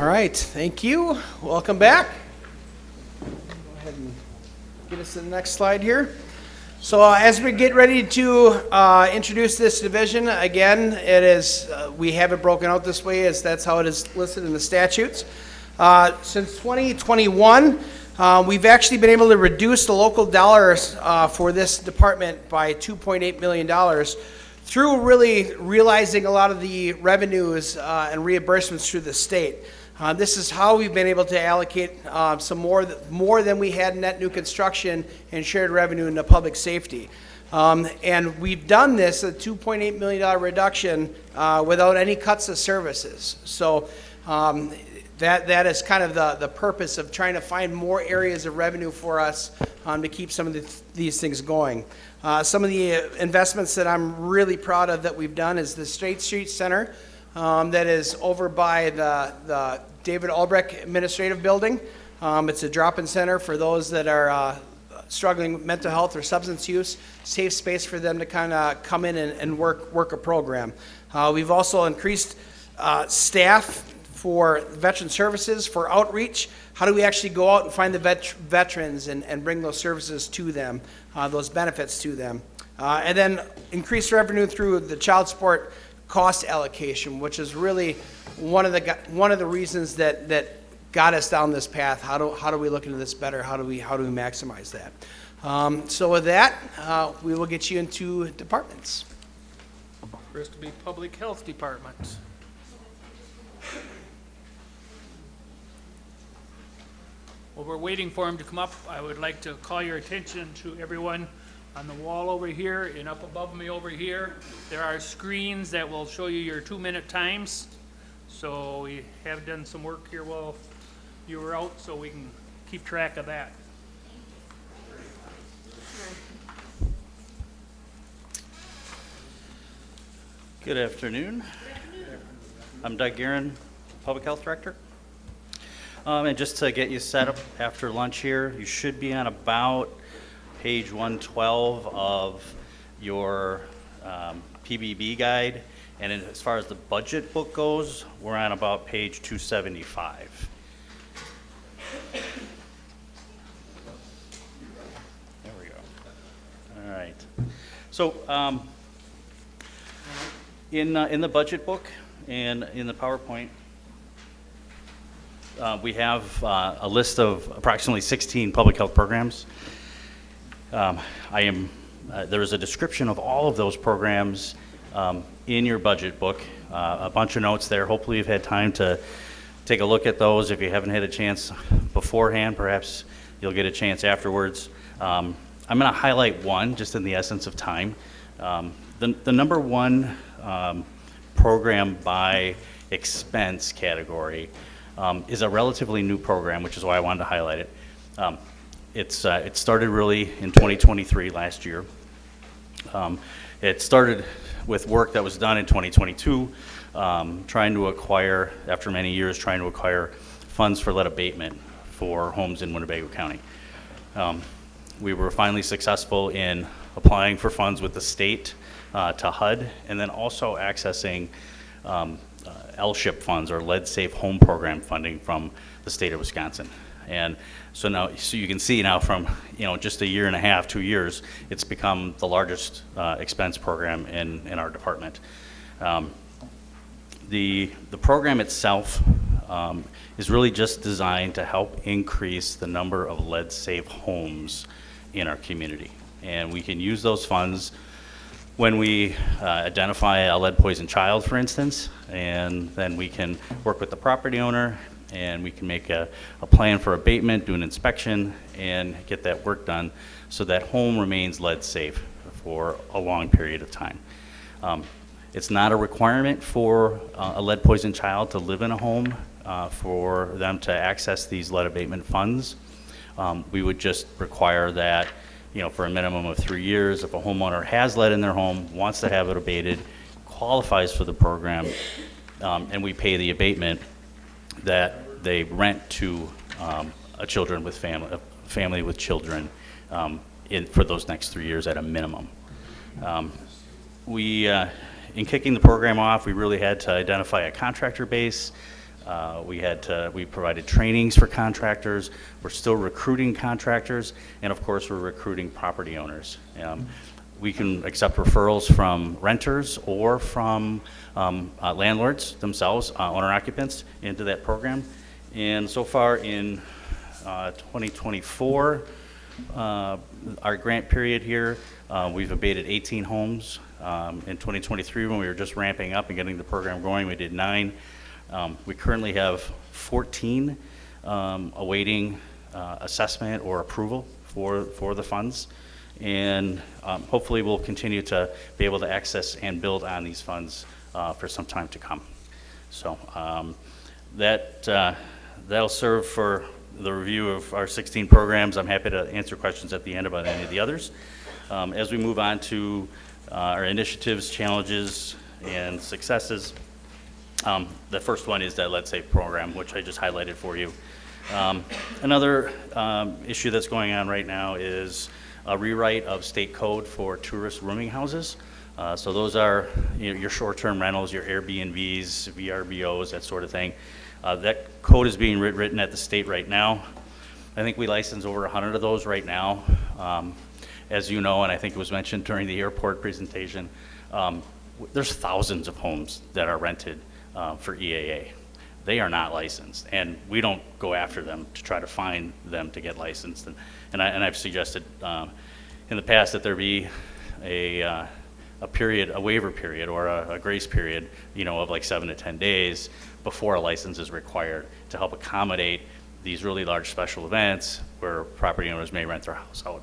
All right, thank you. Welcome back. Go ahead and get us to the next slide here. So as we get ready to introduce this division, again, it is we have it broken out this way as that's how it is listed in the statutes. Since 2021, we've actually been able to reduce the local dollars for this department by $2.8 million through really realizing a lot of the revenues and reimbursements through the state. This is how we've been able to allocate some more than we had net new construction and shared revenue into public safety. And we've done this, a $2.8 million reduction, without any cuts of services. So that is kind of the purpose of trying to find more areas of revenue for us to keep some of these things going. Some of the investments that I'm really proud of that we've done is the State Street Center that is over by the David Albrecht Administrative Building. It's a drop-in center for those that are struggling with mental health or substance use, safe space for them to kind of come in and work a program. We've also increased staff for veteran services, for outreach. How do we actually go out and find the veterans and bring those services to them, those benefits to them? And then increase revenue through the child support cost allocation, which is really one of the reasons that got us down this path. How do we look into this better? How do we maximize that? So with that, we will get you into departments. First to be Public Health Department. While we're waiting for him to come up, I would like to call your attention to everyone on the wall over here and up above me over here. There are screens that will show you your 2-minute times. So we have done some work here while you were out, so we can keep track of that. Good afternoon. I'm Doug Guerin, Public Health Director. And just to get you set up after lunch here, you should be on about page 112 of your PBB guide. And as far as the budget book goes, we're on about page 275. There we go. All right. So in the budget book and in the PowerPoint, we have a list of approximately 16 public health programs. There is a description of all of those programs in your budget book. A bunch of notes there. Hopefully you've had time to take a look at those. If you haven't had a chance beforehand, perhaps you'll get a chance afterwards. I'm going to highlight one just in the essence of time. The number one program by expense category is a relatively new program, which is why I wanted to highlight it. It started really in 2023, last year. It started with work that was done in 2022, trying to acquire, after many years, trying to acquire funds for lead abatement for homes in Winnebago County. We were finally successful in applying for funds with the state to HUD, and then also accessing LSHIP funds, or Lead Safe Home Program funding, from the state of Wisconsin. And so you can see now from just a year and a half, 2 years, it's become the largest expense program in our department. The program itself is really just designed to help increase the number of lead safe homes in our community, and we can use those funds when we identify a lead poisoned child, for instance, and then we can work with the property owner and we can make a plan for abatement, do an inspection, and get that work done so that home remains lead safe for a long period of time. It's not a requirement for a lead poisoned child to live in a home for them to access these lead abatement funds. We would just require that for a minimum of 3 years, if a homeowner has lead in their home, wants to have it abated, qualifies for the program, and we pay the abatement, that they rent to a family with children for those next 3 years at a minimum. In kicking the program off, we really had to identify a contractor base We provided trainings for contractors. We're still recruiting contractors, and of course, we're recruiting property owners. We can accept referrals from renters or from landlords themselves, owner-occupants, into that program. And so far in 2024, our grant period here, we've abated 18 homes. In 2023, when we were just ramping up and getting the program going, we did 9. We currently have 14 awaiting assessment or approval for the funds. And hopefully we'll continue to be able to access and build on these funds for some time to come. So that'll serve for the review of our 16 programs. I'm happy to answer questions at the end about any of the others. As we move on to our initiatives, challenges, and successes, the first one is that Let's Save program, which I just highlighted for you. Another issue that's going on right now is a rewrite of state code for tourist rooming houses. So those are your short-term rentals, your Airbnbs, VRBOs, that sort of thing. That code is being written at the state right now. I think we license over 100 of those right now. As you know, and I think it was mentioned during the airport presentation, there's thousands of homes that are rented for EAA. They are not licensed, and we don't go after them to try to find them to get licensed. And I've suggested in the past that there be a waiver period, or a grace period, of like 7 to 10 days before a license is required to help accommodate these really large special events where property owners may rent their house out,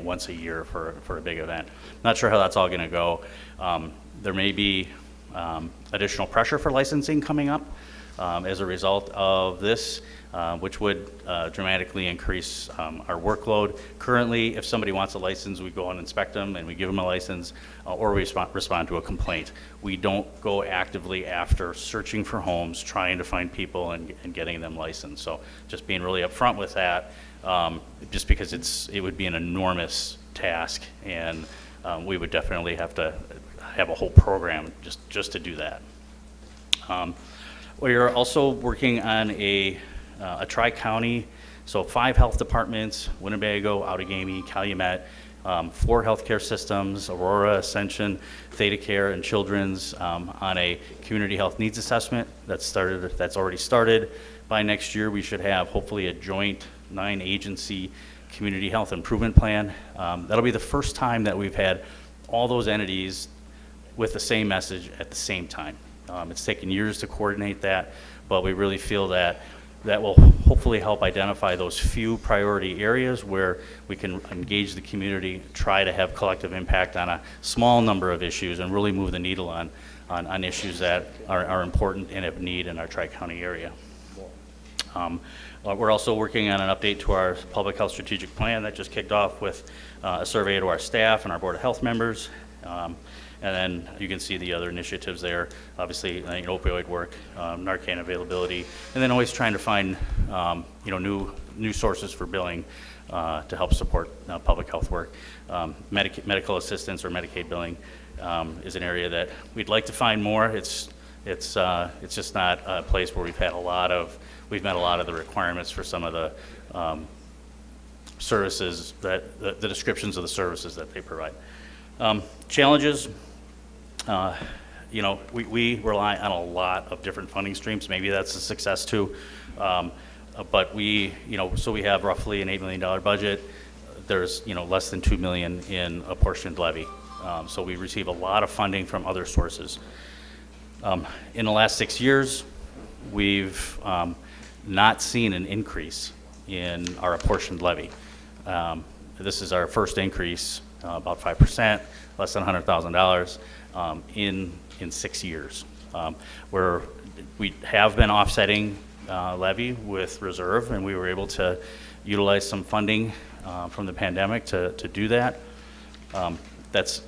once a year for a big event. Not sure how that's all going to go. There may be additional pressure for licensing coming up as a result of this, which would dramatically increase our workload. Currently, if somebody wants a license, we go and inspect them and we give them a license, or we respond to a complaint. We don't go actively after searching for homes, trying to find people and getting them licensed. So just being really upfront with that, just because it would be an enormous task, and we would definitely have to have a whole program just to do that. We are also working on a tri-county, so 5 health departments: Winnebago, Outagamie, Calumet, 4 healthcare systems: Aurora, Ascension, Theta Care, and Children's, on a community health needs assessment that's already started. By next year, we should have hopefully a joint 9-agency community health improvement plan. That'll be the first time that we've had all those entities with the same message at the same time. It's taken years to coordinate that, but we really feel that will hopefully help identify those few priority areas where we can engage the community, try to have collective impact on a small number of issues, and really move the needle on issues that are important and of need in our tri-county area. We're also working on an update to our public health strategic plan that just kicked off with a survey to our staff and our Board of Health members. And then you can see the other initiatives there. Obviously, opioid work, Narcan availability, and then always trying to find new sources for billing to help support public health work. Medical assistance or Medicaid billing is an area that we'd like to find more. It's just not a place where we've met a lot of the requirements for some of the services that the descriptions of the services that they provide. Challenges. We rely on a lot of different funding streams. Maybe that's a success too. But so we have roughly an $8 million budget. There's, less than $2 million in apportioned levy. So we receive a lot of funding from other sources. In the last 6 years, we've not seen an increase in our apportioned levy. This is our first increase, about 5%, less than $100,000 in 6 years. Where we have been offsetting levy with reserve, and we were able to utilize some funding from the pandemic to do that. That's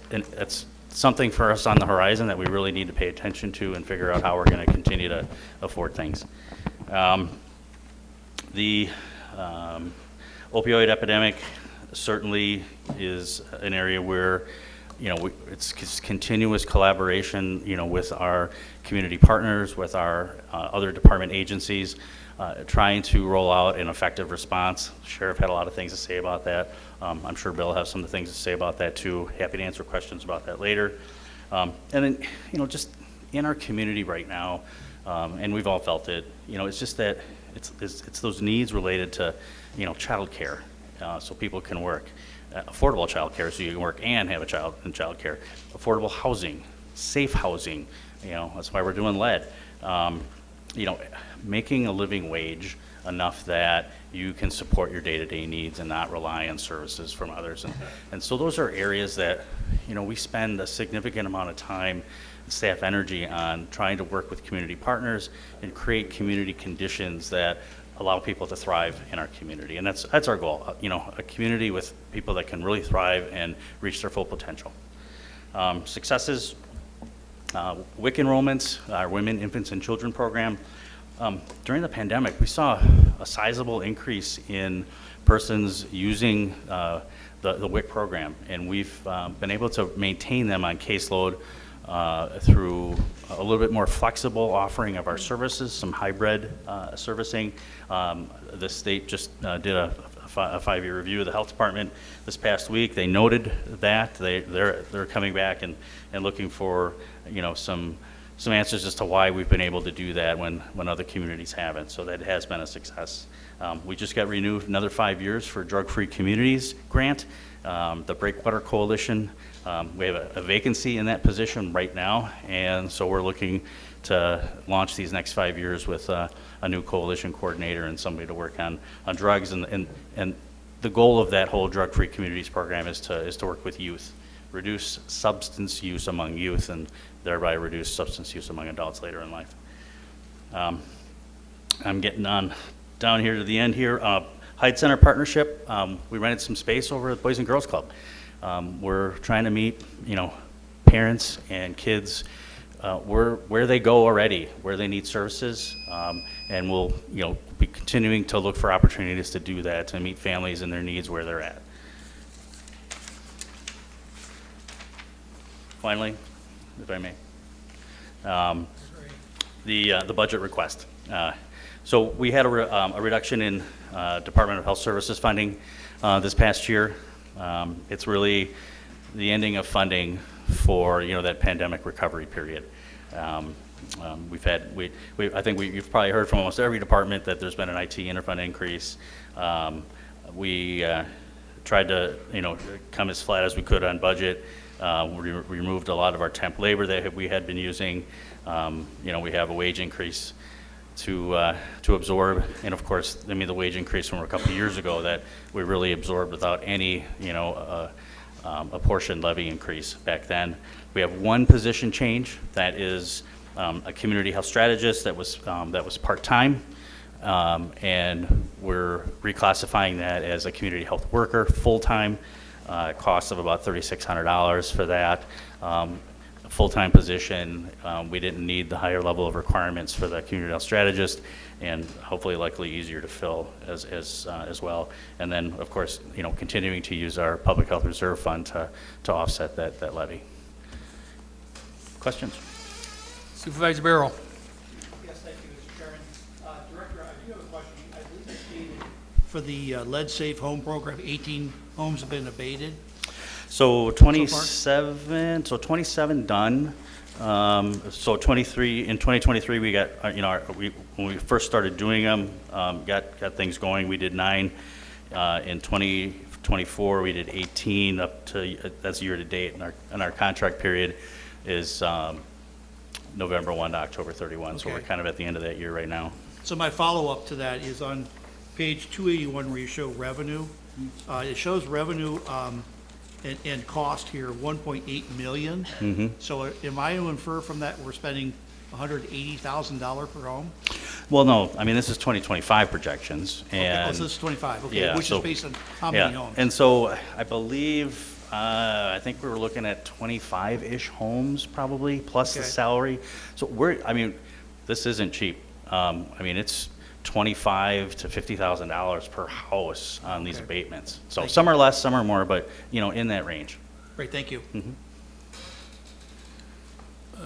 something for us on the horizon that we really need to pay attention to and figure out how we're going to continue to afford things. The opioid epidemic certainly is an area where it's continuous collaboration, with our community partners, with our other department agencies, trying to roll out an effective response. Sheriff had a lot of things to say about that. I'm sure Bill has some of the things to say about that too. Happy to answer questions about that later. And then, just in our community right now, and we've all felt it, it's just that it's those needs related to, childcare, so people can work. Affordable childcare, so you can work and have a child in childcare. Affordable housing, safe housing, that's why we're doing lead. Making a living wage enough that you can support your day-to-day needs and not rely on services from others. And so those are areas that, we spend a significant amount of time, staff energy on trying to work with community partners and create community conditions that allow people to thrive in our community. And that's our goal, a community with people that can really thrive and reach their full potential. Successes, WIC enrollments, our Women, Infants, and Children program. During the pandemic, we saw a sizable increase in persons using the WIC program, and we've been able to maintain them on caseload through a little bit more flexible offering of our services, some hybrid servicing. The state just did a 5-year review of the health department this past week. They noted that they're coming back and looking for some answers as to why we've been able to do that when other communities haven't. So that has been a success. We just got renewed another 5 years for Drug-Free Communities grant. The Breakwater Coalition, we have a vacancy in that position right now, and so we're looking to launch these next 5 years with a new coalition coordinator and somebody to work on drugs. And the goal of that whole Drug-Free Communities program is to work with youth, reduce substance use among youth, and thereby reduce substance use among adults later in life. I'm getting on down here to the end here. Hyde Center Partnership, we rented some space over at the Boys and Girls Club. We're trying to meet, parents and kids where they go already, where they need services, and we'll, be continuing to look for opportunities to do that, to meet families and their needs where they're at. Finally, if I may, the budget request. So we had a reduction in Department of Health Services funding this past year. It's really the ending of funding for that pandemic recovery period. I think you've probably heard from almost every department that there's been an IT interfund increase. We tried to come as flat as we could on budget. We removed a lot of our temp labor that we had been using. We have a wage increase to absorb, and of course, the wage increase from a couple of years ago that we really absorbed without any, apportioned levy increase back then. We have one position change that is a community health strategist that was part-time, and we're reclassifying that as a community health worker full-time. Cost of about $3,600 for that. Full-time position, we didn't need the higher level of requirements for the community health strategist, and hopefully likely easier to fill as well. And then, of course, continuing to use our public health reserve fund to offset that levy. Questions? Supervisor Barrow. Yes, thank you, Mr. Chairman. Director, I do have a question. I believe you stated for the lead safe home program, 18 homes have been abated. So 27 done. So 23 in 2023 we got when we first started doing them, got things going. We did 9. In 2024 we did 18 up to that's year to date, and our contract period is November 1 to October 31. So Okay. we're kind of at the end of that year right now. So my follow-up to that is on page 281 where you show revenue. It shows revenue and cost here, 1.8 million. Mm-hmm. So am I to infer from that we're spending $180,000 per home? Well, no, this is 2025 projections, Okay, and so this is 25, okay, yeah, which so- is based on how many homes? And so I believe, I think we were looking at 25-ish homes probably, plus the Okay. salary. So this isn't cheap. It's $25,000 to $50,000 per house on these Okay. abatements. So Thank some are less, some are more, but in that range. Great, thank you. Mhm.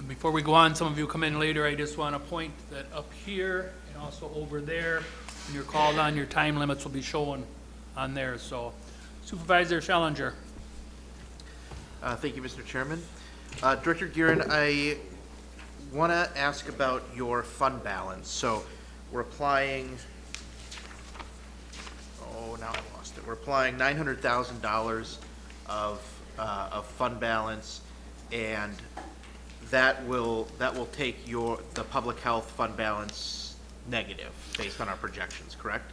Before we go on, some of you come in later, I just want to point that up here and also over there, when you're called on, your time limits will be shown on there. So Supervisor Schellinger. Thank you, Mr. Chairman. Director Gearin, I want to ask about your fund balance. So we're applying, now I lost it. We're applying $900,000 of fund balance, and that will take the public health fund balance negative based on our projections, correct?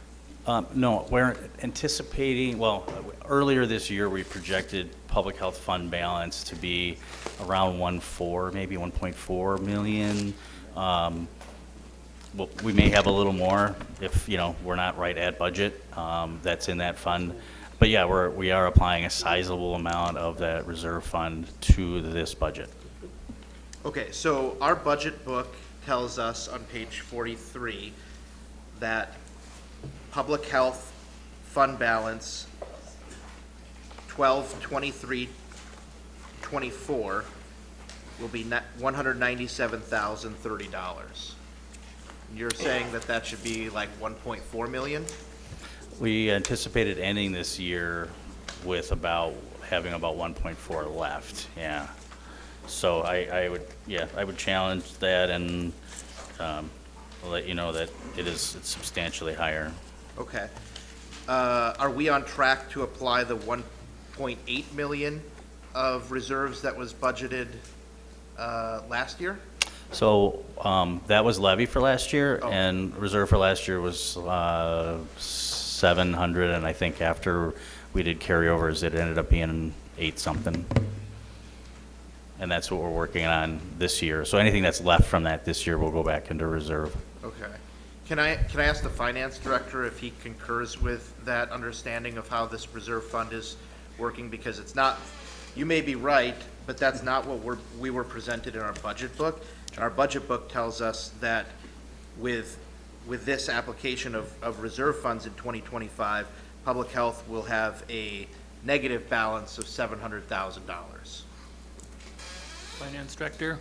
No, we're anticipating, well, earlier this year, we projected public health fund balance to be around 1.4, maybe 1.4 million. Well, we may have a little more if, we're not right at budget, that's in that fund. But yeah, we are applying a sizable amount of that reserve fund to this budget. Okay, so our budget book tells us on page 43 that public health fund balance 12/23/24 will be $197,030. You're saying that should be like 1.4 million? We anticipated ending this year with having about 1.4 left, yeah. So I would challenge that, and I'll let you know that it's substantially higher. Okay. Are we on track to apply the 1.8 million of reserves that was budgeted last year? So that was levy for last year, Oh. and reserve for last year was 700, and I think after we did carryovers, it ended up being 8 something. And that's what we're working on this year. So anything that's left from that this year will go back into reserve. Okay. Can I ask the finance director if he concurs with that understanding of how this reserve fund is working? Because it's not, you may be right, but that's not what we were presented in our budget book. And our budget book tells us that with this application of reserve funds in 2025, public health will have a negative balance of $700,000. Finance Director.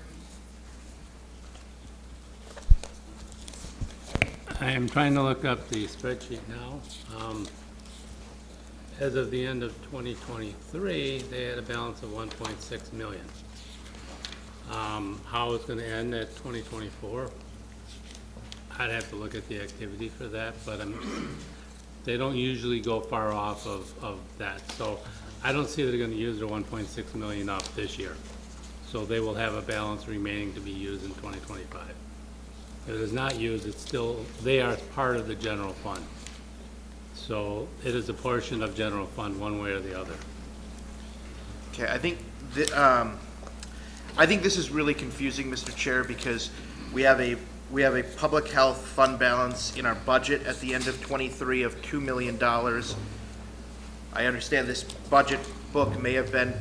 I am trying to look up the spreadsheet now. As of the end of 2023, they had a balance of 1.6 million. How it's going to end at 2024, I'd have to look at the activity for that, but they don't usually go far off of that. So I don't see they're going to use their 1.6 million up this year. So they will have a balance remaining to be used in 2025. If it is not used, they are part of the general fund. So it is a portion of general fund one way or the other. Okay, I think this is really confusing, Mr. Chair, because we have a public health fund balance in our budget at the end of 23 of $2 million. I understand this budget book may have been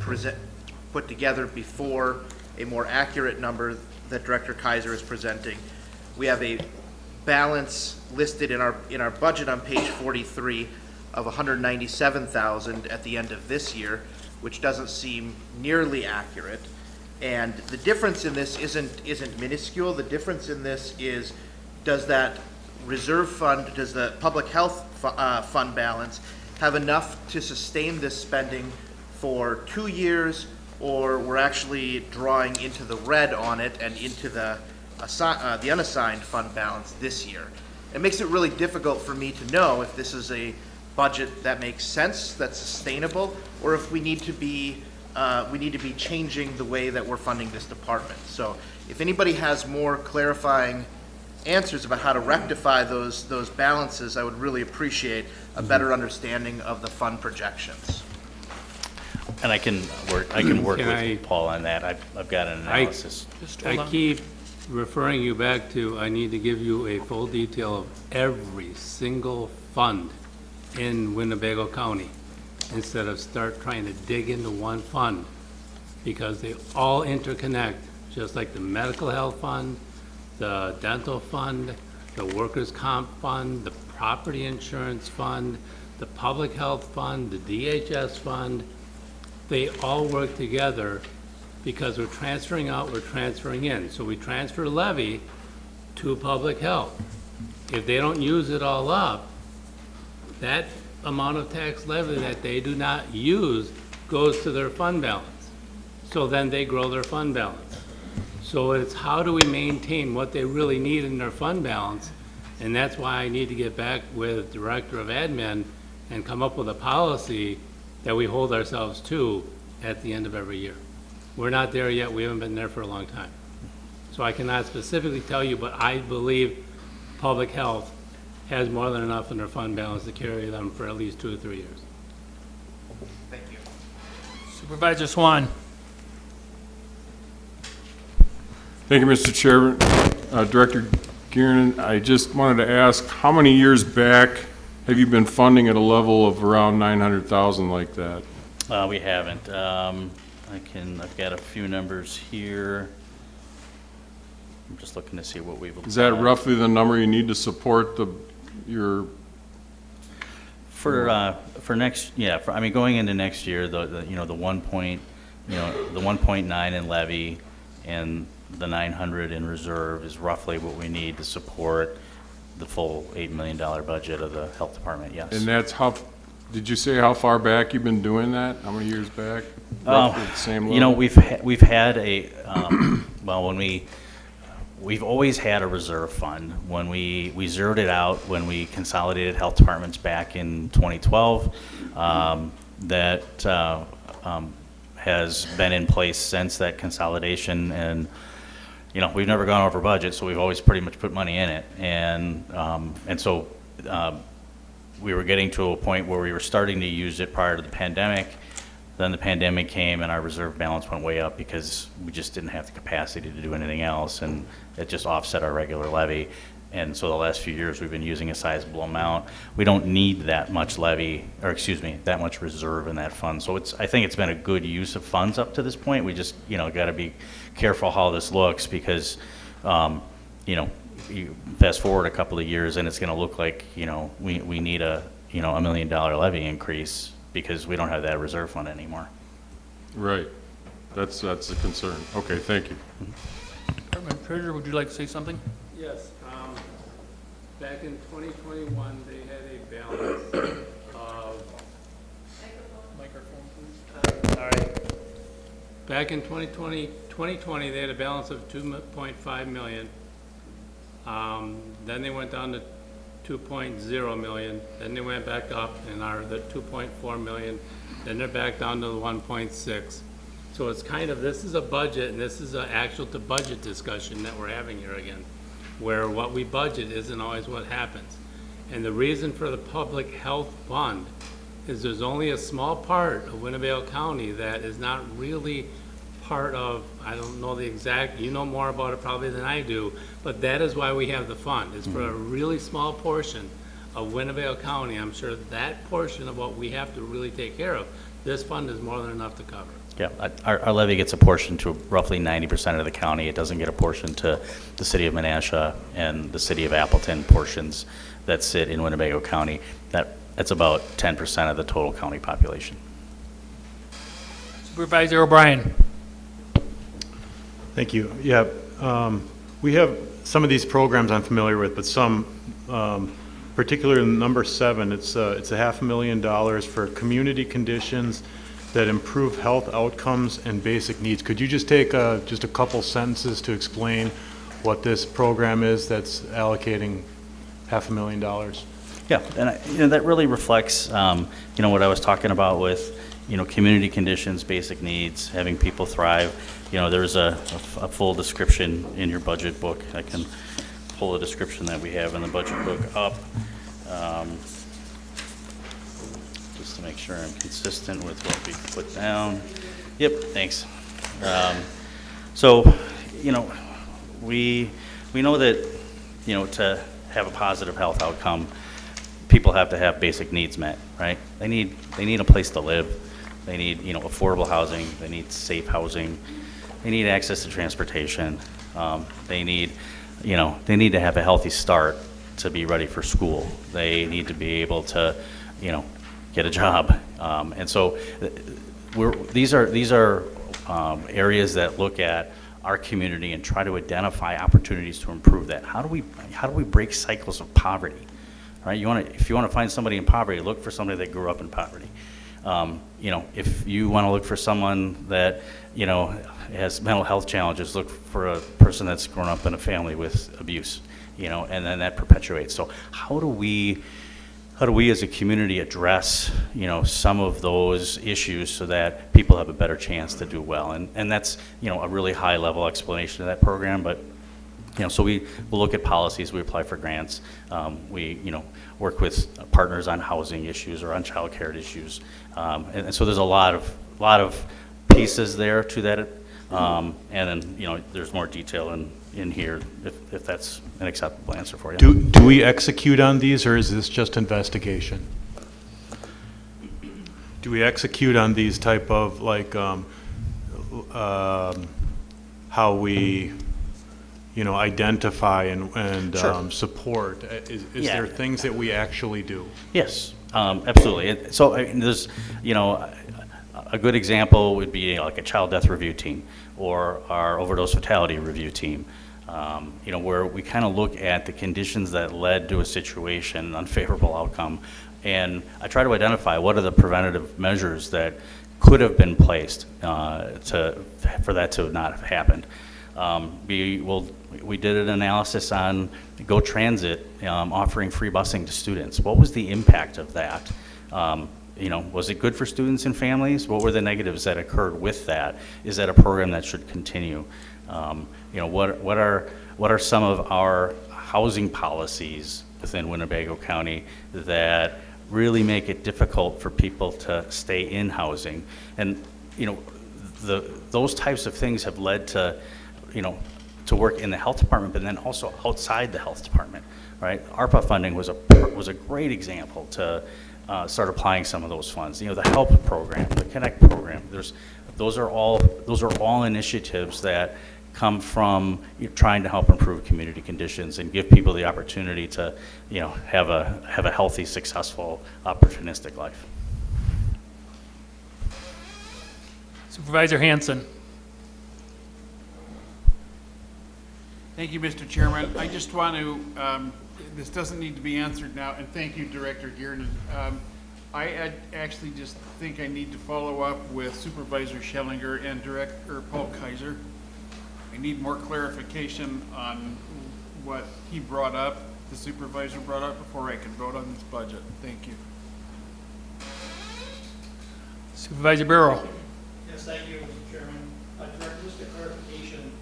put together before a more accurate number that Director Kaiser is presenting. We have a balance listed in our budget on page 43 of $197,000 at the end of this year, which doesn't seem nearly accurate. And the difference in this isn't minuscule. The difference in this is, does that reserve fund, does the public health fund balance have enough to sustain this spending for 2 years, or we're actually drawing into the red on it and into the unassigned fund balance this year? It makes it really difficult for me to know if this is a budget that makes sense, that's sustainable, or if we need to be changing the way that we're funding this department. So if anybody has more clarifying answers about how to rectify those balances, I would really appreciate a better understanding of the fund projections. And I can work Can with Paul on that. I've got an analysis. Just hold I on. keep referring you back to, I need to give you a full detail of every single fund in Winnebago County, instead of start trying to dig into one fund, because they all interconnect, just like the medical health fund, the dental fund, the workers' comp fund, the property insurance fund, the public health fund, the DHS fund. They all work together because we're transferring out, we're transferring in. So we transfer levy to public health. If they don't use it all up, that amount of tax levy that they do not use goes to their fund balance. So then they grow their fund balance. So it's how do we maintain what they really need in their fund balance? And that's why I need to get back with Director of Admin and come up with a policy that we hold ourselves to at the end of every year. We're not there yet. We haven't been there for a long time. So I cannot specifically tell you, but I believe public health has more than enough in their fund balance to carry them for at least 2 or 3 years. Thank you. Supervisor Swan. Thank you, Mr. Chairman. Director Kieran, I just wanted to ask, how many years back have you been funding at a level of around 900,000 like that? We haven't. I've got a few numbers here. I'm just looking to see what we've. Is that roughly the number you need to support your? For next, yeah, I mean, going into next year, the 1.9 in levy and the 900 in reserve is roughly what we need to support the full $8 million budget of the health department, yes. And that's did you say how far back you've been doing that? How many years back? Roughly the same level? We've had a, well, we've always had a reserve fund. When we zeroed it out, when we consolidated health departments back in 2012, that has been in place since that consolidation, and we've never gone over budget, so we've always pretty much put money in it, and so we were getting to a point where we were starting to use it prior to the pandemic. Then the pandemic came and our reserve balance went way up because we just didn't have the capacity to do anything else, and it just offset our regular levy. And so the last few years we've been using a sizable amount. We don't need that much levy, or excuse me, that much reserve in that fund. So I think it's been a good use of funds up to this point. We just, got to be careful how this looks because, you fast forward a couple of years and it's going to look like, we need a $1 million levy increase because we don't have that reserve fund anymore. Right. That's the concern. Okay, thank you. Department Treasurer, would you like to say something? Yes, back in 2021, they had a balance of, Microphone, please. all right. Back in 2020, they had a balance of 2.5 million. Then they went down to 2.0 million, then they went back up and are the 2.4 million, then they're back down to the 1.6. So it's kind of, this is a budget, and this is an actual to budget discussion that we're having here again, where what we budget isn't always what happens. And the reason for the public health fund is there's only a small part of Winnebago County that is not really part of, I don't know the exact, you know more about it probably than I do, but that is why we have the fund. It's for a really small portion of Winnebago County. I'm sure that portion of what we have to really take care of, this fund is more than enough to cover. Yeah, our levy gets a portion to roughly 90% of the county. It doesn't get a portion to the city of Menasha and the city of Appleton portions that sit in Winnebago County. That's about 10% of the total county population. Supervisor O'Brien. Thank you. Yeah, we have some of these programs I'm familiar with, but some, particularly number 7, it's a $500,000 for community conditions that improve health outcomes and basic needs. Could you just take just a couple sentences to explain what this program is that's allocating $500,000? Yeah, and that really reflects, what I was talking about with, community conditions, basic needs, having people thrive. There's a full description in your budget book. I can pull the description that we have in the budget book up, just to make sure I'm consistent with what we put down. Yep, thanks. So, we know that, to have a positive health outcome, people have to have basic needs met, right? They need a place to live. They need, affordable housing. They need safe housing. They need access to transportation. They need to have a healthy start to be ready for school. They need to be able to, get a job. And so these are areas that look at our community and try to identify opportunities to improve that. How do we break cycles of poverty? Right? If you want to find somebody in poverty, look for somebody that grew up in poverty. If you want to look for someone that, has mental health challenges, look for a person that's grown up in a family with abuse, and then that perpetuates. So how do we as a community address, some of those issues so that people have a better chance to do well? And that's, a really high level explanation of that program, but so we'll look at policies, we apply for grants, we, work with partners on housing issues or on child care issues. And so there's a lot of pieces there to that. And then, there's more detail in here if that's an acceptable answer for you. Do we execute on these, or is this just investigation? Do we execute on these type of, how we, identify and Sure. support? Is Yeah. there things that we actually do? Yes, absolutely. So there's, a good example would be like a child death review team or our overdose fatality review team, where we kind of look at the conditions that led to a situation, an unfavorable outcome, and I try to identify what are the preventative measures that could have been placed for that to not have happened. We did an analysis on Go Transit offering free busing to students. What was the impact of that? Was it good for students and families? What were the negatives that occurred with that? Is that a program that should continue? What are some of our housing policies within Winnebago County that really make it difficult for people to stay in housing? And those types of things have led to to work in the health department, but then also outside the health department, right? ARPA funding was a great example to start applying some of those funds. The HELP program, the Connect program. Those are all initiatives that come from trying to help improve community conditions and give people the opportunity to, have a healthy, successful, opportunistic life. Supervisor Hanson. Thank you, Mr. Chairman. I just want to, this doesn't need to be answered now, and thank you, Director Gearnan. I actually just think I need to follow up with Supervisor Schellinger and Director Paul Kaiser. I need more clarification on what he brought up, the supervisor brought up, before I can vote on this budget. Thank you. Supervisor Barrow. Yes, thank you, Mr. Chairman. Director, just a clarification.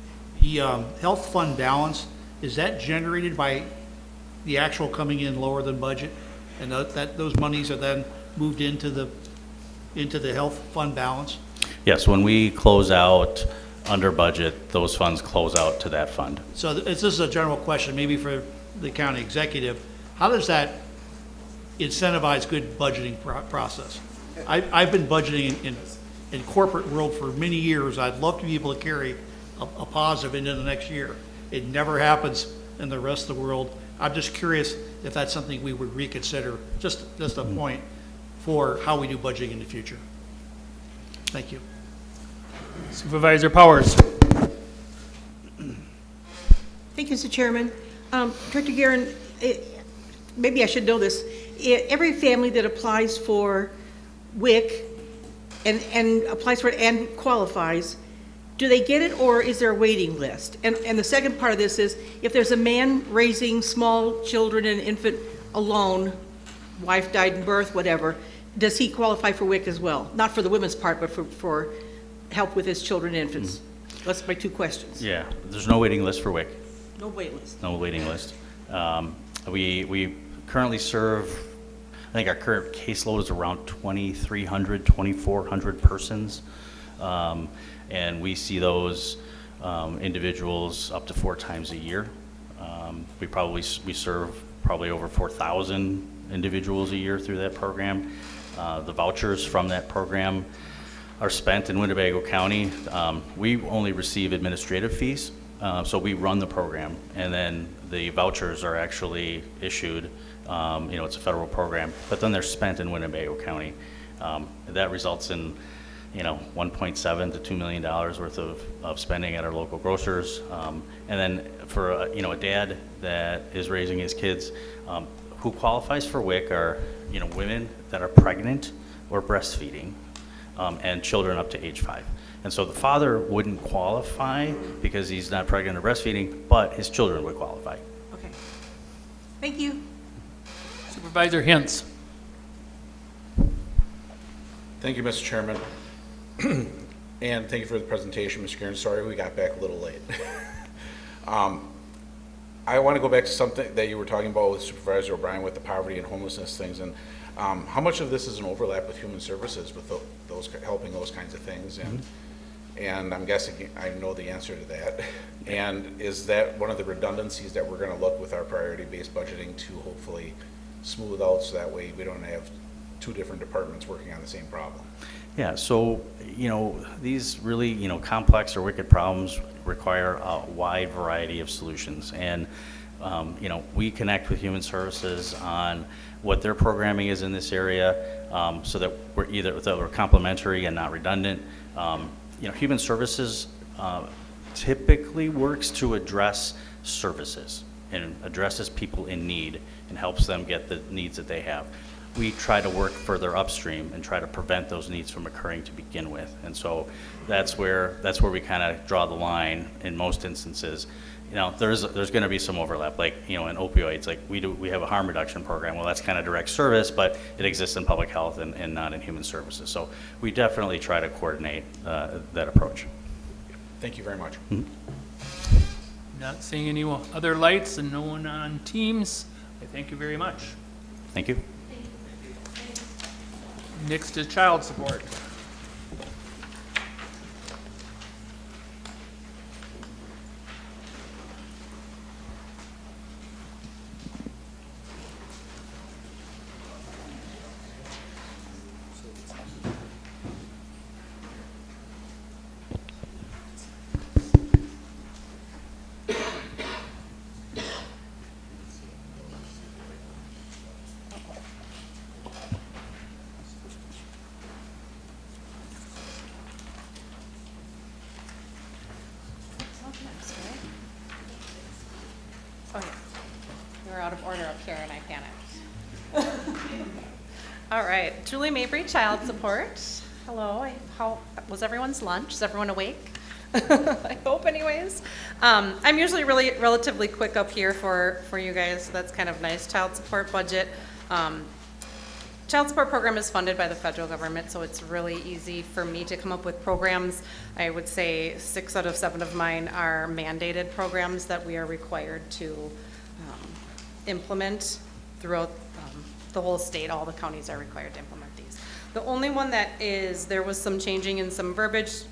The health fund balance, is that generated by the actual coming in lower than budget? And those monies are then moved into the health fund balance? Yes, when we close out under budget, those funds close out to that fund. So this is a general question, maybe for the county executive. How does that incentivize good budgeting process? I've been budgeting in corporate world for many years. I'd love to be able to carry a positive into the next year. It never happens in the rest of the world. I'm just curious if that's something we would reconsider, just a point for how we do budgeting in the future. Thank you. Supervisor Powers. Thank you, Mr. Chairman. Director Guerin, maybe I should know this. Every family that applies for WIC and applies for it and qualifies, do they get it, or is there a waiting list? And the second part of this is, if there's a man raising small children and infant alone, wife died in birth, whatever, does he qualify for WIC as well? Not for the women's part, but for help with his children and infants. That's my two questions. Yeah, there's no waiting list for WIC. No wait list. No waiting list. We currently serve, I think our current caseload is around 2,300, 2,400 persons. And we see those individuals up to 4 times a year. We serve probably over 4,000 individuals a year through that program. The vouchers from that program are spent in Winnebago County. We only receive administrative fees, so we run the program, and then the vouchers are actually issued. It's a federal program, but then they're spent in Winnebago County. That results in $1.7 to $2 million worth of spending at our local grocers. And then for, a dad that is raising his kids, who qualifies for WIC are, women that are pregnant or breastfeeding, and children up to age 5. And so the father wouldn't qualify because he's not pregnant or breastfeeding, but his children would qualify. Okay. Thank you. Supervisor Hintz. Thank you, Mr. Chairman. And thank you for the presentation, Mr. Kieran. Sorry we got back a little late. I want to go back to something that you were talking about with Supervisor O'Brien with the poverty and homelessness things. And how much of this is an overlap with human services with those helping those kinds of things? And I'm guessing I know the answer to that. And is that one of the redundancies that we're going to look with our priority-based budgeting to hopefully smooth out so that way we don't have two different departments working on the same problem? Yeah, so, these really, complex or wicked problems require a wide variety of solutions. And, we connect with Human Services on what their programming is in this area, so that we're complementary and not redundant. Human Services typically works to address services and addresses people in need and helps them get the needs that they have. We try to work further upstream and try to prevent those needs from occurring to begin with. And so that's where we kind of draw the line in most instances. There's going to be some overlap, like, in opioids, like we have a harm reduction program. Well, that's kind of direct service, but it exists in public health and not in human services. So we definitely try to coordinate that approach. Thank you very much. Not seeing any other lights and no one on Teams. I thank you very much. Thank you. Next is child support. Oh, yeah. You were out of order up here and I panicked. All right, Julie Mabry, Child Support. Hello, how was everyone's lunch? Is everyone awake? I hope anyways. I'm usually relatively quick up here for you guys, so that's kind of nice. Child support budget. Child support program is funded by the federal government, so it's really easy for me to come up with programs. I would say 6 out of 7 of mine are mandated programs that we are required to implement throughout the whole state. All the counties are required to implement these. The only one that there was some changing in some verbiage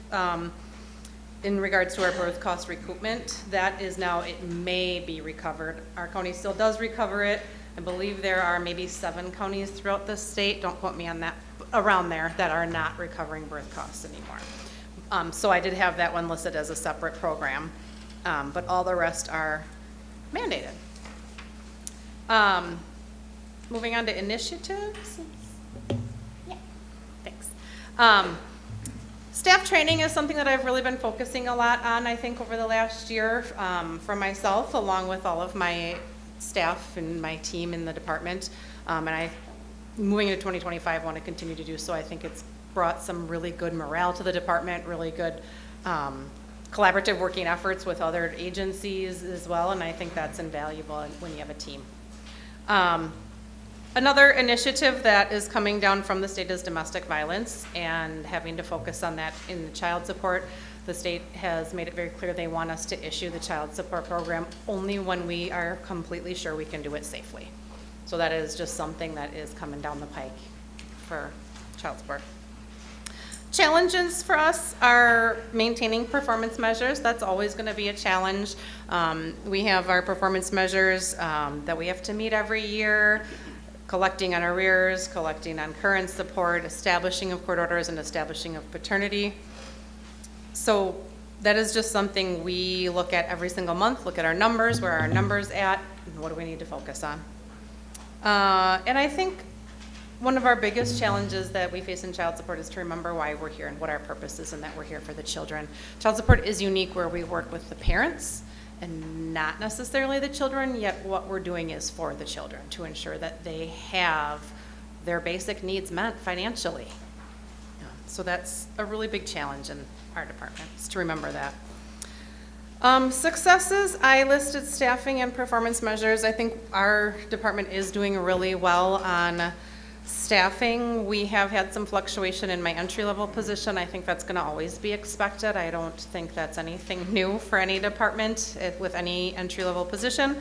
in regards to our birth cost recoupment. That is now, it may be recovered. Our county still does recover it. I believe there are maybe 7 counties throughout the state, don't quote me on that, around there, that are not recovering birth costs anymore. So I did have that one listed as a separate program, but all the rest are mandated. Moving on to initiatives. Yeah, thanks. Staff training is something that I've really been focusing a lot on, I think, over the last year for myself, along with all of my staff and my team in the department. And moving into 2025, want to continue to do so. I think it's brought some really good morale to the department, really good collaborative working efforts with other agencies as well, and I think that's invaluable when you have a team. Another initiative that is coming down from the state is domestic violence, and having to focus on that in the child support. The state has made it very clear they want us to issue the child support program only when we are completely sure we can do it safely. So that is just something that is coming down the pike for child support. Challenges for us are maintaining performance measures. That's always going to be a challenge. We have our performance measures that we have to meet every year, collecting on arrears, collecting on current support, establishing of court orders, and establishing of paternity. So that is just something we look at every single month, look at our numbers, where are our numbers at, and what do we need to focus on. And I think One of our biggest challenges that we face in child support is to remember why we're here and what our purpose is and that we're here for the children. Child support is unique where we work with the parents and not necessarily the children, yet what we're doing is for the children to ensure that they have their basic needs met financially. So that's a really big challenge in our department, is to remember that. Successes, I listed staffing and performance measures. I think our department is doing really well on staffing. We have had some fluctuation in my entry-level position. I think that's gonna always be expected. I don't think that's anything new for any department with any entry-level position.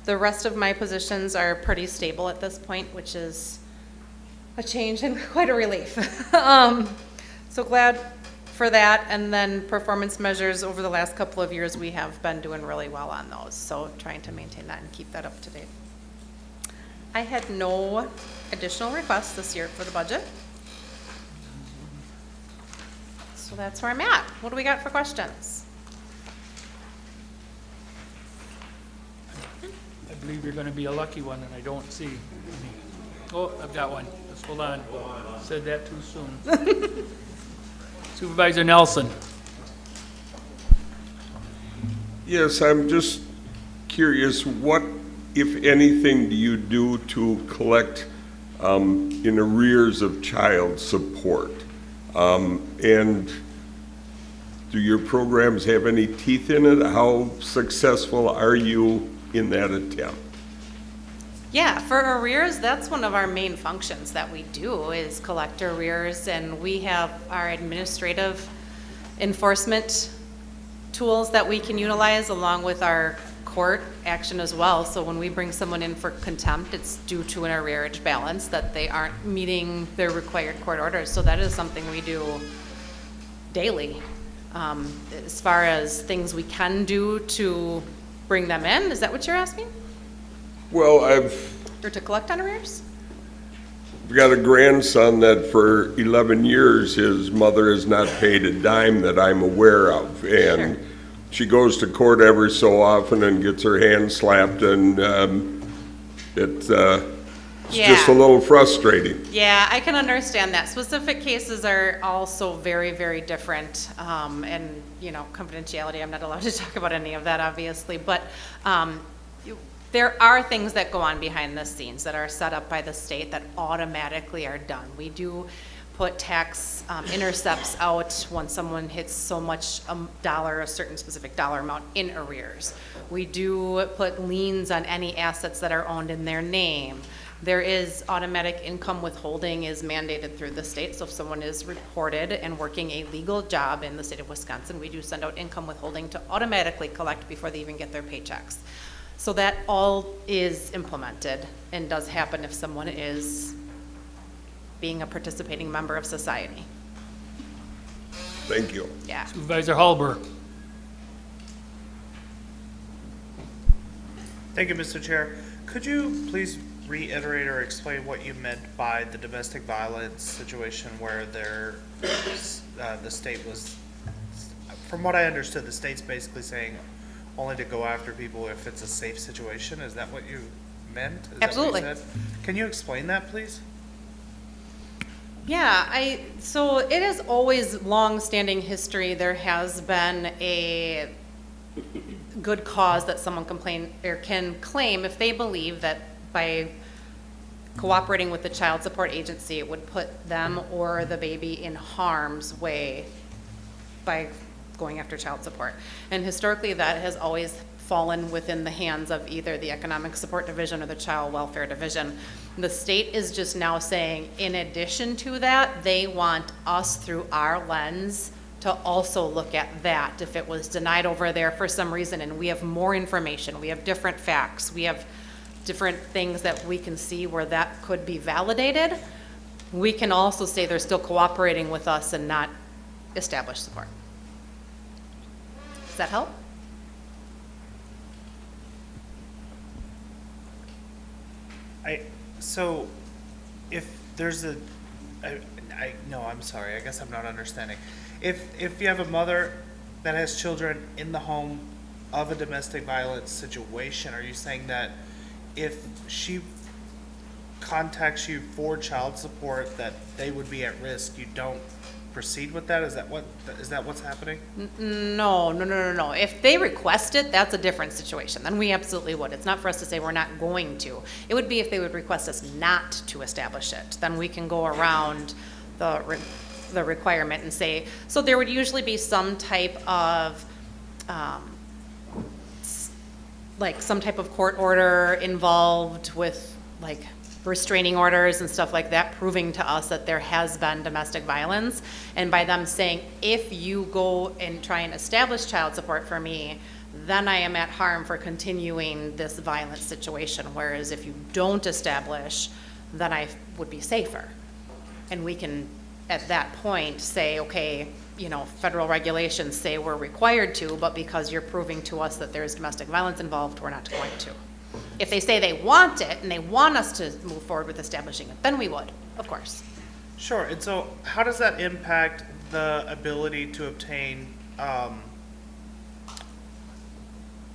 The rest of my positions are pretty stable at this point, which is a change and quite a relief. So glad for that. And then performance measures over the last couple of years, we have been doing really well on those. So trying to maintain that and keep that up to date. I had no additional requests this year for the budget. So that's where I'm at. What do we got for questions? I believe you're gonna be a lucky one, and I don't see any. Oh, I've got one. Just hold on. Said that too soon. Supervisor Nelson. Yes, I'm just curious, what, if anything, do you do to collect in arrears of child support? And do your programs have any teeth in it? How successful are you in that attempt? Yeah, for arrears, that's one of our main functions that we do is collect arrears, and we have our administrative enforcement tools that we can utilize along with our court action as well. So when we bring someone in for contempt, it's due to an arrearage balance that they aren't meeting their required court orders. So that is something we do daily. As far as things we can do to bring them in, is that what you're asking? Well, Or to collect on arrears? I've got a grandson that for 11 years, his mother has not paid a dime that I'm aware of. And Sure. she goes to court every so often and gets her hand slapped, and it's just a little frustrating. Yeah, I can understand that. Specific cases are also very, very different. And, you know, confidentiality, I'm not allowed to talk about any of that, obviously. But there are things that go on behind the scenes that are set up by the state that automatically are done. We do put tax intercepts out when someone hits so much a certain specific dollar amount in arrears. We do put liens on any assets that are owned in their name. There is automatic income withholding is mandated through the state. So if someone is reported and working a legal job in the state of Wisconsin, we do send out income withholding to automatically collect before they even get their paychecks. So that all is implemented and does happen if someone is being a participating member of society. Thank you. Yeah. Supervisor Hallberg. Thank you, Mr. Chair. Could you please reiterate or explain what you meant by the domestic violence situation where the state was, from what I understood, the state's basically saying only to go after people if it's a safe situation? Is that what you meant? Is Absolutely. That what you said? Can you explain that, please? Yeah, so it is always long-standing history. There has been a good cause that someone can claim if they believe that by cooperating with the child support agency, it would put them or the baby in harm's way by going after child support. And historically, that has always fallen within the hands of either the Economic Support Division or the Child Welfare Division. The state is just now saying, in addition to that, they want us through our lens to also look at that. If it was denied over there for some reason and we have more information, we have different facts, we have different things that we can see where that could be validated, we can also say they're still cooperating with us and not establish support. Does that help? So if there's no, I'm sorry, I guess I'm not understanding. If you have a mother that has children in the home of a domestic violence situation, are you saying that if she contacts you for child support that they would be at risk, you don't proceed with that? Is that what's happening? No. If they request it, that's a different situation. Then we absolutely would. It's not for us to say we're not going to. It would be if they would request us not to establish it. Then we can go around the requirement and say, so there would usually be some type of, like some type of court order involved with like restraining orders and stuff like that, proving to us that there has been domestic violence. And by them saying, if you go and try and establish child support for me, then I am at harm for continuing this violent situation. Whereas if you don't establish, then I would be safer. And we can, at that point, say, okay, you know, federal regulations say we're required to, but because you're proving to us that there's domestic violence involved, we're not going to. If they say they want it and they want us to move forward with establishing it, then we would, of course. Sure, and so how does that impact the ability to obtain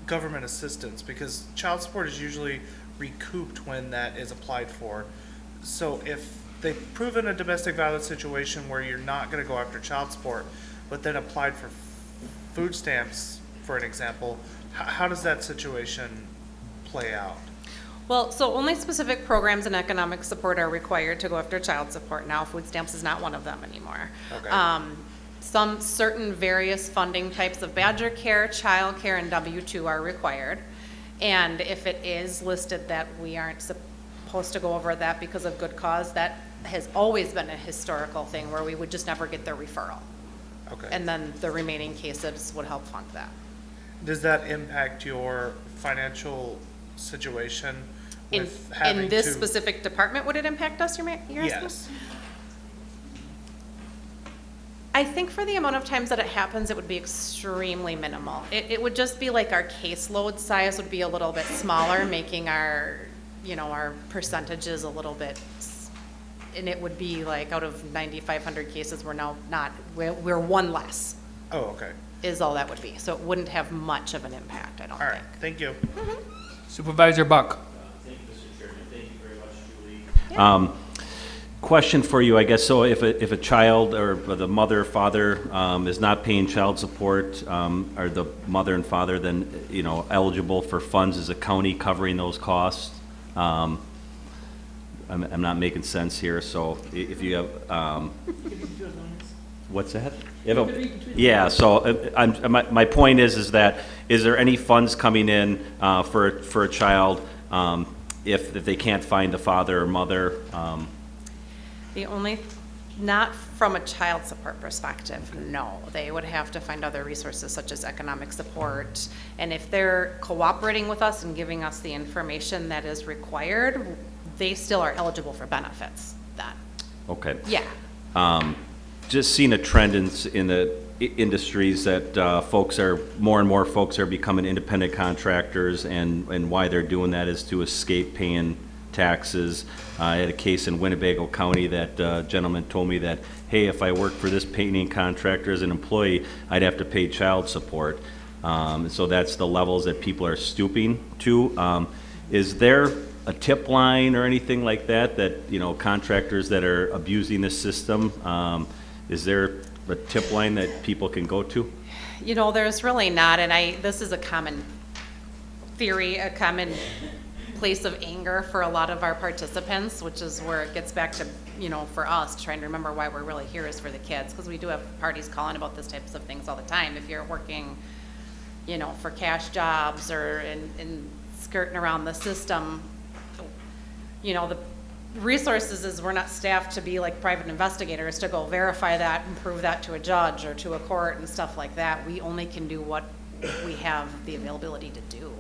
government assistance? Because child support is usually recouped when that is applied for. So if they've proven a domestic violence situation where you're not going to go after child support, but then applied for food stamps, for an example, how does that situation play out? Well, so only specific programs and economic support are required to go after child support now. Food stamps is not one of them anymore. Okay. Some certain various funding types of Badger Care, child care, and W-2 are required. And if it is listed that we aren't supposed to go over that because of good cause, that has always been a historical thing where we would just never get the referral. Okay. And then the remaining cases would help fund that. Does that impact your financial situation with having In this to- specific department, would it impact us, you're asking? Yes. I think for the amount of times that it happens, it would be extremely minimal. It would just be like our caseload size would be a little bit smaller, making our, you know, our percentages a little bit, and it would be like out of 9,500 cases, we're now not, we're one less, Oh, okay. is all that would be. So it wouldn't have much of an impact, I don't All think. right, thank you. Supervisor Buck. Thank you, Mr. Chairman. Thank you very much, Julie. Question for you, I guess, so if a child or the mother or father is not paying child support, are the mother and father then, you know, eligible for funds? Is the county covering those costs? I'm not making sense here, so if you have, what's that? Yeah, so my point is that, is there any funds coming in for a child if they can't find a father or mother? The only, not from a child support perspective, no. They would have to find other resources such as economic support. And if they're cooperating with us and giving us the information that is required, they still are eligible for benefits then. Okay. Yeah. Just seeing a trend in the industries that more and more folks are becoming independent contractors, and why they're doing that is to escape paying taxes. I had a case in Winnebago County that gentleman told me that, hey, if I worked for this painting contractor as an employee, I'd have to pay child support. So that's the levels that people are stooping to. Is there a tip line or anything like that, you know, contractors that are abusing this system, is there a tip line that people can go to? You know, there's really not, and this is a common theory, a common place of anger for a lot of our participants, which is where it gets back to, you know, for us, trying to remember why we're really here is for the kids, because we do have parties calling about this types of things all the time. If you're working, you know, for cash jobs or in skirting around the system, you know, the resources is we're not staffed to be like private investigators to go verify that and prove that to a judge or to a court and stuff like that. We only can do what we have the availability to do.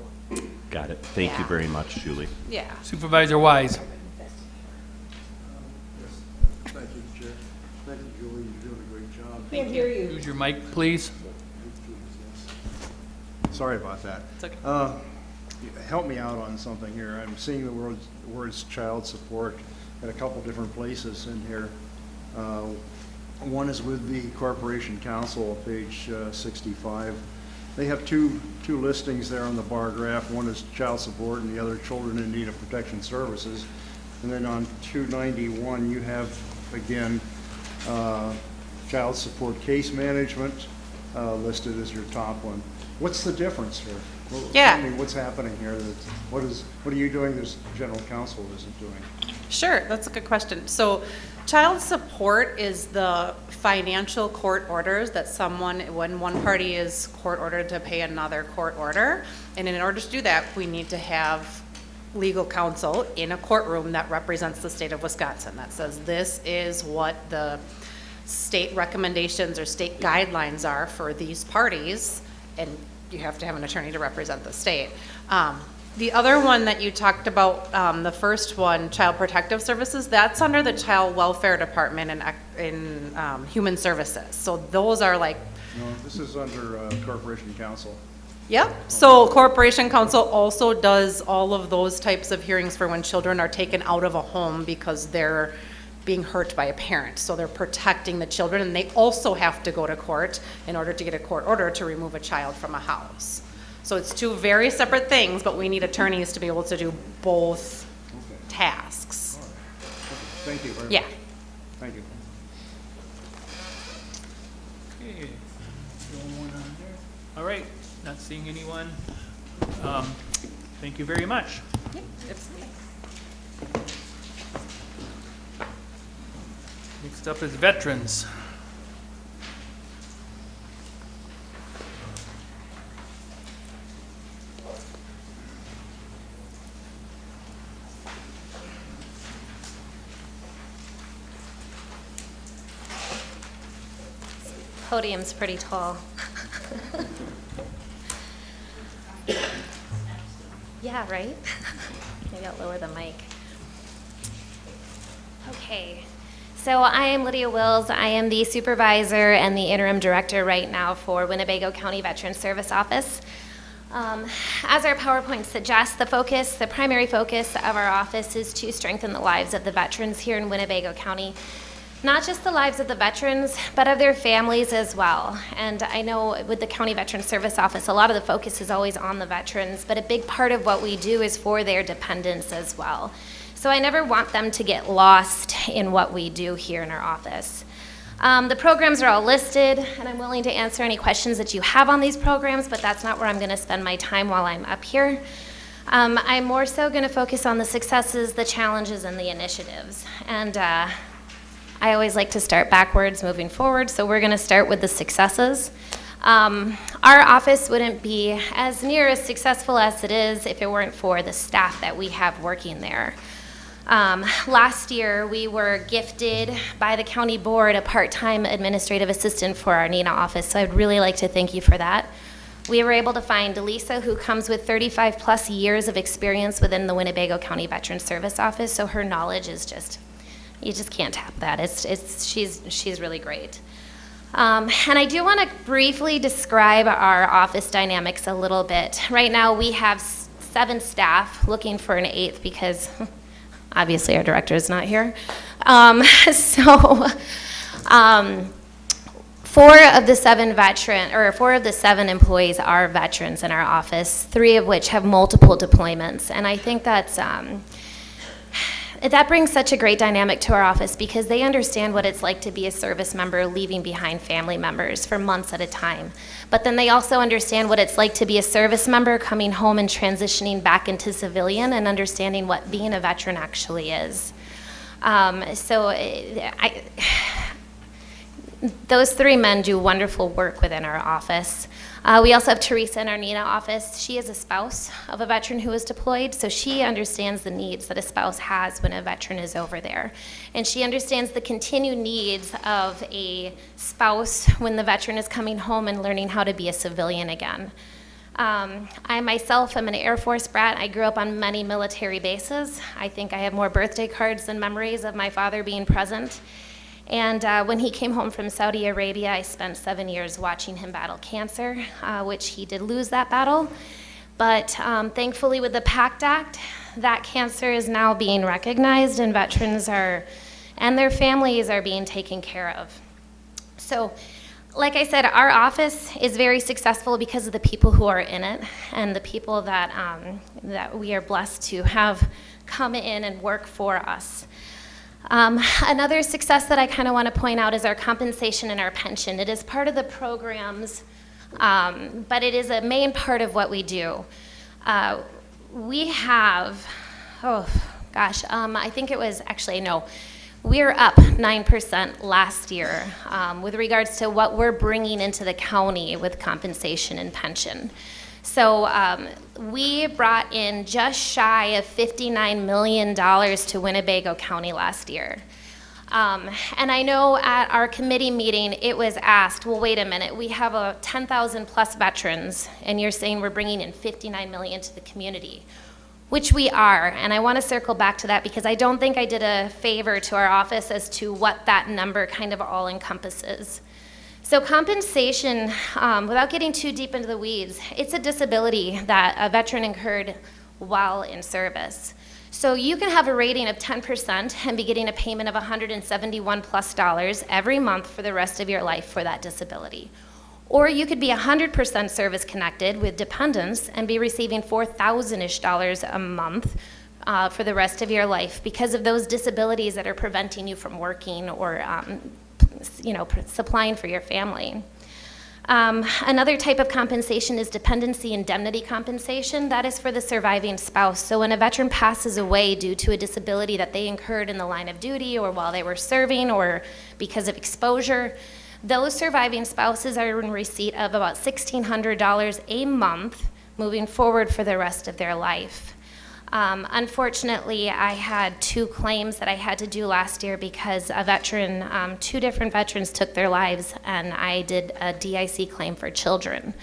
Got it. Thank you Yeah. very much, Julie. Yeah. Supervisor Wise. Thank you, Chair. Thank you, Julie, you're doing a great job. Can't hear you. Use your mic, please. Sorry about that. It's okay. Help me out on something here. I'm seeing the words child support at a couple different places in here. One is with the Corporation Council, page 65. They have two listings there on the bar graph. One is child support and the other children in need of protection services. And then on 291, you have, again, child support case management listed as your top one. What's the difference here? Yeah. I mean, what's happening here? What are you doing this general counsel isn't doing? Sure, that's a good question. So child support is the financial court orders that when one party is court ordered to pay another court order. And in order to do that, we need to have legal counsel in a courtroom that represents the state of Wisconsin that says this is what the state recommendations or state guidelines are for these parties, and you have to have an attorney to represent the state. The other one that you talked about, the first one, Child Protective Services, that's under the Child Welfare Department in Human Services. So those are like, No, this is under Corporation Counsel. yep. So Corporation Counsel also does all of those types of hearings for when children are taken out of a home because they're being hurt by a parent. So they're protecting the children, and they also have to go to court in order to get a court order to remove a child from a house. So it's two very separate things, but we need attorneys to be able to do both tasks. All right. Okay. Thank you very much. Yeah. Thank you. Okay. Going on there. All right, not seeing anyone. Thank you very much. Next up is veterans. Podium's pretty tall. Yeah, right? Maybe I'll lower the mic. Okay. So I am Lydia Wills. I am the supervisor and the interim director right now for Winnebago County Veterans Service Office. As our PowerPoint suggests, the primary focus of our office is to strengthen the lives of the veterans here in Winnebago County. Not just the lives of the veterans, but of their families as well. And I know with the County Veterans Service Office, a lot of the focus is always on the veterans, but a big part of what we do is for their dependents as well. So I never want them to get lost in what we do here in our office. The programs are all listed, and I'm willing to answer any questions that you have on these programs, but that's not where I'm going to spend my time while I'm up here. I'm more so going to focus on the successes, the challenges, and the initiatives. And I always like to start backwards, moving forward, so we're going to start with the successes. Our office wouldn't be as near as successful as it is if it weren't for the staff that we have working there. Last year, we were gifted by the county board a part-time administrative assistant for our NENA office, so I'd really like to thank you for that. We were able to find Lisa, who comes with 35 plus years of experience within the Winnebago County Veterans Service Office, so her knowledge is just, you just can't tap that. She's really great. And I do want to briefly describe our office dynamics a little bit. Right now, we have 7 staff, looking for an 8th because obviously our director is not here. 4 of the 7 employees are veterans in our office, 3 of which have multiple deployments. And I think that brings such a great dynamic to our office because they understand what it's like to be a service member leaving behind family members for months at a time. But then they also understand what it's like to be a service member coming home and transitioning back into civilian and understanding what being a veteran actually is. Those 3 men do wonderful work within our office. We also have Teresa in our NENA office. She is a spouse of a veteran who is deployed, so she understands the needs that a spouse has when a veteran is over there. And she understands the continued needs of a spouse when the veteran is coming home and learning how to be a civilian again. I myself am an Air Force brat. I grew up on many military bases. I think I have more birthday cards than memories of my father being present. And when he came home from Saudi Arabia, I spent 7 years watching him battle cancer, which he did lose that battle. But thankfully with the PACT Act, that cancer is now being recognized and veterans and their families are being taken care of. So Like I said, our office is very successful because of the people who are in it and the people that, that we are blessed to have come in and work for us. Another success that I kind of want to point out is our compensation and our pension. It is part of the programs, but it is a main part of what we do. We have, I think it was actually, no, we're up 9% last year with regards to what we're bringing into the county with compensation and pension. So we brought in just shy of $59 million to Winnebago County last year. And I know at our committee meeting, it was asked, well, wait a minute, we have 10,000 plus veterans, and you're saying we're bringing in $59 million to the community, which we are. And I want to circle back to that because I don't think I did a favor to our office as to what that number kind of all encompasses. So compensation, without getting too deep into the weeds, it's a disability that a veteran incurred while in service. So you can have a rating of 10% and be getting a payment of $171 plus every month for the rest of your life for that disability. Or you could be 100% service connected with dependents and be receiving $4,000-ish a month for the rest of your life because of those disabilities that are preventing you from working or supplying for your family. Another type of compensation is dependency indemnity compensation. That is for the surviving spouse. So when a veteran passes away due to a disability that they incurred in the line of duty or while they were serving or because of exposure, those surviving spouses are in receipt of about $1,600 a month moving forward for the rest of their life. Unfortunately, I had 2 claims that I had to do last year because a veteran, 2 different veterans took their lives, and I did a DIC claim for children.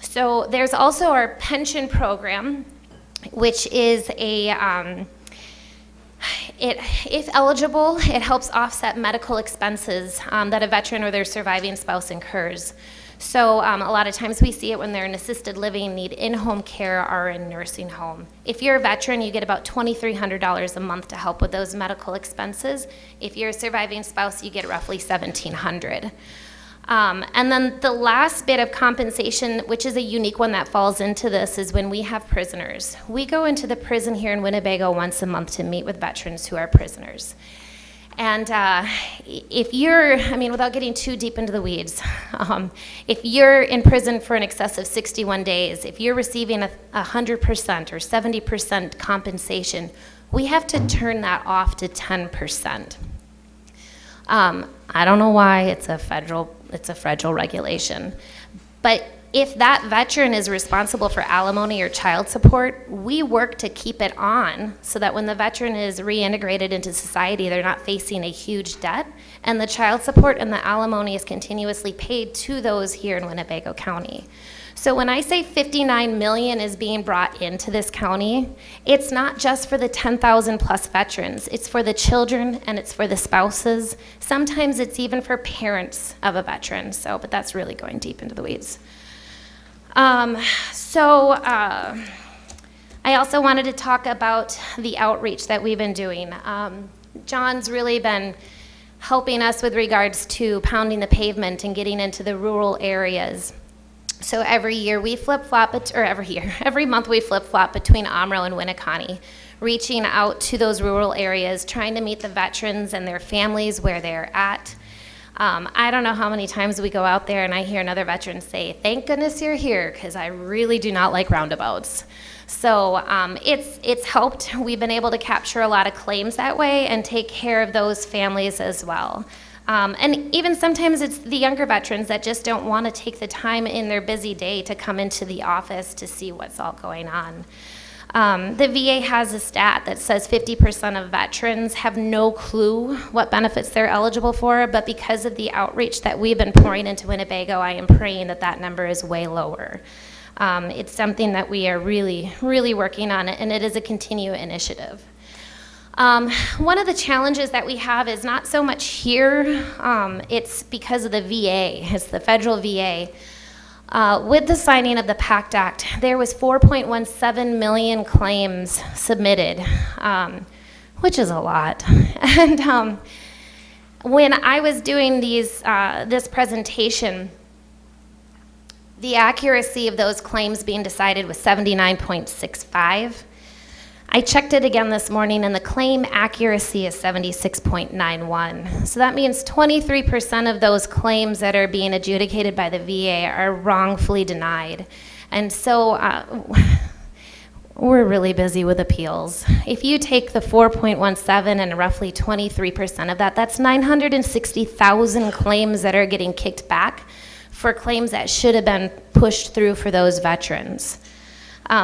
So there's also our pension program, which is if eligible, it helps offset medical expenses that a veteran or their surviving spouse incurs. So a lot of times we see it when they're in assisted living, need in-home care, or in nursing home. If you're a veteran, you get about $2,300 a month to help with those medical expenses. If you're a surviving spouse, you get roughly $1,700. And then the last bit of compensation, which is a unique one that falls into this, is when we have prisoners. We go into the prison here in Winnebago once a month to meet with veterans who are prisoners. And if you're, without getting too deep into the weeds, if you're in prison for an excess of 61 days, if you're receiving 100% or 70% compensation, we have to turn that off to 10%. I don't know why, it's a federal regulation. But if that veteran is responsible for alimony or child support, we work to keep it on so that when the veteran is reintegrated into society, they're not facing a huge debt, and the child support and the alimony is continuously paid to those here in Winnebago County. So when I say $59 million is being brought into this county, it's not just for the 10,000 plus veterans. It's for the children and it's for the spouses. Sometimes it's even for parents of a veteran. But that's really going deep into the weeds. I also wanted to talk about the outreach that we've been doing. John's really been helping us with regards to pounding the pavement and getting into the rural areas. So every month we flip-flop between Omro and Winneconne, reaching out to those rural areas, trying to meet the veterans and their families where they're at. I don't know how many times we go out there and I hear another veteran say, "Thank goodness you're here, because I really do not like roundabouts." So it's helped. We've been able to capture a lot of claims that way and take care of those families as well. And even sometimes it's the younger veterans that just don't want to take the time in their busy day to come into the office to see what's all going on. The VA has a stat that says 50% of veterans have no clue what benefits they're eligible for, but because of the outreach that we've been pouring into Winnebago, I am praying that that number is way lower. It's something that we are really, really working on, and it is a continued initiative. One of the challenges that we have is not so much here, it's because of the VA, it's the federal VA. With the signing of the PACT Act, there was 4.17 million claims submitted, which is a lot. And When I was doing this presentation, the accuracy of those claims being decided was 79.65. I checked it again this morning, and the claim accuracy is 76.91. So that means 23% of those claims that are being adjudicated by the VA are wrongfully denied. And so we're really busy with appeals. If you take the 4.17 and roughly 23% of that, that's 960,000 claims that are getting kicked back for claims that should have been pushed through for those veterans.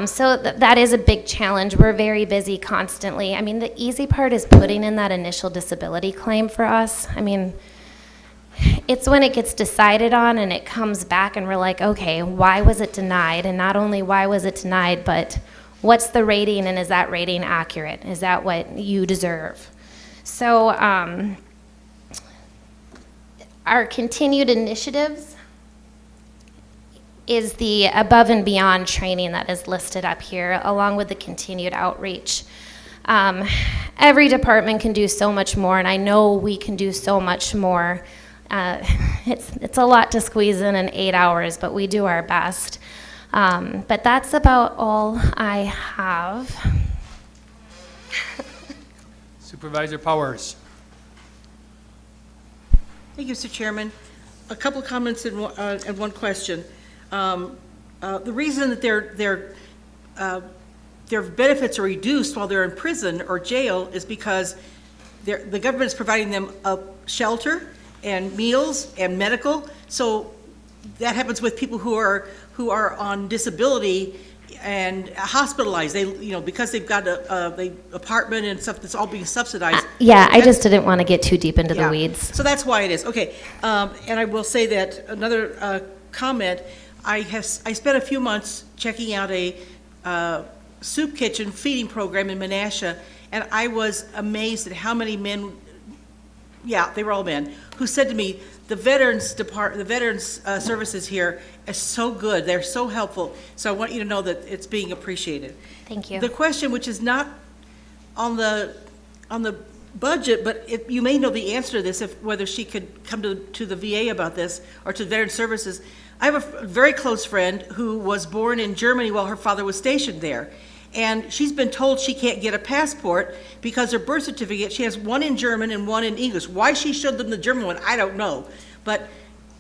So that is a big challenge. We're very busy constantly. I mean, the easy part is putting in that initial disability claim for us. I mean, it's when it gets decided on and it comes back and we're like, okay, why was it denied? And not only why was it denied, but what's the rating, and is that rating accurate? Is that what you deserve? So our continued initiatives is the above and beyond training that is listed up here, along with the continued outreach. Every department can do so much more, and I know we can do so much more. It's a lot to squeeze in 8 hours, but we do our best. But that's about all I have. Supervisor Powers. Thank you, Mr. Chairman. A couple comments and one question. The reason that their benefits are reduced while they're in prison or jail is because the government is providing them a shelter and meals and medical. So that happens with people who are on disability and hospitalized. They, because they've got the apartment and stuff that's all being subsidized. I just didn't want to get too deep into the weeds. So that's why it is. Okay. And I will say that another comment, I spent a few months checking out a soup kitchen feeding program in Menasha, and I was amazed at how many men, they were all men, who said to me, the veterans services here is so good. They're so helpful. So I want you to know that it's being appreciated. Thank you. The question, which is not on the budget, but you may know the answer to this, whether she could come to the VA about this or to Veteran Services. I have a very close friend who was born in Germany while her father was stationed there. And she's been told she can't get a passport because her birth certificate, she has one in German and one in English. Why she showed them the German one, I don't know. But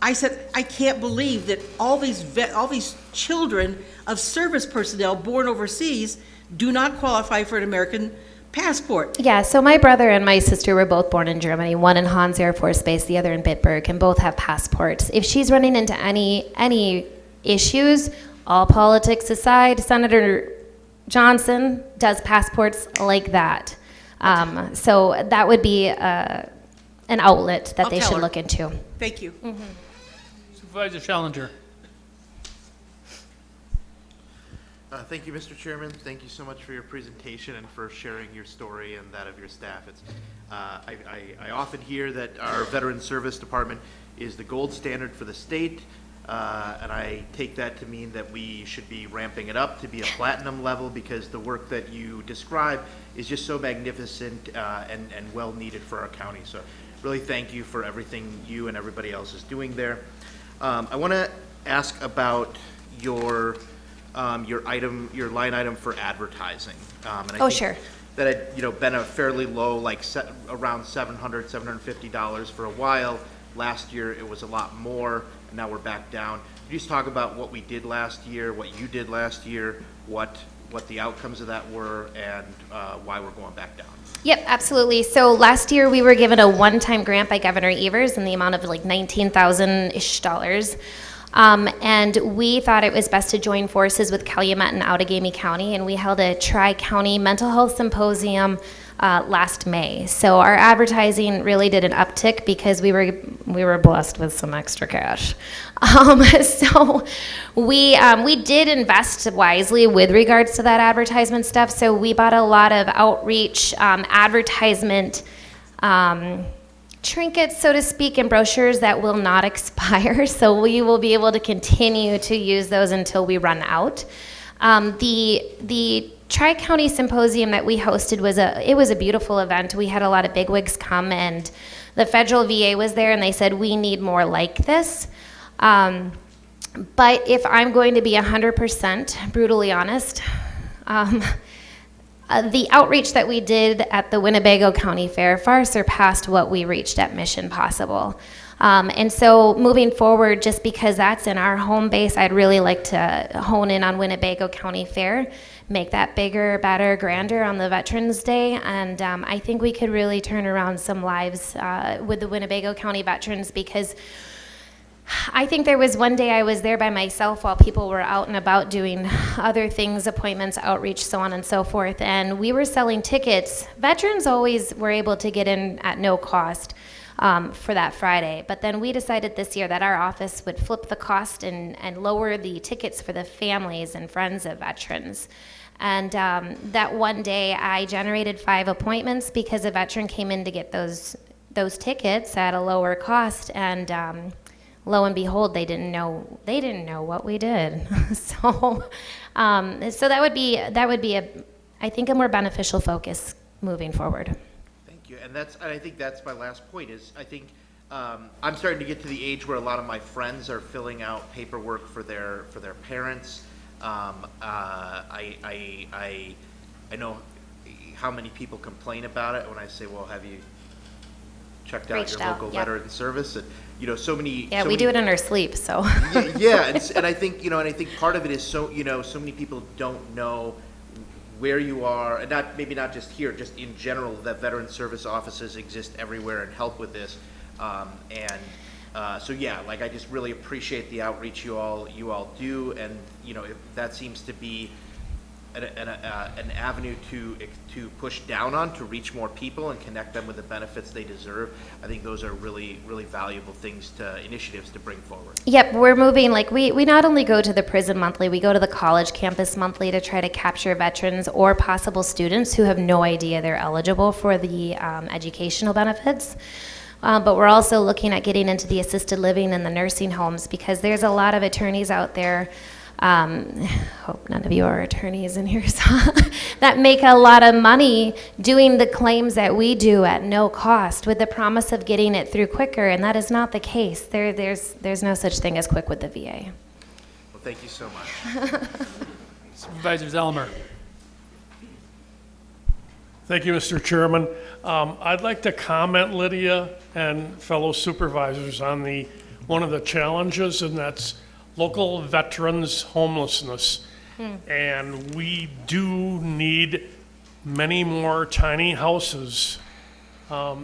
I said, I can't believe that all these children of service personnel born overseas do not qualify for an American passport. Yeah, so my brother and my sister were both born in Germany, one in Hans Air Force Base, the other in Bitburg, and both have passports. If she's running into any issues, all politics aside, Senator Johnson does passports like that. So that would be an outlet that they should look into. Thank you. Mm-hmm. Supervisor Schellinger. Thank you, Mr. Chairman. Thank you so much for your presentation and for sharing your story and that of your staff. It's, I often hear that our Veteran Service Department is the gold standard for the state, and I take that to mean that we should be ramping it up to be a platinum level, because the work that you describe is just so magnificent and well needed for our county. So really thank you for everything you and everybody else is doing there. I want to ask about your line item for advertising. And I think sure. That had been a fairly low, like around $700, $750 for a while. Last year it was a lot more, and now we're back down. Could you just talk about what we did last year, what you did last year, what the outcomes of that were, and why we're going back down? Yep, absolutely. So last year we were given a one-time grant by Governor Evers in the amount of like $19,000-ish. And we thought it was best to join forces with Calumet and Outagamie County, and we held a tri-county mental health symposium last May. So our advertising really did an uptick because we were blessed with some extra cash. So we did invest wisely with regards to that advertisement stuff. So we bought a lot of outreach advertisement trinkets, so to speak, and brochures that will not expire. So we will be able to continue to use those until we run out. The Tri-County Symposium that we hosted was a beautiful event. We had a lot of bigwigs come, and the federal VA was there, and they said, we need more like this. But if I'm going to be 100% brutally honest, the outreach that we did at the Winnebago County Fair far surpassed what we reached at Mission Possible. And so moving forward, just because that's in our home base, I'd really like to hone in on Winnebago County Fair, make that bigger, better, grander on the Veterans Day, and I think we could really turn around some lives with the Winnebago County veterans, because I think there was one day I was there by myself while people were out and about doing other things, appointments, outreach, so on and so forth, and we were selling tickets. Veterans always were able to get in at no cost for that Friday, but then we decided this year that our office would flip the cost and lower the tickets for the families and friends of veterans. And that one day I generated 5 appointments because a veteran came in to get those tickets at a lower cost, and lo and behold, they didn't know what we did. So that would be I think a more beneficial focus moving forward. Thank you, and I think that's my last point. Is I think I'm starting to get to the age where a lot of my friends are filling out paperwork for their parents. I know how many people complain about it when I say, well, have you checked out your local veteran service? And so many. Yeah, we do it in our sleep, so. Yeah, and I think part of it is so many people don't know where you are, and maybe not just here, just in general, that veteran service offices exist everywhere and help with this. So yeah, like I just really appreciate the outreach you all do, and if that seems to be an avenue to push down on, to reach more people and connect them with the benefits they deserve. I think those are really, really valuable initiatives to bring forward. Yep, we're moving, we not only go to the prison monthly, we go to the college campus monthly to try to capture veterans or possible students who have no idea they're eligible for the educational benefits. But we're also looking at getting into the assisted living and the nursing homes, because there's a lot of attorneys out there, hope none of you are attorneys in here, so that make a lot of money doing the claims that we do at no cost with the promise of getting it through quicker, and that is not the case. There's no such thing as quick with the VA. Well, thank you so much. Supervisor Zelmer. Thank you, Mr. Chairman. I'd like to comment, Lydia and fellow supervisors, on one of the challenges, and that's local veterans homelessness. And we do need many more tiny houses. For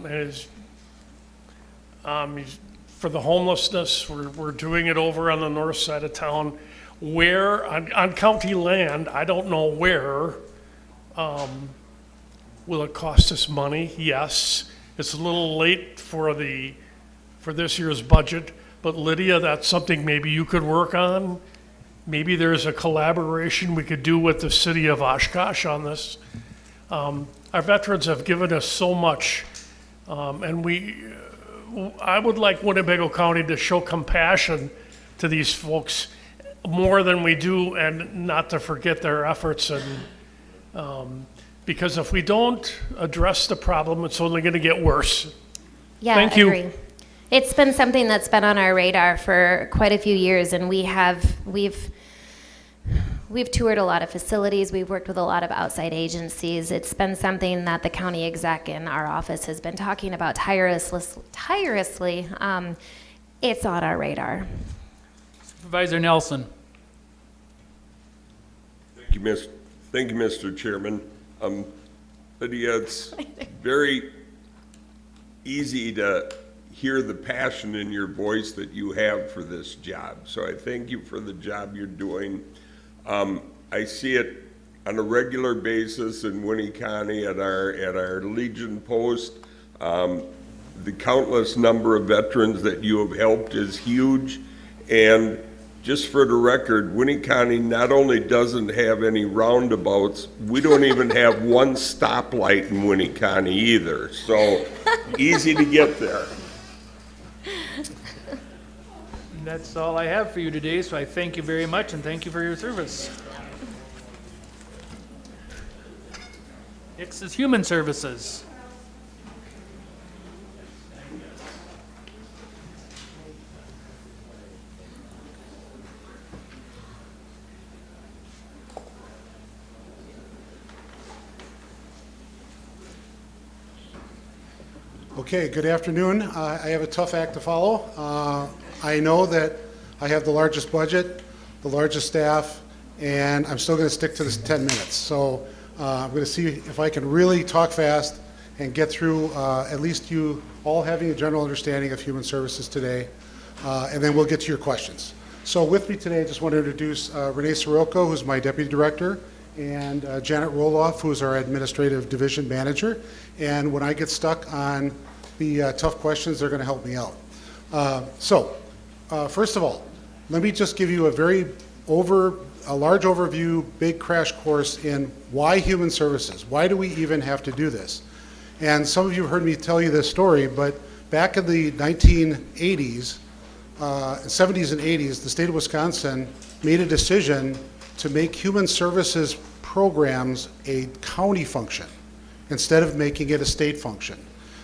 the homelessness, we're doing it over on the north side of town, where on county land. I don't know where. Will it cost us money? Yes. It's a little late for this year's budget, but Lydia, that's something maybe you could work on. Maybe there's a collaboration we could do with the city of Oshkosh on this. Our veterans have given us so much, and I would like Winnebago County to show compassion to these folks more than we do, and not to forget their efforts. And because if we don't address the problem, it's only going to get worse. Yeah, Thank I you. agree. It's been something that's been on our radar for quite a few years, and we've toured a lot of facilities. We've worked with a lot of outside agencies. It's been something that the county exec in our office has been talking about tirelessly. It's on our radar. Supervisor Nelson. Thank you, Mr. Chairman. Lydia, it's very easy to hear the passion in your voice that you have for this job. So I thank you for the job you're doing. I see it on a regular basis in Winnie County at our Legion Post. The countless number of veterans that you have helped is huge. And just for the record, Winnie County not only doesn't have any roundabouts, we don't even have one stoplight in Winnie County either. So easy to get there. And that's all I have for you today, so I thank you very much, and thank you for your service. Next is Human Services. Okay, good afternoon. I have a tough act to follow. I know that I have the largest budget, the largest staff, and I'm still going to stick to this 10 minutes. So I'm going to see if I can really talk fast and get through at least you all having a general understanding of human services today, and then we'll get to your questions. So with me today, I just want to introduce Renee Sirocco, who's my deputy director, and Janet Roloff, who is our administrative division manager. And when I get stuck on the tough questions, they're going to help me out. First of all, let me just give you a large overview, big crash course in why human services. Why do we even have to do this? And some of you have heard me tell you this story, but back in the 1980s, 70s and 80s, the state of Wisconsin made a decision to make human services programs a county function instead of making it a state function.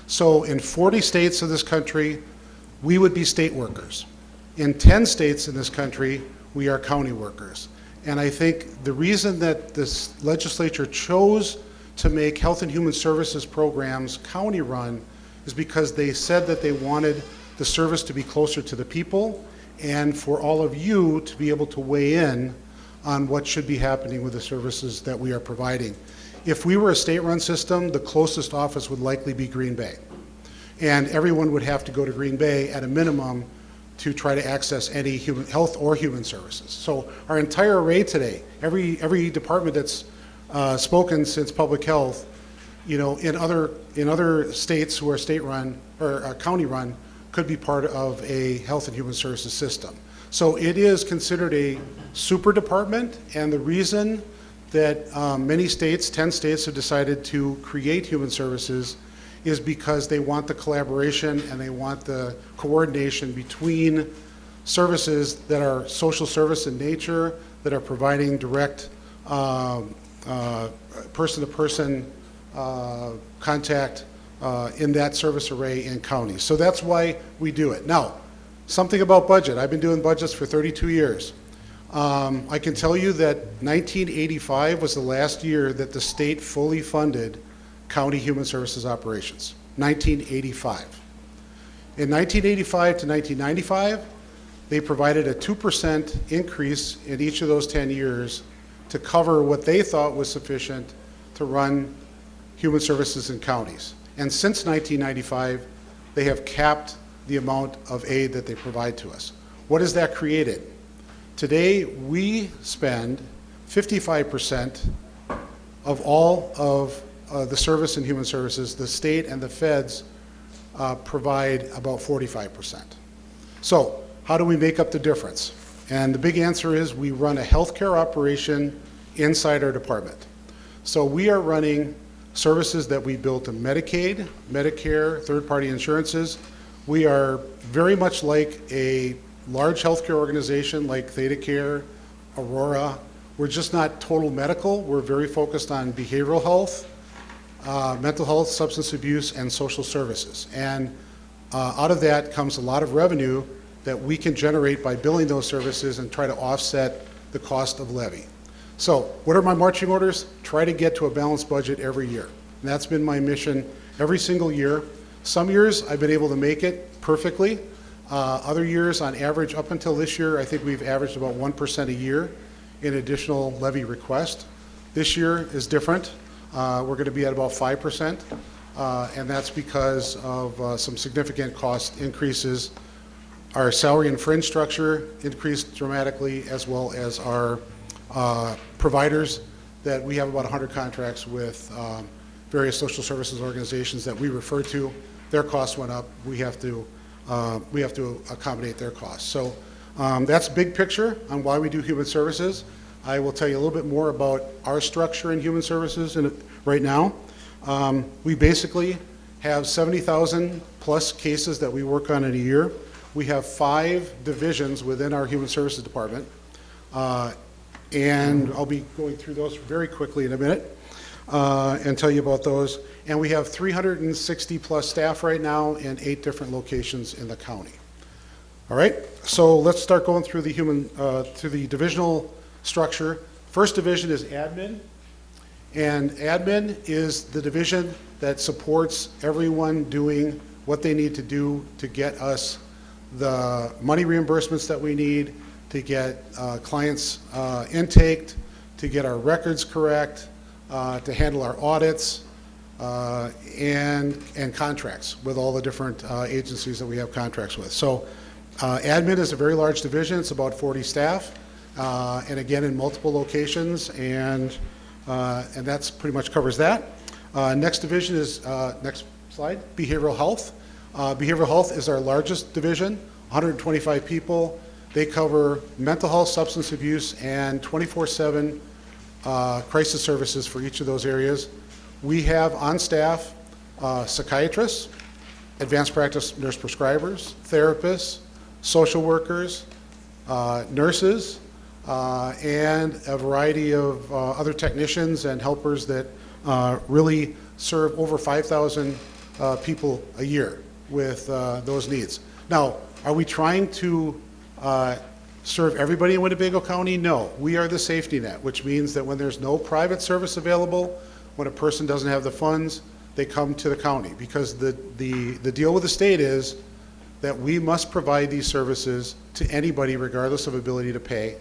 So in 40 states of this country, we would be state workers. In 10 states in this country, we are county workers. And I think the reason that this legislature chose to make health and human services programs county run is because they said that they wanted the service to be closer to the people and for all of you to be able to weigh in on what should be happening with the services that we are providing. If we were a state-run system, the closest office would likely be Green Bay. And everyone would have to go to Green Bay at a minimum to try to access any human health or human services. So our entire array today, every department that's spoken since public health, in other states who are state-run or county-run, could be part of a health and human services system. So it is considered a super department, and the reason that many states, 10 states, have decided to create human services is because they want the collaboration and they want the coordination between services that are social service in nature, that are providing direct person-to-person contact in that service array in counties. So that's why we do it. Now, something about budget. I've been doing budgets for 32 years. I can tell you that 1985 was the last year that the state fully funded county human services operations. 1985. In 1985 to 1995, they provided a 2% increase in each of those 10 years to cover what they thought was sufficient to run human services in counties. And since 1995, they have capped the amount of aid that they provide to us. What has that created? Today, we spend 55% of all of the service and human services. The state and the feds provide about 45%. So how do we make up the difference? And the big answer is we run a healthcare operation inside our department. So we are running services that we built in Medicaid, Medicare, third-party insurances. We are very much like a large healthcare organization like ThedaCare, Aurora. We're just not total medical. We're very focused on behavioral health, mental health, substance abuse, and social services. And out of that comes a lot of revenue that we can generate by billing those services and try to offset the cost of levy. So what are my marching orders? Try to get to a balanced budget every year. And that's been my mission every single year. Some years I've been able to make it perfectly. Other years, on average, up until this year, I think we've averaged about 1% a year in additional levy request. This year is different. We're going to be at about 5%, and that's because of some significant cost increases. Our salary and fringe structure increased dramatically, as well as our providers, that we have about 100 contracts with various social services organizations that we refer to. Their costs went up. We have to accommodate their costs. So that's big picture on why we do human services. I will tell you a little bit more about our structure in human services right now. We basically have 70,000 plus cases that we work on in a year. We have 5 divisions within our human services department, and I'll be going through those very quickly in a minute. and tell you about those. And we have 360-plus staff right now in 8 different locations in the county. All right, so let's start going through the divisional structure. First division is admin, and admin is the division that supports everyone doing what they need to do to get us the money reimbursements that we need, to get clients intaked, to get our records correct, to handle our audits, and contracts with all the different agencies that we have contracts with. So admin is a very large division. It's about 40 staff, and again, in multiple locations, and that's pretty much covers that. Next division is, next slide, behavioral health. Behavioral health is our largest division, 125 people. They cover mental health, substance abuse, and 24/7 crisis services for each of those areas. We have on staff psychiatrists, advanced practice nurse prescribers, therapists, social workers, nurses, and a variety of other technicians and helpers that really serve over 5,000 people a year with those needs. Now, are we trying to serve everybody in Winnebago County? No. We are the safety net, which means that when there's no private service available, when a person doesn't have the funds, they come to the county, because the deal with the state is that we must provide these services to anybody regardless of ability to pay.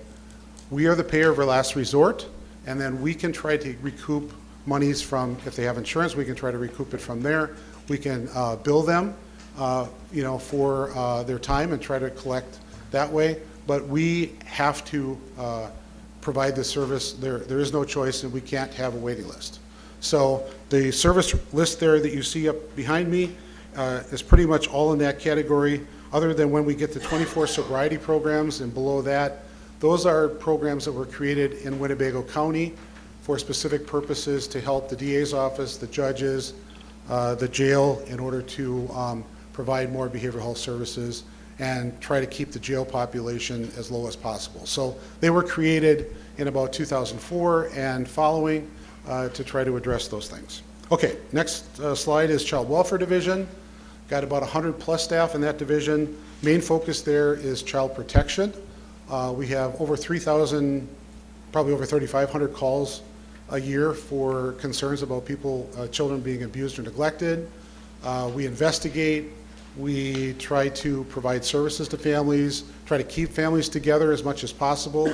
We are the payer of last resort, and then we can try to recoup monies from, if they have insurance, we can try to recoup it from there. We can bill them for their time and try to collect that way, but we have to provide this service. There is no choice, and we can't have a waiting list. So the service list there that you see up behind me is pretty much all in that category, other than when we get to 24 sobriety programs and below that. Those are programs that were created in Winnebago County for specific purposes to help the DA's office, the judges, the jail, in order to provide more behavioral health services and try to keep the jail population as low as possible. So they were created in about 2004 and following to try to address those things. Okay, next slide is Child Welfare Division. Got about 100-plus staff in that division. Main focus there is child protection. We have over 3,000, probably over 3,500 calls a year for concerns about children being abused or neglected. We investigate. We try to provide services to families, try to keep families together as much as possible,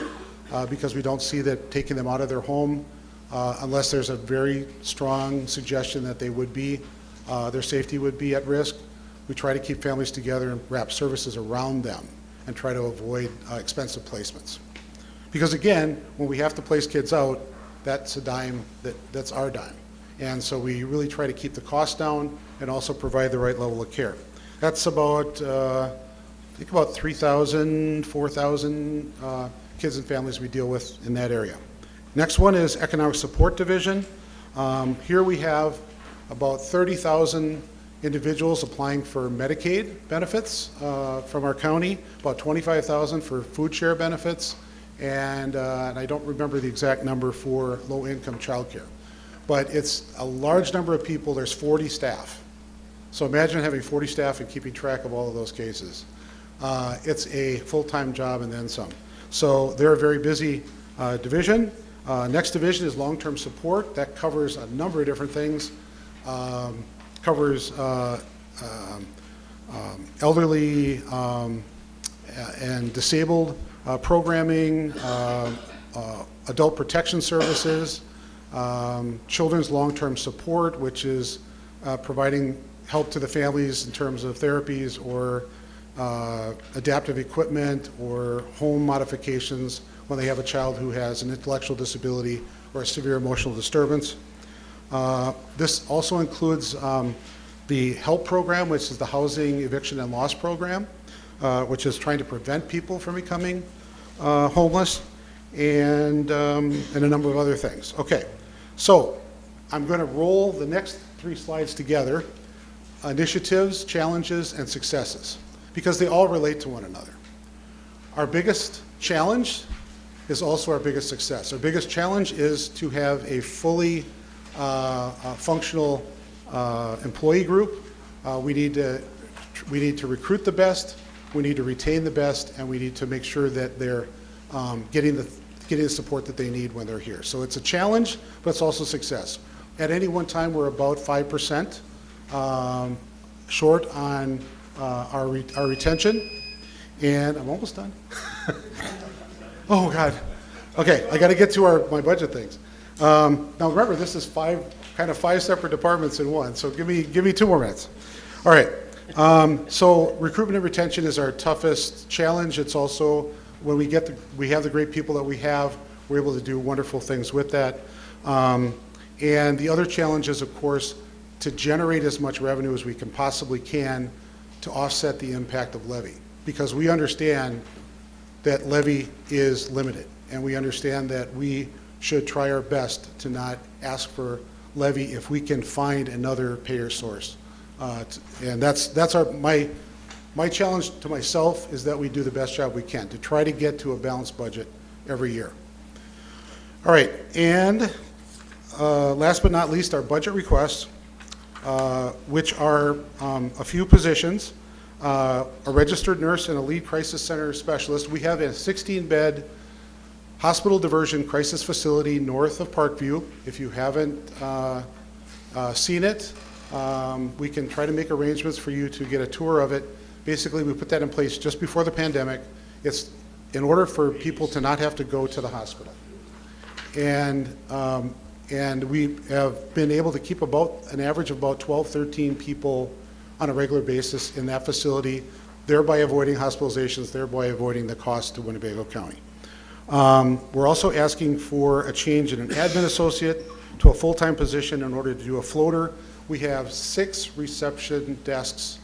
because we don't see that taking them out of their home, unless there's a very strong suggestion that they would be, their safety would be at risk. We try to keep families together and wrap services around them and try to avoid expensive placements. Because again, when we have to place kids out, that's a dime, that's our dime. And so we really try to keep the cost down and also provide the right level of care. That's about, I think about 3,000, 4,000 kids and families we deal with in that area. Next one is Economic Support Division. Here we have about 30,000 individuals applying for Medicaid benefits from our county, about 25,000 for food share benefits, and I don't remember the exact number for low-income childcare. But it's a large number of people. There's 40 staff. So imagine having 40 staff and keeping track of all of those cases. It's a full-time job and then some. So they're a very busy division. Next division is long-term support. That covers a number of different things. Covers elderly and disabled programming, adult protection services, children's long-term support, which is providing help to the families in terms of therapies or adaptive equipment or home modifications when they have a child who has an intellectual disability or a severe emotional disturbance. This also includes the HELP program, which is the Housing, Eviction, and Loss program, which is trying to prevent people from becoming homeless, and a number of other things. Okay, so I'm going to roll the next 3 slides together, initiatives, challenges, and successes, because they all relate to one another. Our biggest challenge is also our biggest success. Our biggest challenge is to have a fully functional employee group. We need to recruit the best, we need to retain the best, and we need to make sure that they're getting the support that they need when they're here. So it's a challenge, but it's also success. At any one time, we're about 5% short on our retention, and I'm almost done. Oh, God. Okay, I got to get to my budget things. Now, remember, this is five separate departments in one, so give me 2 more minutes. All right, so recruitment and retention is our toughest challenge. It's also, when we have the great people that we have, we're able to do wonderful things with that. And the other challenge is, of course, to generate as much revenue as we can possibly can to offset the impact of levy, because we understand that levy is limited, and we understand that we should try our best to not ask for levy if we can find another payer source. And that's my challenge to myself, is that we do the best job we can to try to get to a balanced budget every year. All right, and last but not least, our budget requests, which are a few positions. A registered nurse and a lead crisis center specialist. We have a 16-bed hospital diversion crisis facility north of Parkview. If you haven't seen it, we can try to make arrangements for you to get a tour of it. Basically, we put that in place just before the pandemic. It's in order for people to not have to go to the hospital. And we have been able to keep about an average of about 12, 13 people on a regular basis in that facility, thereby avoiding hospitalizations, thereby avoiding the cost to Winnebago County. We're also asking for a change in an admin associate to a full-time position in order to do a floater. We have 6 reception desks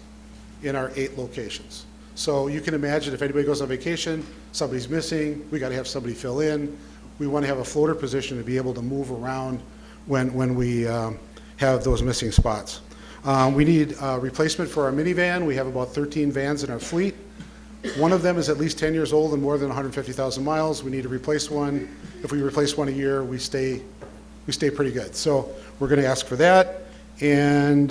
in our 8 locations. So you can imagine, if anybody goes on vacation, somebody's missing, we got to have somebody fill in. We want to have a floater position to be able to move around when we have those missing spots. We need a replacement for our minivan. We have about 13 vans in our fleet. One of them is at least 10 years old and more than 150,000 miles. We need to replace one. If we replace one a year, we stay pretty good. So we're going to ask for that. And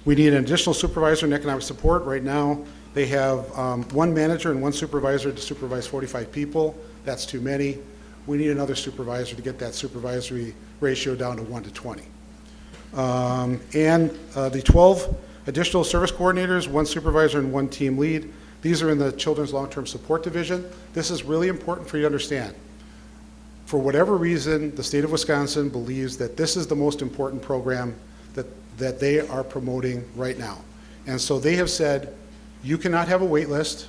we need an additional supervisor in economic support. Right now, they have 1 manager and 1 supervisor to supervise 45 people. That's too many. We need another supervisor to get that supervisory ratio down to 1 to 20. And the 12 additional service coordinators, 1 supervisor and 1 team lead. These are in the Children's Long-Term Support Division. This is really important for you to understand. For whatever reason, the state of Wisconsin believes that this is the most important program that they are promoting right now. And so they have said, you cannot have a wait list,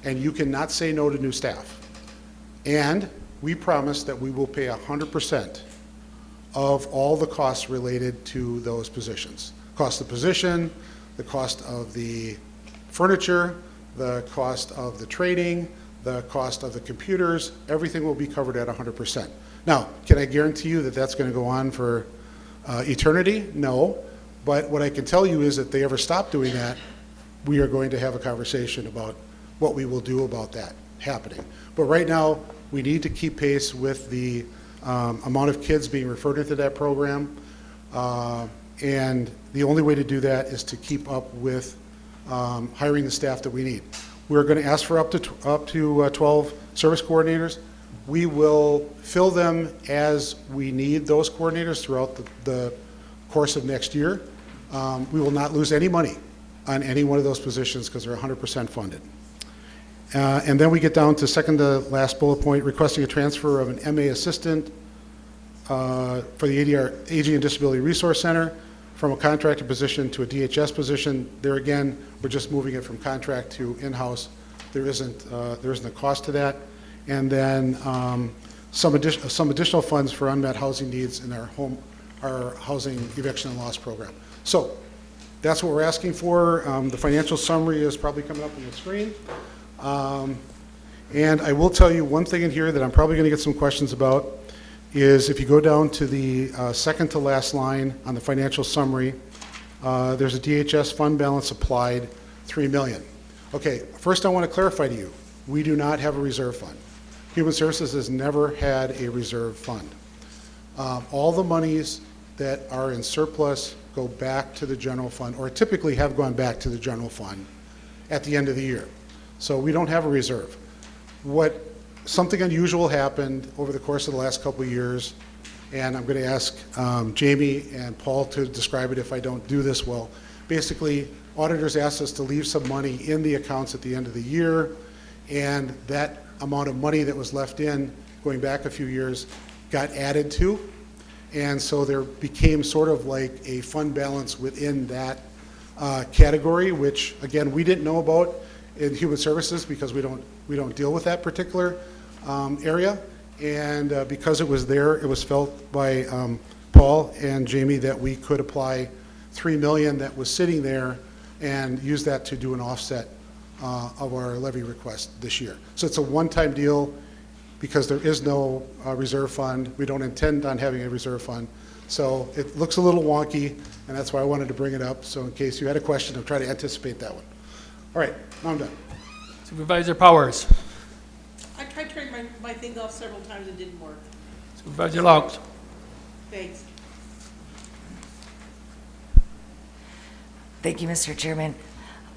and you cannot say no to new staff. And we promise that we will pay 100% of all the costs related to those positions. Cost of the position, the cost of the furniture, the cost of the training, the cost of the computers, everything will be covered at 100%. Now, can I guarantee you that that's going to go on for eternity? No. But what I can tell you is that if they ever stop doing that, we are going to have a conversation about what we will do about that happening. But right now, we need to keep pace with the amount of kids being referred into that program. And the only way to do that is to keep up with hiring the staff that we need. We're going to ask for up to 12 service coordinators. We will fill them as we need those coordinators throughout the course of next year. We will not lose any money on any one of those positions because they're 100% funded. And then we get down to second to last bullet point, requesting a transfer of an MA assistant for the ADR, Aging and Disability Resource Center, from a contracted position to a DHS position. There again, we're just moving it from contract to in-house. There isn't a cost to that. And then some additional funds for unmet housing needs in our housing eviction and loss program. So that's what we're asking for. The financial summary is probably coming up on the screen. And I will tell you one thing in here that I'm probably going to get some questions about is if you go down to the second to last line on the financial summary, there's a DHS fund balance applied, $3 million. Okay, first I want to clarify to you, we do not have a reserve fund. Human Services has never had a reserve fund. All the monies that are in surplus go back to the general fund, or typically have gone back to the general fund at the end of the year. So we don't have a reserve. Something unusual happened over the course of the last couple of years, and I'm going to ask Jamie and Paul to describe it if I don't do this well. Basically, auditors asked us to leave some money in the accounts at the end of the year, and that amount of money that was left in, going back a few years, got added to. And so there became sort of like a fund balance within that category, which, again, we didn't know about in human services because we don't deal with that particular area. And because it was there, it was felt by Paul and Jamie that we could apply $3 million that was sitting there and use that to do an offset of our levy request this year. So it's a one-time deal because there is no reserve fund. We don't intend on having a reserve fund. So it looks a little wonky, and that's why I wanted to bring it up. So in case you had a question, I'll try to anticipate that one. All right, now I'm done. Supervisor Powers. I tried turning my thing off several times, it didn't work. Supervisor Laux. Thanks. Thank you, Mr. Chairman.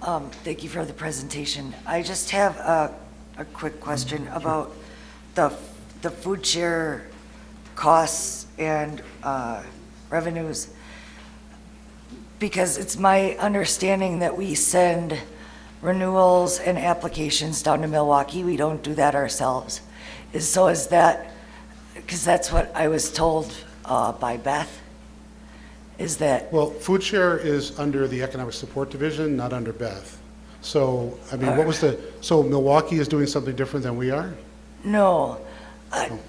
Thank you for the presentation. I just have a quick question about the food share costs and revenues. Because it's my understanding that we send renewals and applications down to Milwaukee. We don't do that ourselves. Is that, because that's what I was told by Beth, is that... Well, food share is under the Economic Support Division, not under Beth. So, I mean, so Milwaukee is doing something different than we are? No.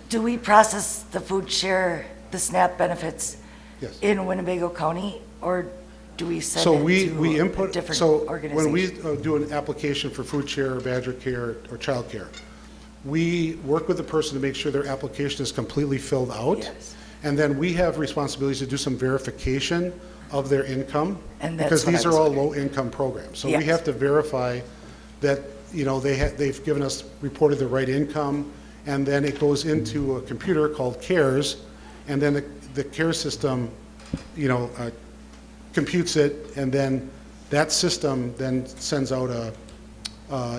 Do we process the food share, the SNAP benefits Yes. in Winnebago County, or do we send So it we to input, a different so organization? when we do an application for food share, or Badger Care, or child care, we work with the person to make sure their application is completely filled out. Yes. And then we have responsibilities to do some verification of their income. And that's because what I these are was all wondering. low-income programs. So we Yes. have to verify that, you know, they've given us, reported the right income, and then it goes into a computer called CARES, and then the CARES system, you know, computes it, and then that system then sends out a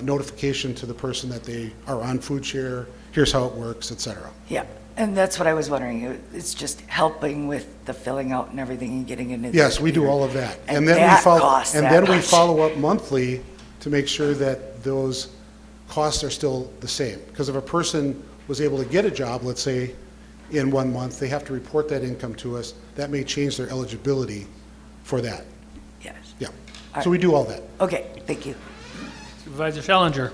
notification to the person that they are on food share, here's how it works, et cetera. Yeah, and that's what I was wondering. It's just helping with the filling out and everything and getting into the Yes, we do computer. all of that. And then that we follow, costs and that then we much. follow up monthly to make sure that those costs are still the same. Because if a person was able to get a job, let's say, in 1 month, they have to report that income to us. That may change their eligibility for that. Yes. Yeah. All So we do all that. Okay, thank you. Supervisor Schellinger.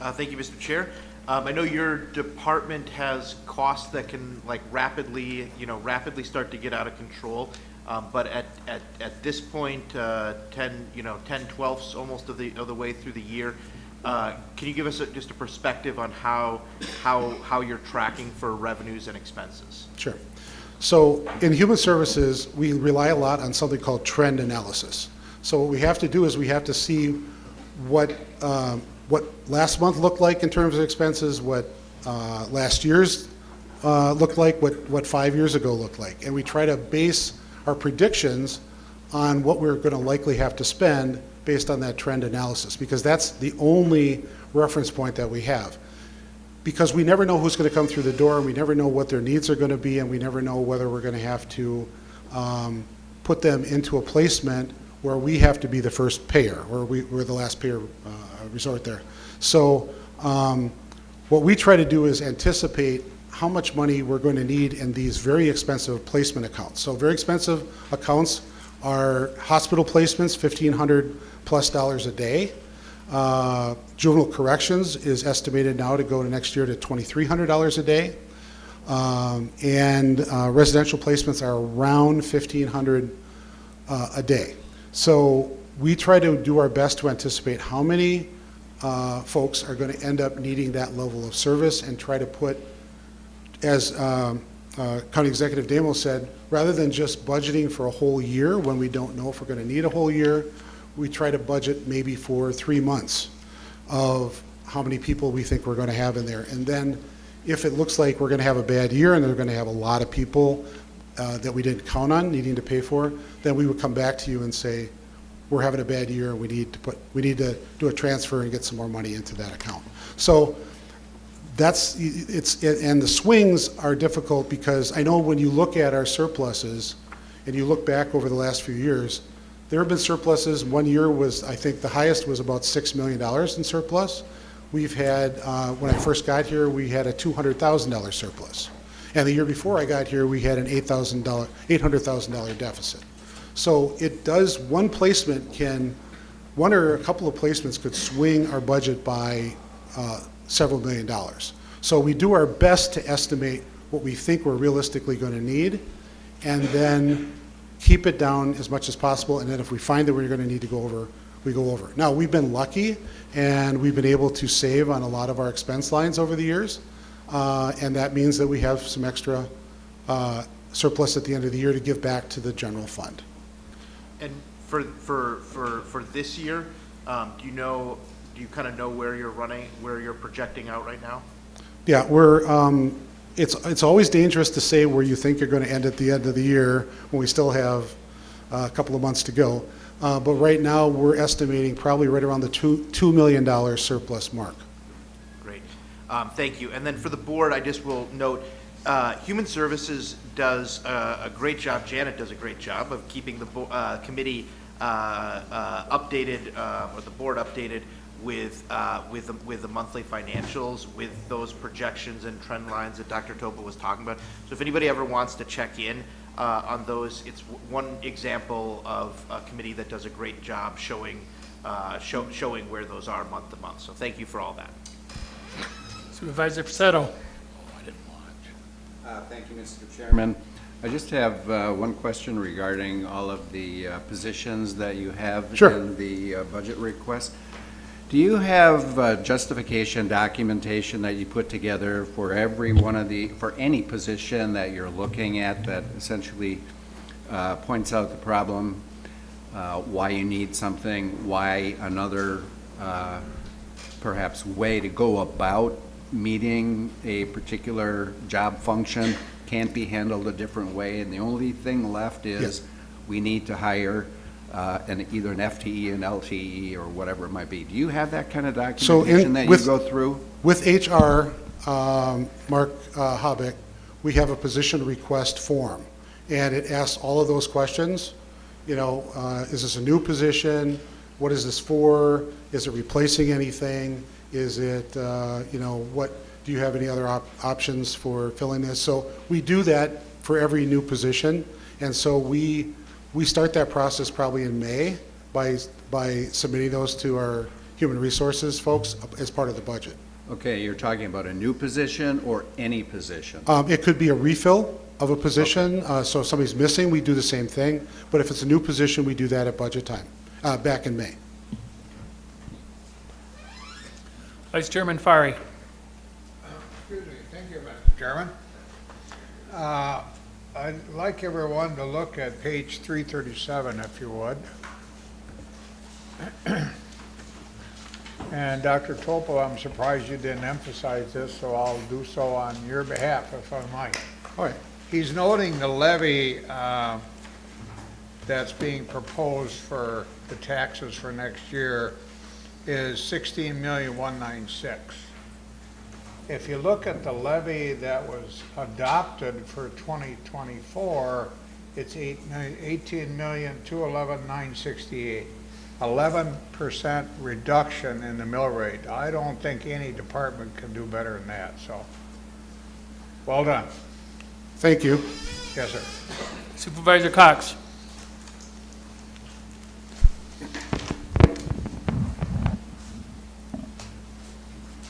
Thank you, Mr. Chair. I know your department has costs that can like rapidly start to get out of control. But at this point, 10/12 almost of the way through the year, can you give us just a perspective on how you're tracking for revenues and expenses? Sure. So in human services, we rely a lot on something called trend analysis. So what we have to do is we have to see what last month looked like in terms of expenses, what last year's looked like, what 5 years ago looked like. And we try to base our predictions on what we're going to likely have to spend based on that trend analysis, because that's the only reference point that we have. Because we never know who's going to come through the door, and we never know what their needs are going to be, and we never know whether we're going to have to put them into a placement where we have to be the first payer, or we're the last payer resort there. So what we try to do is anticipate how much money we're going to need in these very expensive placement accounts. So very expensive accounts are hospital placements, $1,500+ a day. Juvenile corrections is estimated now to go to next year to $2,300 a day. And residential placements are around $1,500 a day. So we try to do our best to anticipate how many folks are going to end up needing that level of service, and try to put, as County Executive Damo said, rather than just budgeting for a whole year when we don't know if we're going to need a whole year, we try to budget maybe for 3 months of how many people we think we're going to have in there. And then if it looks like we're going to have a bad year and they're going to have a lot of people, that we didn't count on needing to pay for, then we would come back to you and say, we're having a bad year, we need to do a transfer and get some more money into that account. So and the swings are difficult because I know when you look at our surpluses and you look back over the last few years, there have been surpluses. One year was, I think the highest was about $6 million in surplus. We've had, when I first got here, we had a $200,000 surplus. And the year before I got here, we had an $800,000 deficit. So it does, one or a couple of placements could swing our budget by several million dollars. So we do our best to estimate what we think we're realistically going to need, and then keep it down as much as possible, and then if we find that we're going to need to go over, we go over. Now, we've been lucky, and we've been able to save on a lot of our expense lines over the years, and that means that we have some extra surplus at the end of the year to give back to the general fund. And for this year, do you kind of know where you're projecting out right now? Yeah, it's always dangerous to say where you think you're going to end at the end of the year when we still have a couple of months to go. But right now, we're estimating probably right around the $2 million surplus mark. Great. Thank you. And then for the board, I just will note, Human Services does a great job, Janet does a great job of keeping the committee updated, or the board updated with the monthly financials, with those projections and trend lines that Dr. Topa was talking about. So if anybody ever wants to check in on those, it's one example of a committee that does a great job showing where those are month to month. So thank you for all that. Supervisor Pacetto. Thank you, Mr. Chairman. I just have one question regarding all of the positions that you have in the budget request. Do you have justification documentation that you put together for every one of for any position that you're looking at that essentially points out the problem, why you need something, why another perhaps way to go about meeting a particular job function can't be handled a different way, and the only thing left is we need to hire either an FTE, an LTE, or whatever it might be. Do you have that kind of documentation that you go through? With HR, Mark Habeck, we have a position request form, and it asks all of those questions. You know, is this a new position? What is this for? Is it replacing anything? Is it, what, do you have any other options for filling this? So we do that for every new position, and so we start that process probably in May by submitting those to our human resources folks as part of the budget. Okay, you're talking about a new position or any position? It could be a refill of a position, so if somebody's missing, we do the same thing, but if it's a new position, we do that at budget time, back in May. Vice Chairman Fari. Excuse me. Thank you, Mr. Chairman. I'd like everyone to look at page 337, if you would. And Dr. Topa, I'm surprised you didn't emphasize this, so I'll do so on your behalf, if I might. All right. He's noting the levy that's being proposed for the taxes for next year is $16,196,000. If you look at the levy that was adopted for 2024, it's $18,211,968. 11% reduction in the mill rate. I don't think any department can do better than that, so well done. Thank you. Yes, sir. Supervisor Cox.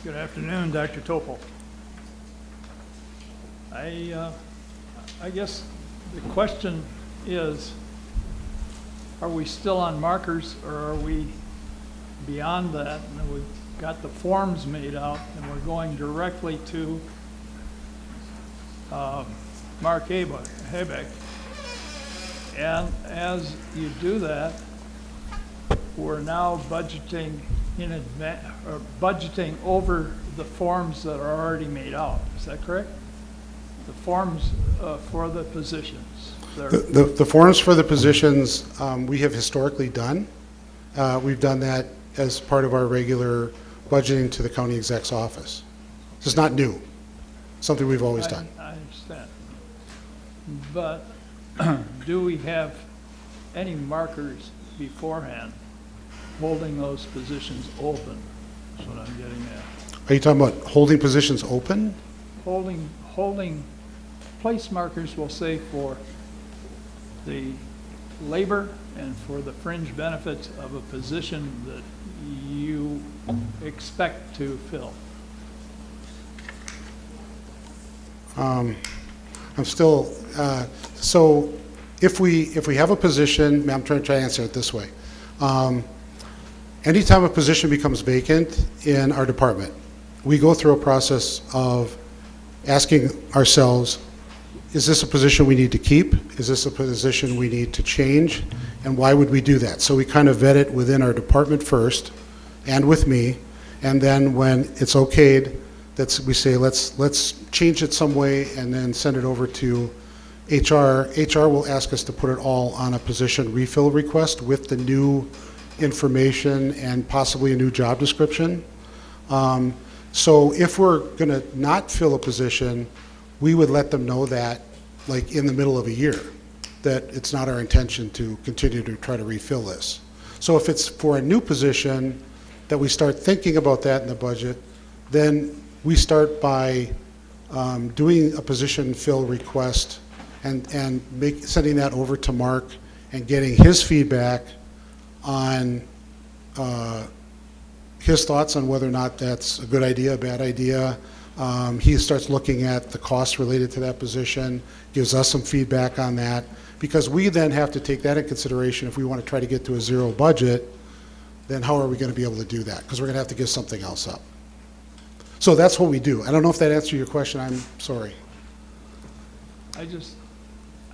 Good afternoon, Dr. Topol. I guess the question is, are we still on markers, or are we beyond that? And we've got the forms made out, and we're going directly to Mark Habeck. And as you do that, we're now budgeting in advance, or budgeting over the forms that are already made out. Is that correct? the forms for the positions. The forms for the positions, we have historically done. We've done that as part of our regular budgeting to the county exec's office. This is not new, something we've always done. I understand. But do we have any markers beforehand holding those positions open? That's what I'm getting at. Are you talking about holding positions open? Holding place markers, will say, for the labor and for the fringe benefits of a position that you expect to fill. I'm still, so if we have a position, I'm trying to answer it this way. Anytime a position becomes vacant in our department, we go through a process of asking ourselves, is this a position we need to keep? Is this a position we need to change? And why would we do that? So we kind of vet it within our department first and with me. And then when it's okayed, we say, let's change it some way and then send it over to HR. HR will ask us to put it all on a position refill request with the new information and possibly a new job description. So if we're going to not fill a position, we would let them know that, like in the middle of a year, that it's not our intention to continue to try to refill this. So if it's for a new position that we start thinking about that in the budget, then we start by doing a position fill request and sending that over to Mark and getting his feedback on his thoughts on whether or not that's a good idea, a bad idea. He starts looking at the costs related to that position, gives us some feedback on that, because we then have to take that in consideration if we want to try to get to a zero budget. Then how are we going to be able to do that? Because we're going to have to give something else up. So that's what we do. I don't know if that answered your question. I'm sorry.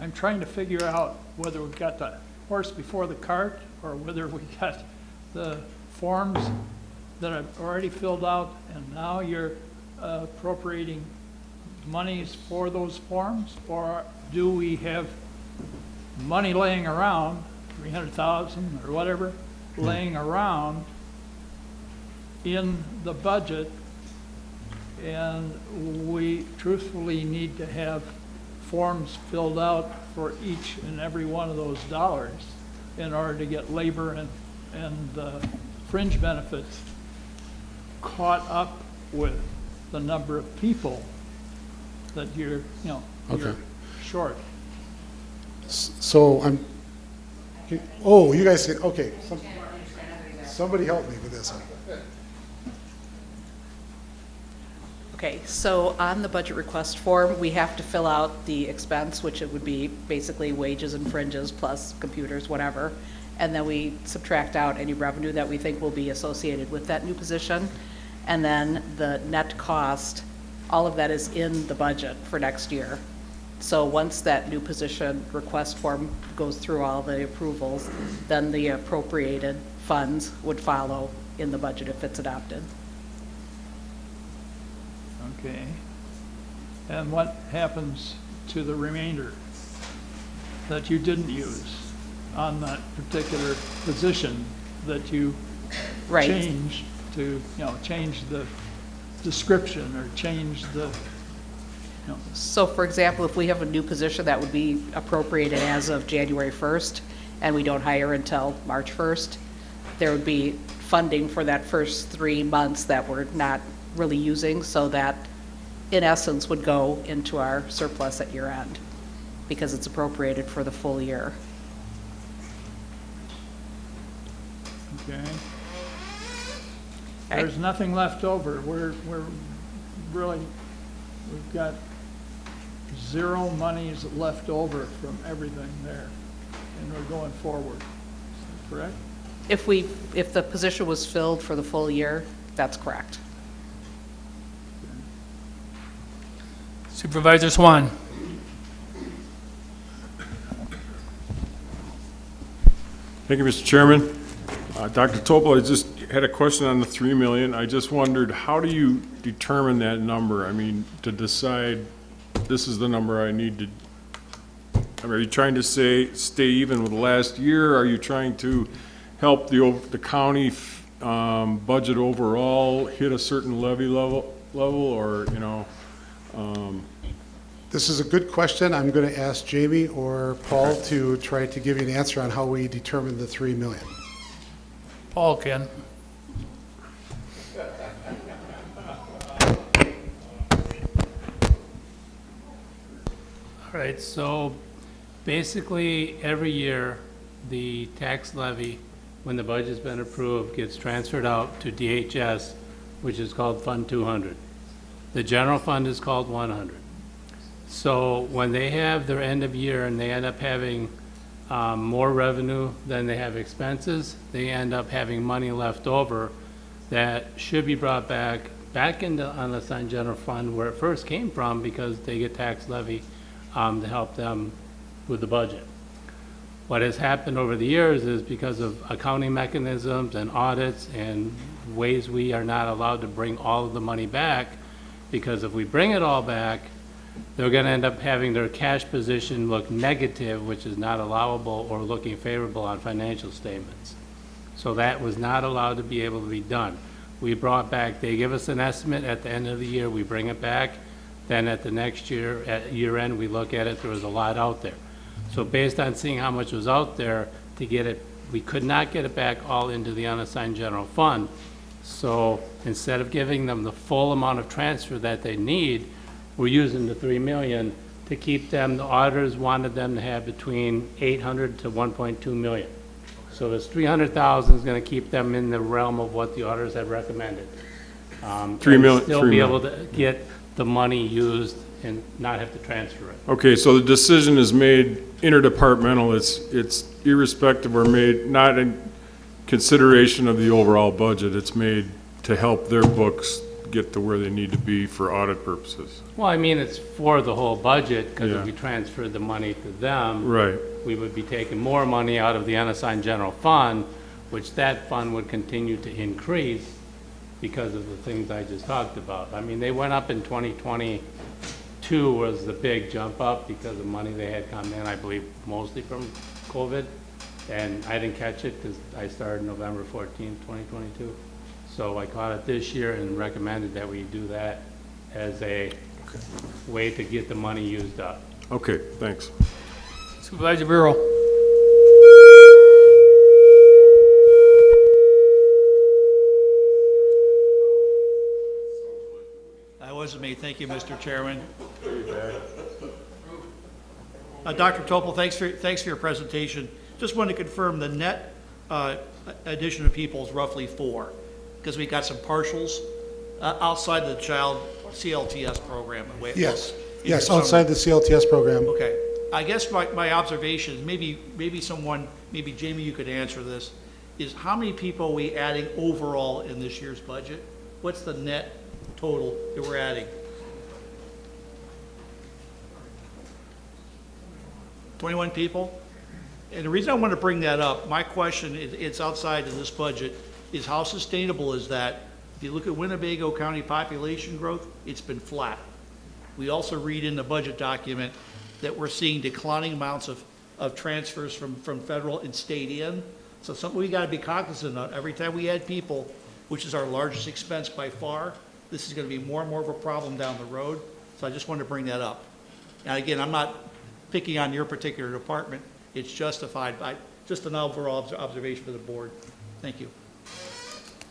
I'm trying to figure out whether we've got the horse before the cart or whether we got the forms that are already filled out and now you're appropriating monies for those forms, or do we have money laying around, 300,000 or whatever, laying around in the budget, and we truthfully need to have forms filled out for each and every one of those dollars in order to get labor and fringe benefits caught up with the number of people that you're short. So oh, you guys, okay. Somebody help me with this one. Okay, so on the budget request form, we have to fill out the expense, which it would be basically wages and fringes plus computers, whatever. And then we subtract out any revenue that we think will be associated with that new position. And then the net cost, all of that is in the budget for next year. So once that new position request form goes through all the approvals, then the appropriated funds would follow in the budget if it's adopted. Okay. And what happens to the remainder that you didn't use on that particular position that you Right. changed to, change the description or change the, So for example, if we have a new position that would be appropriated as of January 1st, and we don't hire until March 1st, there would be funding for that first 3 months that we're not really using, so that in essence would go into our surplus at year end, because it's appropriated for the full year. okay? There's nothing left over. We're really, we've got zero monies left over from everything there, and we're going forward, correct? If the position was filled for the full year, that's correct. Supervisor Swan. Thank you, Mr. Chairman. Dr. Topol, I just had a question on the 3 million. I just wondered, how do you determine that number? I mean, to decide this is the number I need to, I mean, are you trying to stay even with last year? Are you trying to help the county budget overall hit a certain levy level, or, you know? This is a good question. I'm going to ask Jamie or Paul to try to give you an answer on how we determine the 3 million. Paul can. All right, so basically, every year, the tax levy, when the budget's been approved, gets transferred out to DHS, which is called Fund 200. The general fund is called 100. So when they have their end of year and they end up having more revenue than they have expenses, they end up having money left over that should be brought back into unassigned general fund where it first came from, because they get tax levy to help them with the budget. What has happened over the years is, because of accounting mechanisms and audits and ways we are not allowed to bring all of the money back, because if we bring it all back, they're going to end up having their cash position look negative, which is not allowable, or looking favorable on financial statements. So that was not allowed to be able to be done. We brought back, they give us an estimate at the end of the year, we bring it back, then at the next year, at year end, we look at it, there was a lot out there. So based on seeing how much was out there, to get it, we could not get it back all into the unassigned general fund. So instead of giving them the full amount of transfer that they need, we're using the 3 million to keep them. The auditors wanted them to have between 800 to 1.2 million. So this 300,000 is going to keep them in the realm of what the auditors have recommended. 3 million. Still be able to get the money used and not have to transfer it. Okay, so the decision is made interdepartmental. It's irrespective, or made not in consideration of the overall budget. It's made to help their books get to where they need to be for audit purposes. Well, I mean, it's for the whole budget, because Yeah. if we transferred the money to them, Right. we would be taking more money out of the unassigned general fund, which that fund would continue to increase because of the things I just talked about. I mean, they went up in 2022 was the big jump up because of money they had come in, I believe, mostly from COVID. And I didn't catch it because I started November 14th, 2022. So I caught it this year and recommended that we do that as a way to get the money used up. Okay, thanks. Supervisor Bureau. That wasn't me. Thank you, Mr. Chairman. Dr. Topol, thanks for your presentation. Just wanted to confirm the net addition of people is roughly 4, because we got some partials outside the child CLTS program. Yes, In yes, your outside the summary. CLTS program. Okay. I guess my observation, maybe Jamie, you could answer this, is how many people are we adding overall in this year's budget? What's the net total that we're adding? 21 people? And the reason I want to bring that up, my question, it's outside of this budget, is how sustainable is that? If you look at Winnebago County population growth, it's been flat. We also read in the budget document that we're seeing declining amounts of transfers from federal and state in. So something we got to be cognizant of. Every time we add people, which is our largest expense by far, this is going to be more and more of a problem down the road. So I just wanted to bring that up. And again, I'm not picking on your particular department. It's justified by just an overall observation for the board. Thank you.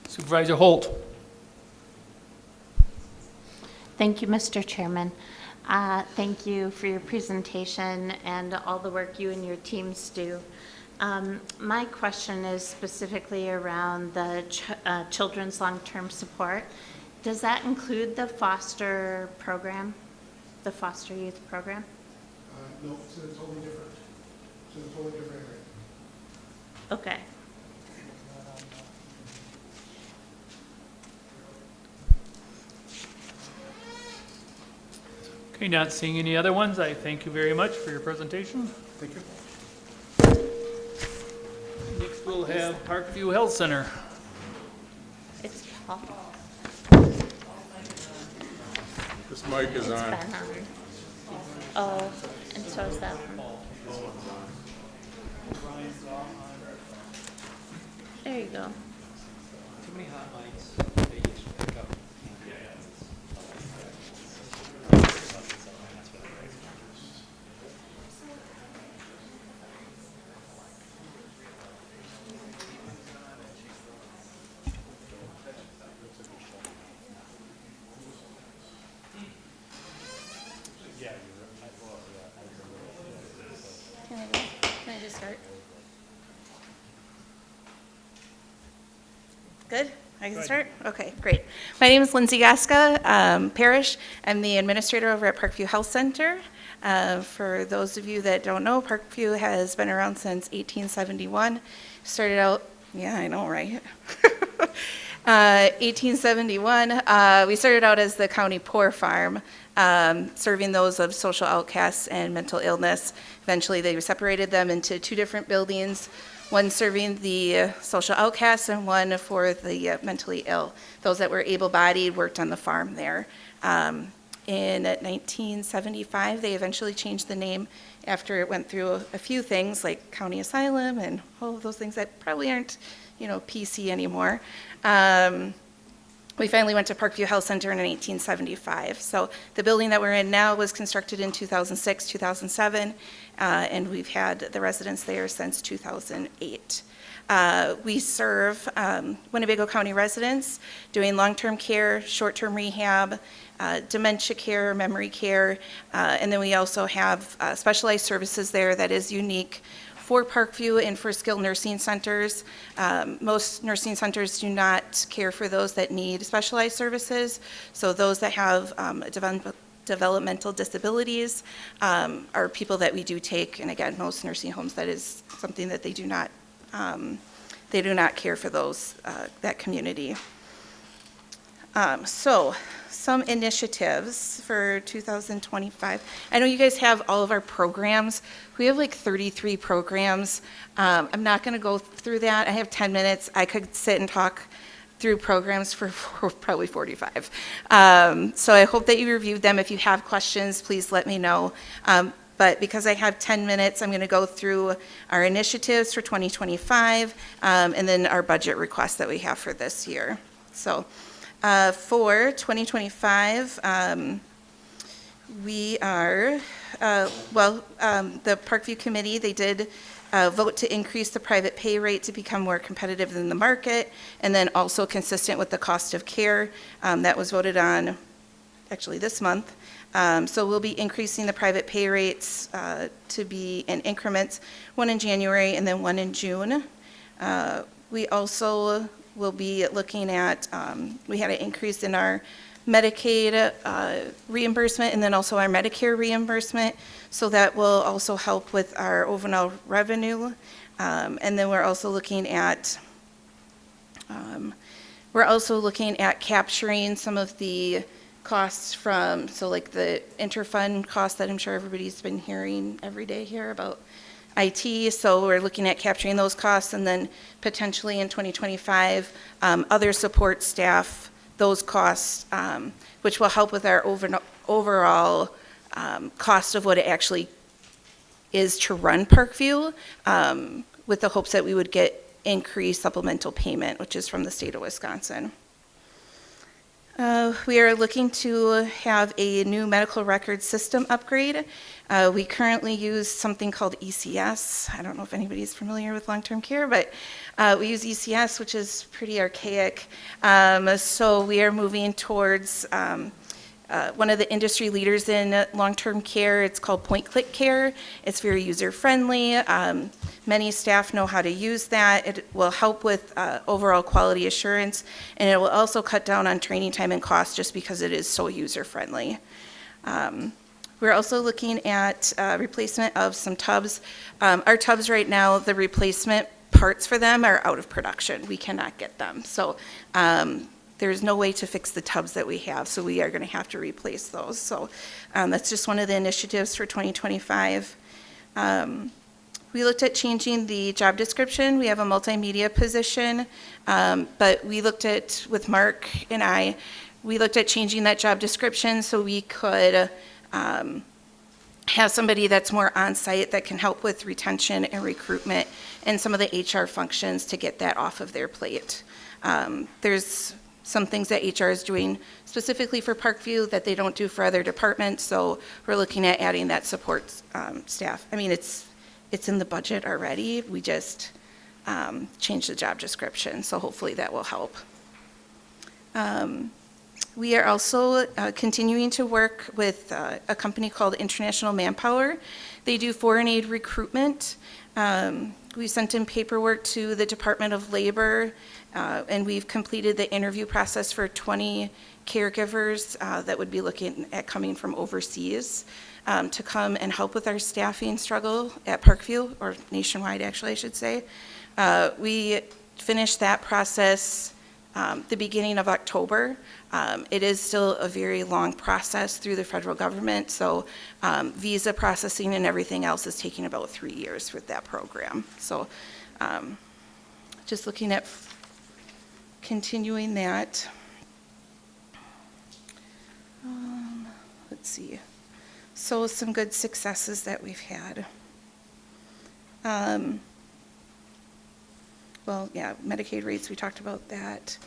Supervisor Holt. Thank you, Mr. Chairman. Thank you for your presentation and all the work you and your teams do. My question is specifically around the children's long-term support. Does that include the foster program, the foster youth program? No, it's totally different. It's a totally different area. Okay. Okay, not seeing any other ones. I thank you very much for your presentation. Thank you. Next, we'll have Parkview Health Center. It's Paul. This mic is on. It's been on. that one? There you go. Too many hot mics, they each pick up. Can I just start? Good? I can start? Okay, great. My name is Lindsay Gaska, Parrish. I'm the administrator over at Parkview Health Center. For those of you that don't know, Parkview has been around since 1871. Started out, yeah, I know, right? 1871, we started out as the county poor farm, serving those of social outcasts and mental illness. Eventually, they separated them into two different buildings, one serving the social outcasts and one for the mentally ill. Those that were able-bodied worked on the farm there. In 1975, they eventually changed the name after it went through a few things like county asylum and all of those things that probably aren't, PC anymore. We finally went to Parkview Health Center in 1875. So the building that we're in now was constructed in 2006, 2007, and we've had the residents there since 2008. We serve Winnebago County residents doing long-term care, short-term rehab, dementia care, memory care, and then we also have specialized services there that is unique for Parkview and for skilled nursing centers. Most nursing centers do not care for those that need specialized services, so those that have developmental disabilities are people that we do take, and again, most nursing homes, that is something that they do not care for those, that community. So some initiatives for 2025. I know you guys have all of our programs. We have like 33 programs. I'm not going to go through that. I have 10 minutes. I could sit and talk through programs for probably 45. So I hope that you reviewed them. If you have questions, please let me know. But because I have 10 minutes, I'm going to go through our initiatives for 2025 and then our budget requests that we have for this year. So for 2025, we are, the Parkview Committee, they did vote to increase the private pay rate to become more competitive than the market, and then also consistent with the cost of care. That was voted on actually this month. So we'll be increasing the private pay rates to be in increments, one in January and then one in June. We also will be looking at, we had an increase in our Medicaid reimbursement and then also our Medicare reimbursement. So that will also help with our overall revenue. And then we're also looking at capturing some of the costs from, so like the interfund costs that I'm sure everybody's been hearing every day here about IT. So we're looking at capturing those costs, and then potentially in 2025, other support staff, those costs, which will help with our overall cost of what it actually is to run Parkview, with the hopes that we would get increased supplemental payment, which is from the state of Wisconsin. We are looking to have a new medical record system upgrade. We currently use something called ECS. I don't know if anybody's familiar with long-term care, but we use ECS, which is pretty archaic. So we are moving towards one of the industry leaders in long-term care. It's called point-click care. It's very user-friendly. Many staff know how to use that. It will help with overall quality assurance, and it will also cut down on training time and cost just because it is so user-friendly. We're also looking at replacement of some tubs. Our tubs right now, the replacement parts for them are out of production. We cannot get them. So there's no way to fix the tubs that we have, so we are going to have to replace those. So that's just one of the initiatives for 2025. We looked at changing the job description. We have a multimedia position, but we looked at, with Mark and I, we looked at changing that job description so we could have somebody that's more on-site that can help with retention and recruitment and some of the HR functions to get that off of their plate. There's some things that HR is doing specifically for Parkview that they don't do for other departments, so we're looking at adding that support staff. I mean, it's in the budget already. We just changed the job description, so hopefully that will help. We are also continuing to work with a company called International Manpower. They do foreign aid recruitment. We sent in paperwork to the Department of Labor, and we've completed the interview process for 20 caregivers that would be looking at coming from overseas to come and help with our staffing struggle at Parkview, or nationwide, actually, I should say. We finished that process the beginning of October. It is still a very long process through the federal government, so visa processing and everything else is taking about 3 years with that program. So just looking at continuing that. Let's see. So some good successes that we've had. Well, yeah, Medicaid rates, we talked about that.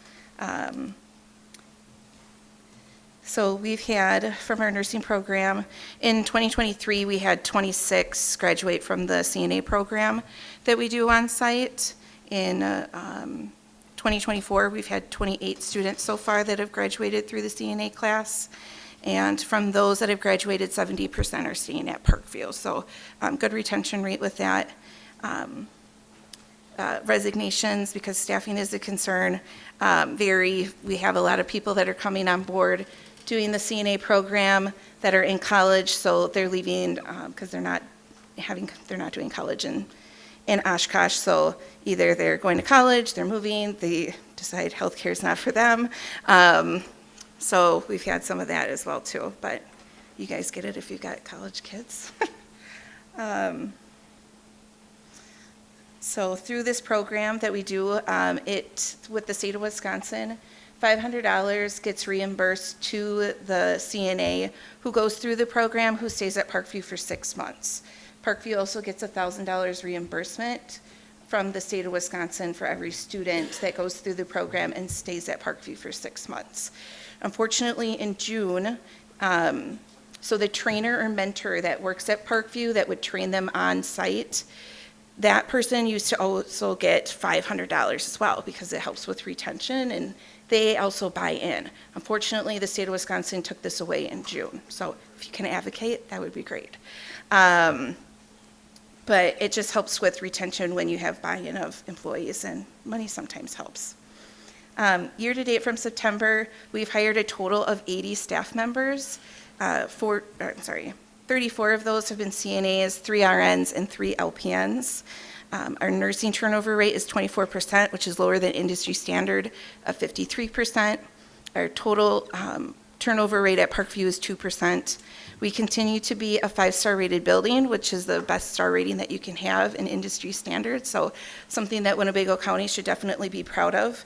So we've had, from our nursing program, in 2023, we had 26 graduate from the CNA program that we do on site. In 2024, we've had 28 students so far that have graduated through the CNA class. And from those that have graduated, 70% are staying at Parkview. So good retention rate with that. Resignations, because staffing is a concern, we have a lot of people that are coming on board doing the CNA program that are in college, so they're leaving because they're not doing college in Oshkosh. So either they're going to college, they're moving, they decide healthcare is not for them. So we've had some of that as well too, but you guys get it if you've got college kids. So through this program that we do, with the state of Wisconsin, $500 gets reimbursed to the CNA who goes through the program, who stays at Parkview for 6 months. Parkview also gets $1,000 reimbursement from the state of Wisconsin for every student that goes through the program and stays at Parkview for 6 months. Unfortunately, in June, so the trainer or mentor that works at Parkview that would train them on site, that person used to also get $500 as well because it helps with retention, and they also buy in. Unfortunately, the state of Wisconsin took this away in June, so if you can advocate, that would be great. But it just helps with retention when you have buy-in of employees, and money sometimes helps. Year to date from September, we've hired a total of 80 staff members. 34 of those have been CNAs, 3 RNs, and 3 LPNs. Our nursing turnover rate is 24%, which is lower than industry standard of 53%. Our total turnover rate at Parkview is 2%. We continue to be a 5-star rated building, which is the best star rating that you can have in industry standards. So something that Winnebago County should definitely be proud of.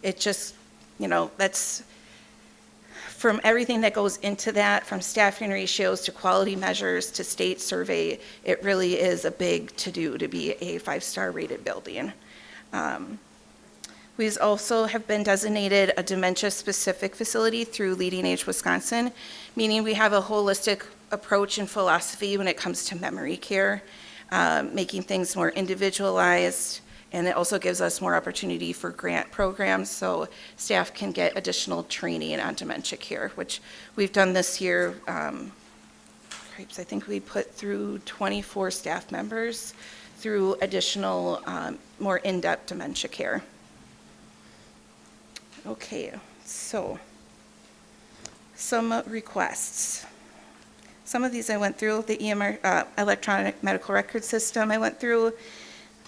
It just, that's from everything that goes into that, from staffing ratios to quality measures to state survey, it really is a big to-do to be a 5-star rated building. We also have been designated a dementia-specific facility through Leading Age Wisconsin, meaning we have a holistic approach and philosophy when it comes to memory care, making things more individualized, and it also gives us more opportunity for grant programs so staff can get additional training on dementia care, which we've done this year. I think we put through 24 staff members through additional, more in-depth dementia care. Okay, so some requests. Some of these I went through, the EMR, electronic medical record system I went through.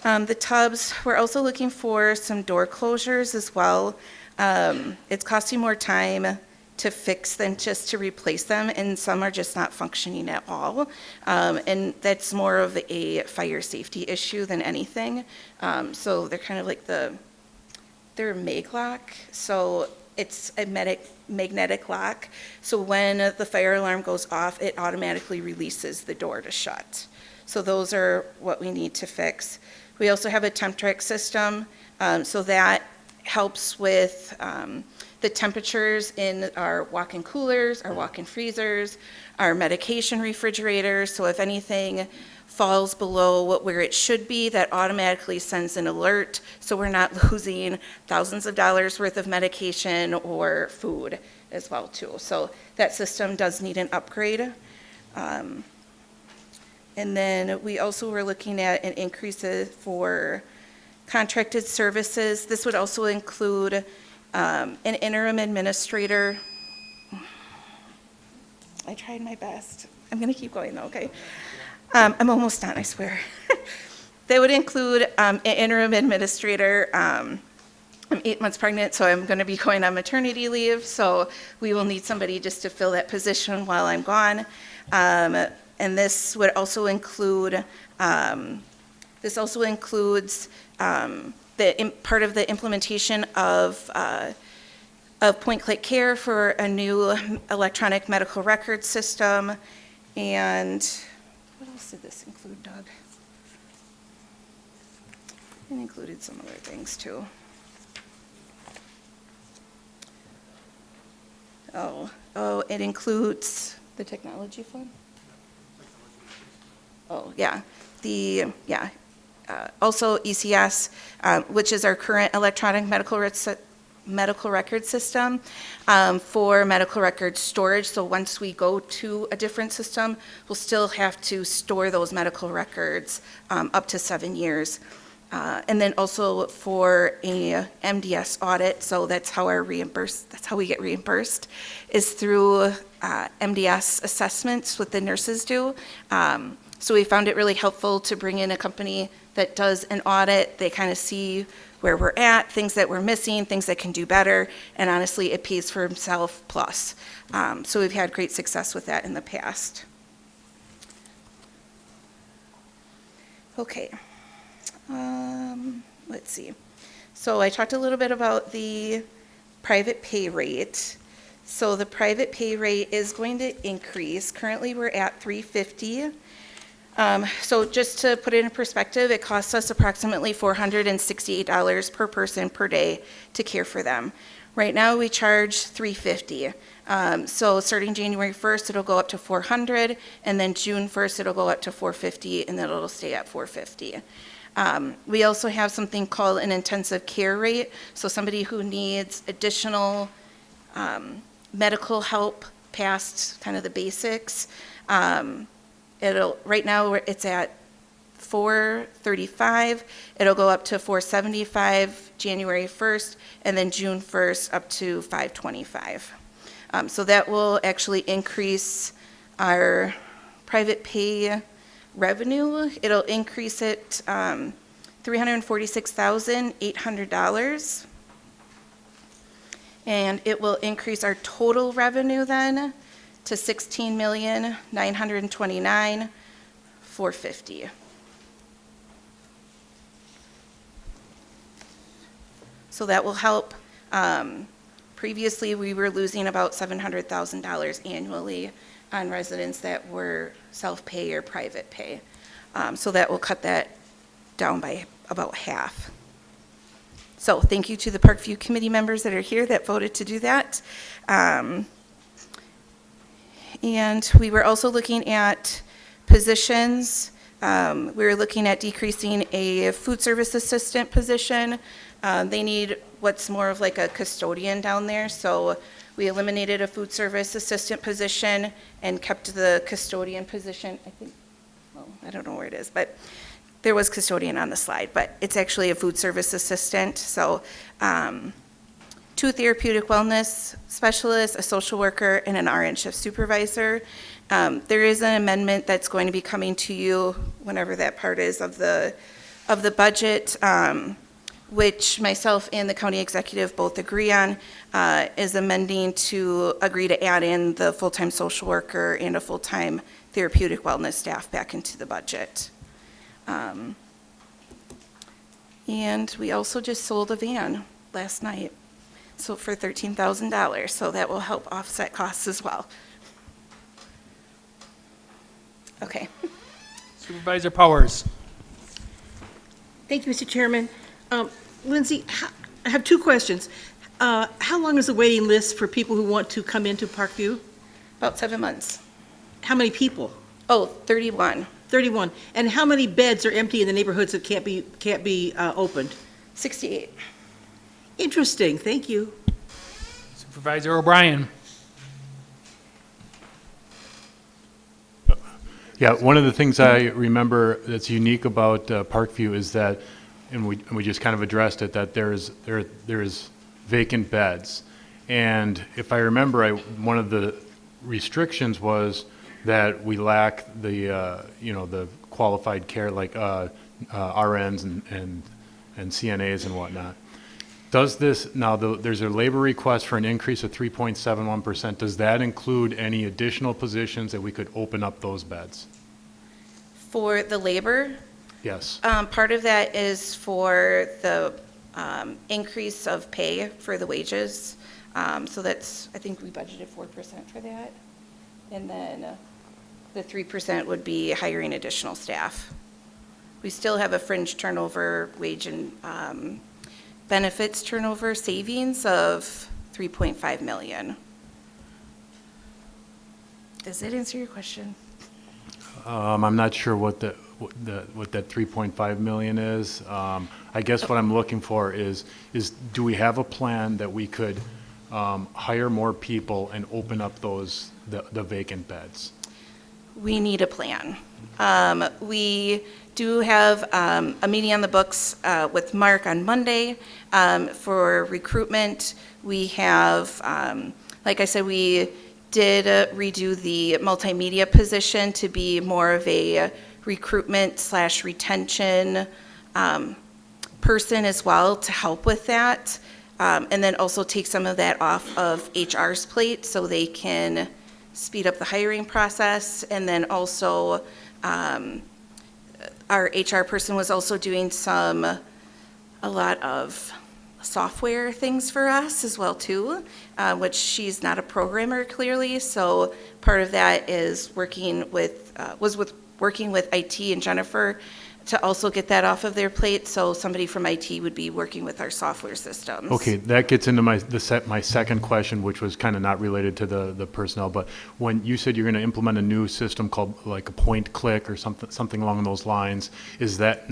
The tubs, we're also looking for some door closures as well. It's costing more time to fix than just to replace them, and some are just not functioning at all. And that's more of a fire safety issue than anything. So they're kind of like they're a Maglock, so it's a magnetic lock. So when the fire alarm goes off, it automatically releases the door to shut. So those are what we need to fix. We also have a temp track system, so that helps with the temperatures in our walk-in coolers, our walk-in freezers, our medication refrigerators. So if anything falls below where it should be, that automatically sends an alert, so we're not losing thousands of dollars worth of medication or food as well too. So that system does need an upgrade. And then we also were looking at an increase for contracted services. This would also include an interim administrator. I tried my best. I'm going to keep going though, okay? I'm almost done, I swear. They would include an interim administrator. I'm 8 months pregnant, so I'm going to be going on maternity leave, so we will need somebody just to fill that position while I'm gone. And this would also include, this also includes part of the implementation of point-click care for a new electronic medical record system. And what else did this include, Doug? It included some other things too. Oh, it includes the technology fund? Oh, yeah. Also ECS, which is our current electronic medical record system for medical record storage. So once we go to a different system, we'll still have to store those medical records up to 7 years. And then also for a MDS audit, so that's how we get reimbursed, is through MDS assessments what the nurses do. So we found it really helpful to bring in a company that does an audit. They kind of see where we're at, things that we're missing, things that can do better, and honestly, it pays for itself plus. So we've had great success with that in the past. Okay. Let's see. So I talked a little bit about the private pay rate. So the private pay rate is going to increase. Currently, we're at $350. So just to put it in perspective, it costs us approximately $468 per person per day to care for them. Right now, we charge $350. So starting January 1st, it'll go up to $400, and then June 1st, it'll go up to $450, and then it'll stay at $450. We also have something called an intensive care rate. So somebody who needs additional medical help past kind of the basics. Right now it's at $435. It'll go up to $475 January 1st, and then June 1st up to $525. So that will actually increase our private pay revenue. It'll increase it $346,800. And it will increase our total revenue then to $16,929,450. So that will help. Previously, we were losing about $700,000 annually on residents that were self-pay or private pay. So that will cut that down by about half. So thank you to the Parkview Committee members that are here that voted to do that. And we were also looking at positions. We were looking at decreasing a food service assistant position. They need what's more of like a custodian down there. So we eliminated a food service assistant position and kept the custodian position. I think, well, I don't know where it is, but there was custodian on the slide, but it's actually a food service assistant. So 2 therapeutic wellness specialists, a social worker, and an RN shift supervisor. There is an amendment that's going to be coming to you whenever that part is of the budget, which myself and the county executive both agree on, is amending to agree to add in the full-time social worker and a full-time therapeutic wellness staff back into the budget. And we also just sold a van last night. So for $13,000, so that will help offset costs as well. Okay. Supervisor Powers. Thank you, Mr. Chairman. Lindsay, I have two questions. How long is the waiting list for people who want to come into Parkview? About 7 months. How many people? Oh, 31. 31. And how many beds are empty in the neighborhoods that can't be opened? 68. Interesting, thank you. Supervisor O'Brien. Yeah, one of the things I remember that's unique about Parkview is that, and we just kind of addressed it, that there is vacant beds. And if I remember, one of the restrictions was that we lack the the qualified care like RNs and CNAs and whatnot. Does this now? There's a labor request for an increase of 3.71%. Does that include any additional positions that we could open up those beds? For the labor, Yes. part of that is for the increase of pay for the wages. So that's, I think we budgeted 4% for that. And then the 3% would be hiring additional staff. We still have a fringe turnover wage and benefits turnover savings of $3.5 million. Does that answer your question? I'm not sure what that 3.5 million is. I guess what I'm looking for is do we have a plan that we could hire more people and open up the vacant beds? We need a plan. We do have a meeting on the books with Mark on Monday for recruitment. We have, like I said, we did redo the multimedia position to be more of a recruitment/retention person as well to help with that. And then also take some of that off of HR's plate so they can speed up the hiring process. And then also, our HR person was also doing a lot of software things for us as well too, which she's not a programmer clearly. So part of that is working with IT and Jennifer to also get that off of their plate. So somebody from IT would be working with our software systems. Okay, that gets into my second question, which was kind of not related to the personnel, but when you said you're going to implement a new system called like a point click or something along those lines, is that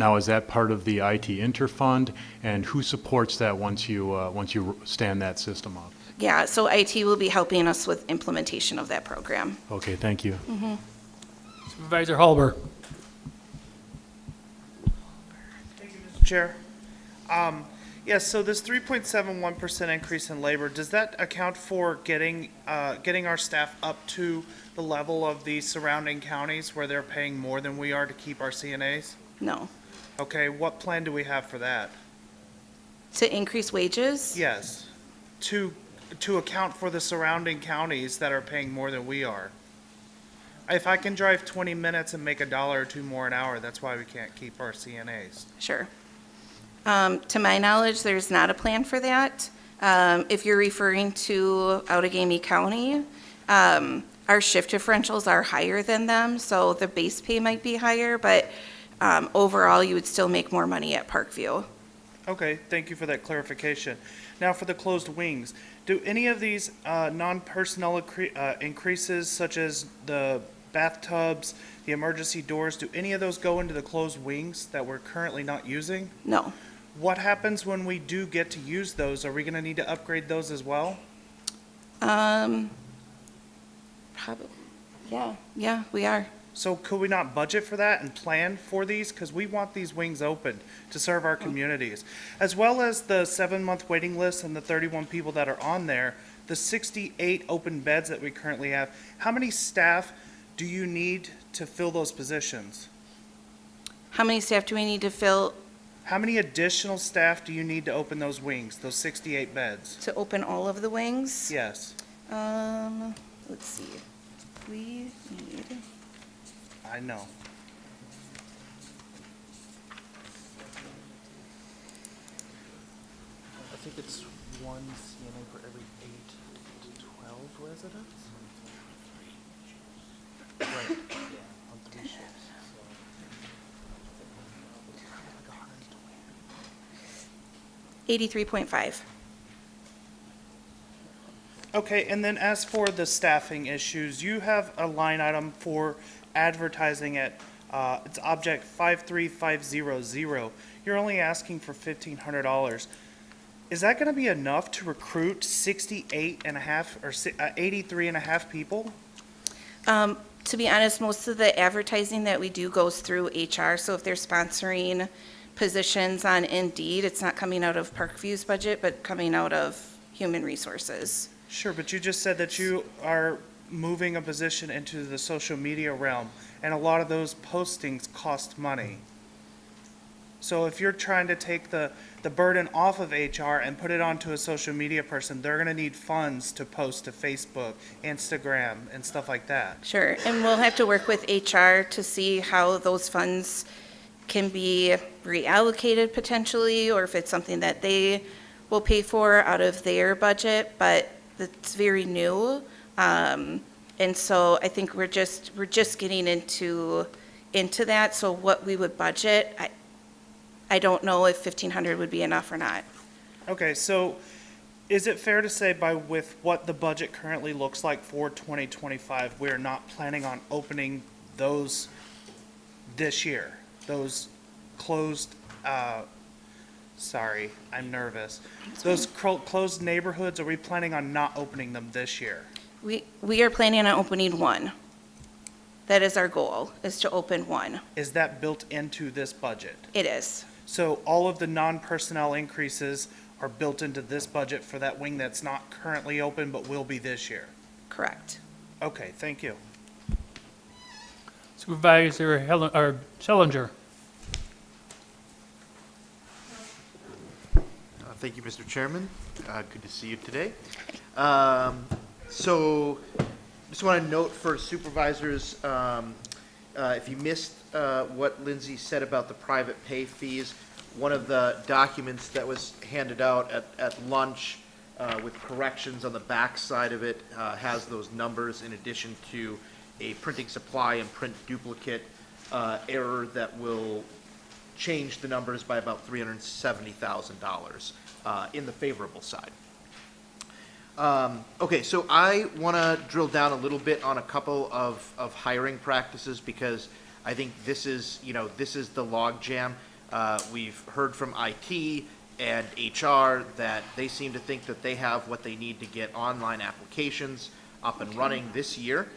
part of the IT interfund, and who supports that once you stand that system up? Yeah, so IT will be helping us with implementation of that program. Okay, thank you. Mhm. Supervisor Halber. Chair. Yes, so this 3.71% increase in labor, does that account for getting our staff up to the level of the surrounding counties where they're paying more than we are to keep our CNAs? No. Okay, what plan do we have for that? To increase wages? Yes, to account for the surrounding counties that are paying more than we are. If I can drive 20 minutes and make $1 or $2 more an hour, that's why we can't keep our CNAs. Sure. To my knowledge, there's not a plan for that. If you're referring to Outagamie County, our shift differentials are higher than them, so the base pay might be higher, but overall, you would still make more money at Parkview. Okay, thank you for that clarification. Now for the closed wings, do any of these non-personnel increases, such as the bathtubs, the emergency doors, do any of those go into the closed wings that we're currently not using? No. What happens when we do get to use those? Are we going to need to upgrade those as well? Probably. Yeah, we are. So could we not budget for that and plan for these? Because we want these wings open to serve our communities. As well as the 7-month waiting list and the 31 people that are on there, the 68 open beds that we currently have, how many staff do you need to fill those positions? How many staff do we need to fill? How many additional staff do you need to open those wings, those 68 beds? To open all of the wings? Yes. Let's see. We need... I know. I think it's one CNA for every 8 to 12 residents? Right, yeah, on 3 shifts, so. Like 120. 83.5. Okay, and then as for the staffing issues, you have a line item for advertising at, it's object 53500. You're only asking for $1,500. Is that gonna be enough to recruit 68 and a half, or 83 and a half people? To be honest, most of the advertising that we do goes through HR, so if they're sponsoring positions on Indeed, it's not coming out of Parkview's budget, but coming out of Human Resources. Sure, but you just said that you are moving a position into the social media realm, and a lot of those postings cost money. So if you're trying to take the burden off of HR and put it onto a social media person, they're gonna need funds to post to Facebook, Instagram, and stuff like that. Sure, and we'll have to work with HR to see how those funds can be reallocated potentially, or if it's something that they will pay for out of their budget, but it's very new. And so I think we're just getting into that, so what we would budget, I don't know if 1,500 would be enough or not. Okay, so is it fair to say with what the budget currently looks like for 2025, we're not planning on opening those this year? Those closed, sorry, I'm nervous. Those closed neighborhoods, are we planning on not opening them this year? We are planning on opening one. That is our goal, is to open one. Is that built into this budget? It is. So all of the non-personnel increases are built into this budget for that wing that's not currently open but will be this year? Correct. Okay, thank you. Supervisor Sellinger. Thank you, Mr. Chairman. Good to see you today. So, just want to note for supervisors, if you missed what Lindsay said about the private pay fees, one of the documents that was handed out at lunch with corrections on the back side of it has those numbers in addition to a printing supply and print duplicate error that will change the numbers by about $370,000 in the favorable side. Okay, so I want to drill down a little bit on a couple of hiring practices because I think this is the log jam. We've heard from IT and HR that they seem to think that they have what they need to get online applications up and running this year,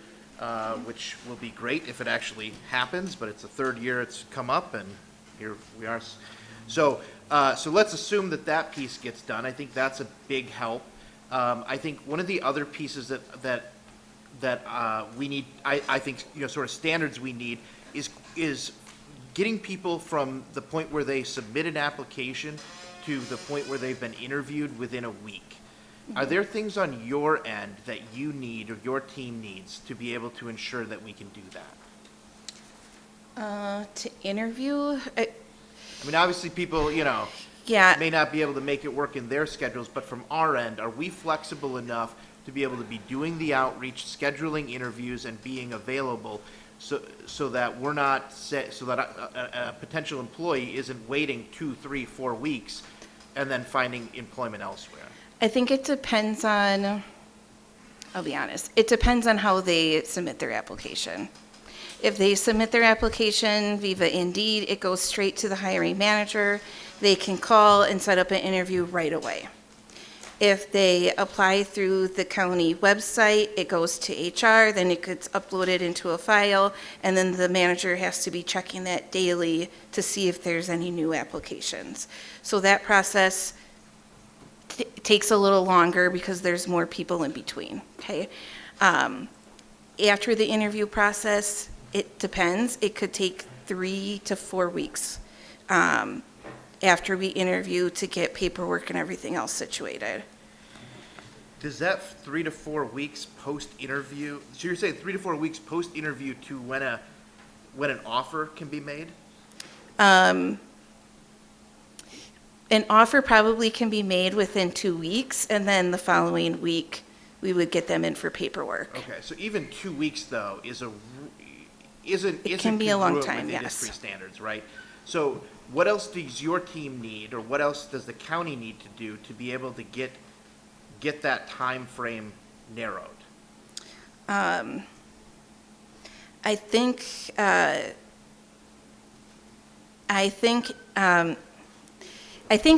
which will be great if it actually happens, but it's the third year it's come up and here we are. So let's assume that piece gets done. I think that's a big help. I think one of the other pieces that we need, I think, sort of standards we need is getting people from the point where they submit an application to the point where they've been interviewed within a week. Are there things on your end that you need or your team needs to be able to ensure that we can do that? To interview, I mean, obviously people, yeah, may not be able to make it work in their schedules, but from our end, are we flexible enough to be able to be doing the outreach, scheduling interviews, and being available so that we're not so that a potential employee isn't waiting 2, 3, 4 weeks and then finding employment elsewhere? I think it depends on, I'll be honest, it depends on how they submit their application. If they submit their application via Indeed, it goes straight to the hiring manager. They can call and set up an interview right away. If they apply through the county website, it goes to HR, then it gets uploaded into a file, and then the manager has to be checking that daily to see if there's any new applications. So that process takes a little longer because there's more people in between, okay? After the interview process, it depends. It could take 3 to 4 weeks after we interview to get paperwork and everything else situated. Does that 3 to 4 weeks post-interview, so you're saying 3 to 4 weeks post-interview to when an offer can be made? An offer probably can be made within 2 weeks, and then the following week, we would get them in for paperwork. Okay, so even 2 weeks, though, isn't can be a long congruent time, with yes. industry standards, right? So what else does your team need, or what else does the county need to do to be able to get that time frame narrowed? I think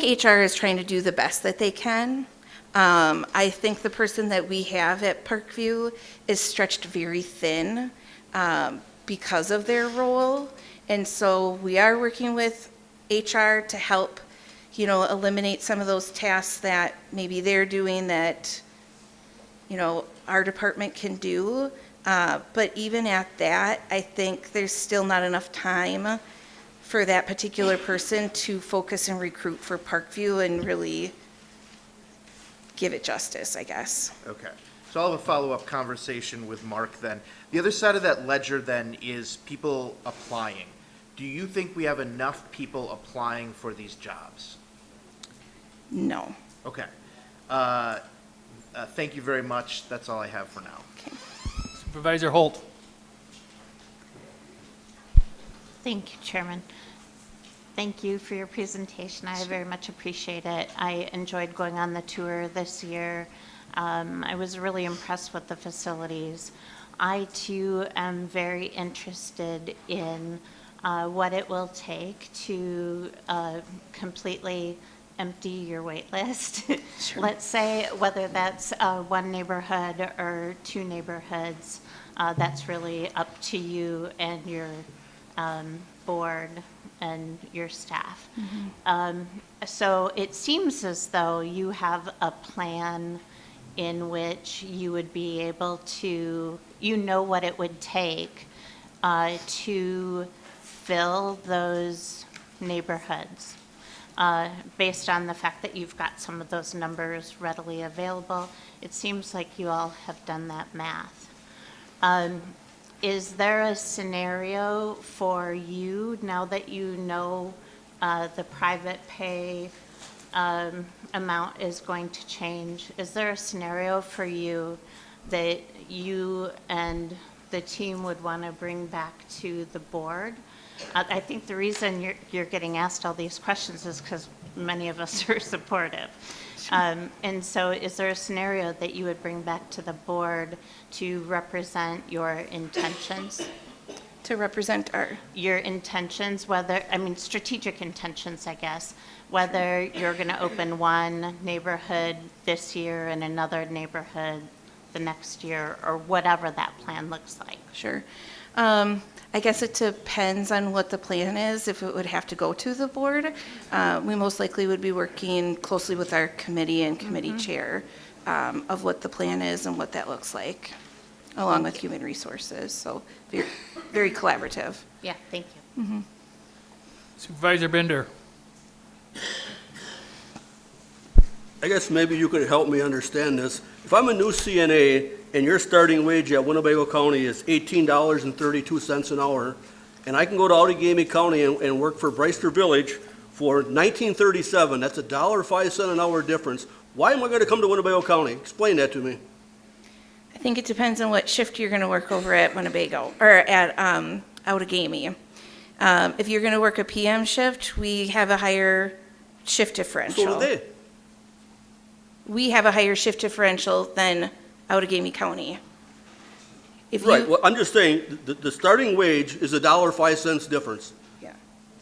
HR is trying to do the best that they can. I think the person that we have at Parkview is stretched very thin because of their role. And so we are working with HR to help, eliminate some of those tasks that maybe they're doing that, our department can do. But even at that, I think there's still not enough time for that particular person to focus and recruit for Parkview and really give it justice, I guess. Okay, so I'll have a follow-up conversation with Mark then. The other side of that ledger then is people applying. Do you think we have enough people applying for these jobs? No. Okay. Thank you very much. That's all I have for now. Supervisor Holt. Thank you, Chairman. Thank you for your presentation. I very much appreciate it. I enjoyed going on the tour this year. I was really impressed with the facilities. I, too, am very interested in what it will take to completely empty your wait list. Sure. Let's say whether that's one neighborhood or two neighborhoods, that's really up to you and your board and your staff. So it seems as though you have a plan in which you would be able to, what it would take to fill those neighborhoods. Based on the fact that you've got some of those numbers readily available, it seems like you all have done that math. Is there a scenario for you, now that you know the private pay amount is going to change, is there a scenario for you that you and the team would want to bring back to the board? I think the reason you're getting asked all these questions is because many of us are supportive. And so is there a scenario that you would bring back to the board to represent your intentions? To represent your intentions, strategic intentions, I guess, whether you're going to open one neighborhood this year and another neighborhood the next year, or whatever that plan looks like. Sure. I guess it depends on what the plan is, if it would have to go to the board. We most likely would be working closely with our committee and committee chair of what the plan is and what that looks like, along with human resources. So very, very collaborative. Yeah, thank you. Supervisor Bender. I guess maybe you could help me understand this. If I'm a new CNA and your starting wage at Winnebago County is $18.32 an hour, and I can go to Outagamie County and work for Brewster Village for $19.37, that's $1.05 an hour difference. Why am I going to come to Winnebago County? Explain that to me. I think it depends on what shift you're going to work over at Winnebago, or at Outagamie. If you're going to work a PM shift, we have a higher shift differential. So do they. We have a higher shift differential than Outagamie County. Right, well, I'm just saying, the starting wage is $1.05 difference. Yeah.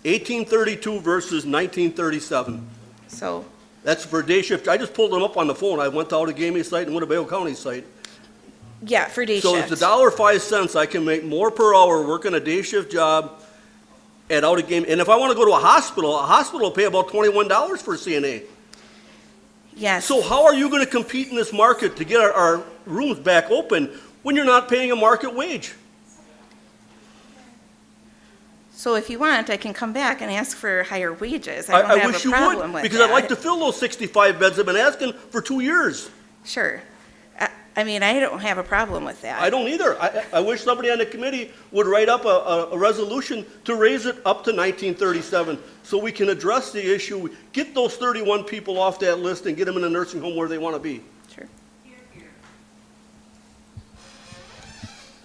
1832 versus 1937. So. That's for day shift. I just pulled them up on the phone. I went to Outagamie site and Winnebago County site. Yeah, for day So shift. it's $1.05, I can make more per hour working a day shift job at Outagamie. And if I want to go to a hospital will pay about $21 for a CNA. Yes. So how are you going to compete in this market to get our rooms back open when you're not paying a market wage? So if you want, I can come back and ask for higher wages. I don't have wish a you problem would, with because that. I'd like to fill those 65 beds I've been asking for 2 years. Sure. I mean, I don't have a problem with that. I don't either. I wish somebody on the committee would write up a resolution to raise it up to 1937 so we can address the issue, get those 31 people off that list and get them in a nursing home where they want to be. Sure.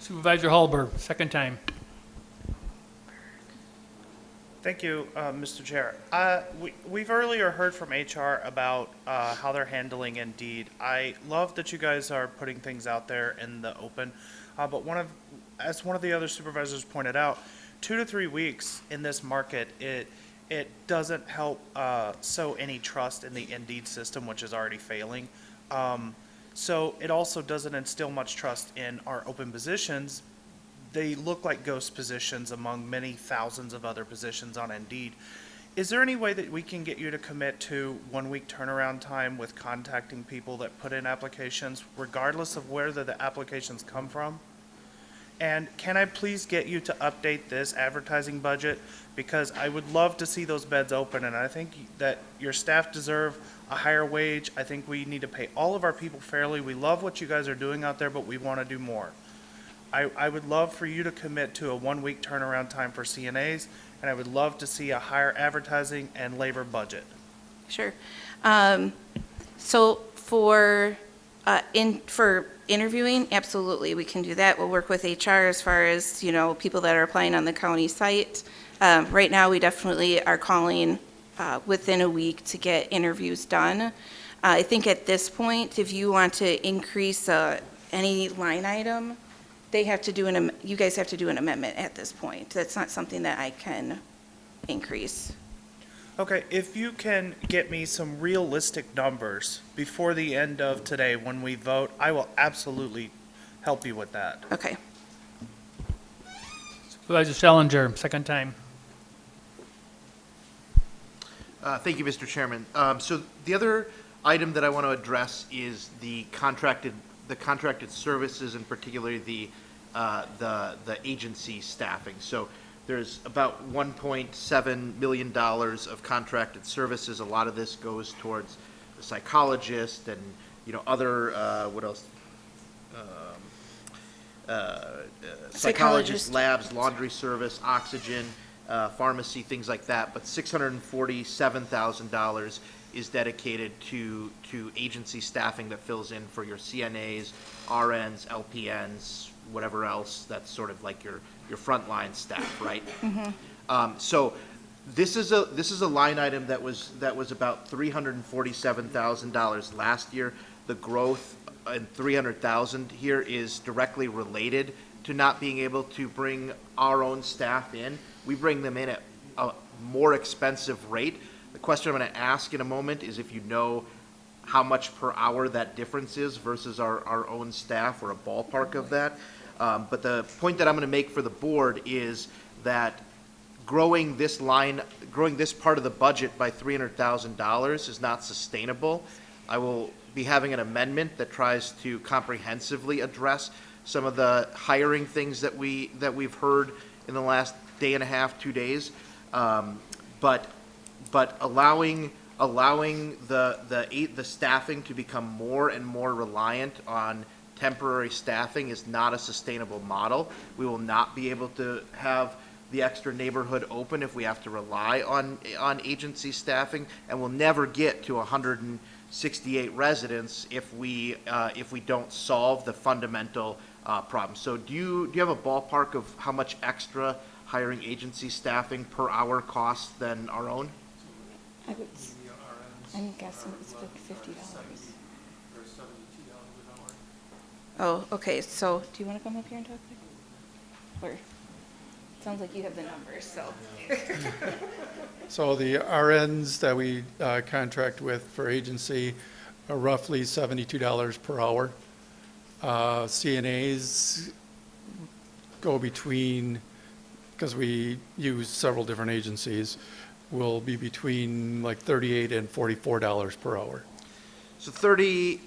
Supervisor Hallberg, second time. Thank you, Mr. Chair. We've earlier heard from HR about how they're handling Indeed. I love that you guys are putting things out there in the open, but as one of the other supervisors pointed out, 2 to 3 weeks in this market, it doesn't help sow any trust in the Indeed system, which is already failing. So it also doesn't instill much trust in our open positions. They look like ghost positions among many thousands of other positions on Indeed. Is there any way that we can get you to commit to 1 week turnaround time with contacting people that put in applications, regardless of where the applications come from? And can I please get you to update this advertising budget? Because I would love to see those beds open, and I think that your staff deserve a higher wage. I think we need to pay all of our people fairly. We love what you guys are doing out there, but we want to do more. I would love for you to commit to a 1 week turnaround time for CNAs, and I would love to see a higher advertising and labor budget. Sure. So for interviewing, absolutely, we can do that. We'll work with HR as far as, people that are applying on the county site. Right now, we definitely are calling within a week to get interviews done. I think at this point, if you want to increase any line item, you guys have to do an amendment at this point. That's not something that I can increase. Okay, if you can get me some realistic numbers before the end of today when we vote, I will absolutely help you with that. Okay. Supervisor Schellinger, second time. Thank you, Mr. Chairman. So the other item that I want to address is the contracted services, and particularly the agency staffing. So there's about $1.7 million of contracted services. A lot of this goes towards the psychologist and other what else? Psychologists, labs, laundry service, oxygen, pharmacy, things like that. But $647,000 is dedicated to agency staffing that fills in for your CNAs, RNs, LPNs, whatever else. That's sort of like your frontline staff, right? Mm-hmm. So this is a line item that was about $347,000 last year. The growth in $300,000 here is directly related to not being able to bring our own staff in. We bring them in at a more expensive rate. The question I'm going to ask in a moment is if you know how much per hour that difference is versus our own staff, or a ballpark of that. But the point that I'm going to make for the board is that growing this part of the budget by $300,000 is not sustainable. I will be having an amendment that tries to comprehensively address some of the hiring things that we've heard in the last day and a half, 2 days. But allowing the staffing to become more and more reliant on temporary staffing is not a sustainable model. We will not be able to have the extra neighborhood open if we have to rely on agency staffing, and we'll never get to 168 residents if we don't solve the fundamental problem. So do you have a ballpark of how much extra hiring agency staffing per hour costs than our own? I'm guessing it's like $50. Oh, okay, so do you want to come up here and talk? Or, sounds like you have the numbers, so. So the RNs that we contract with for agency are roughly $72 per hour. CNAs go between, because we use several different agencies, will be between like $38 and $44 per hour. So say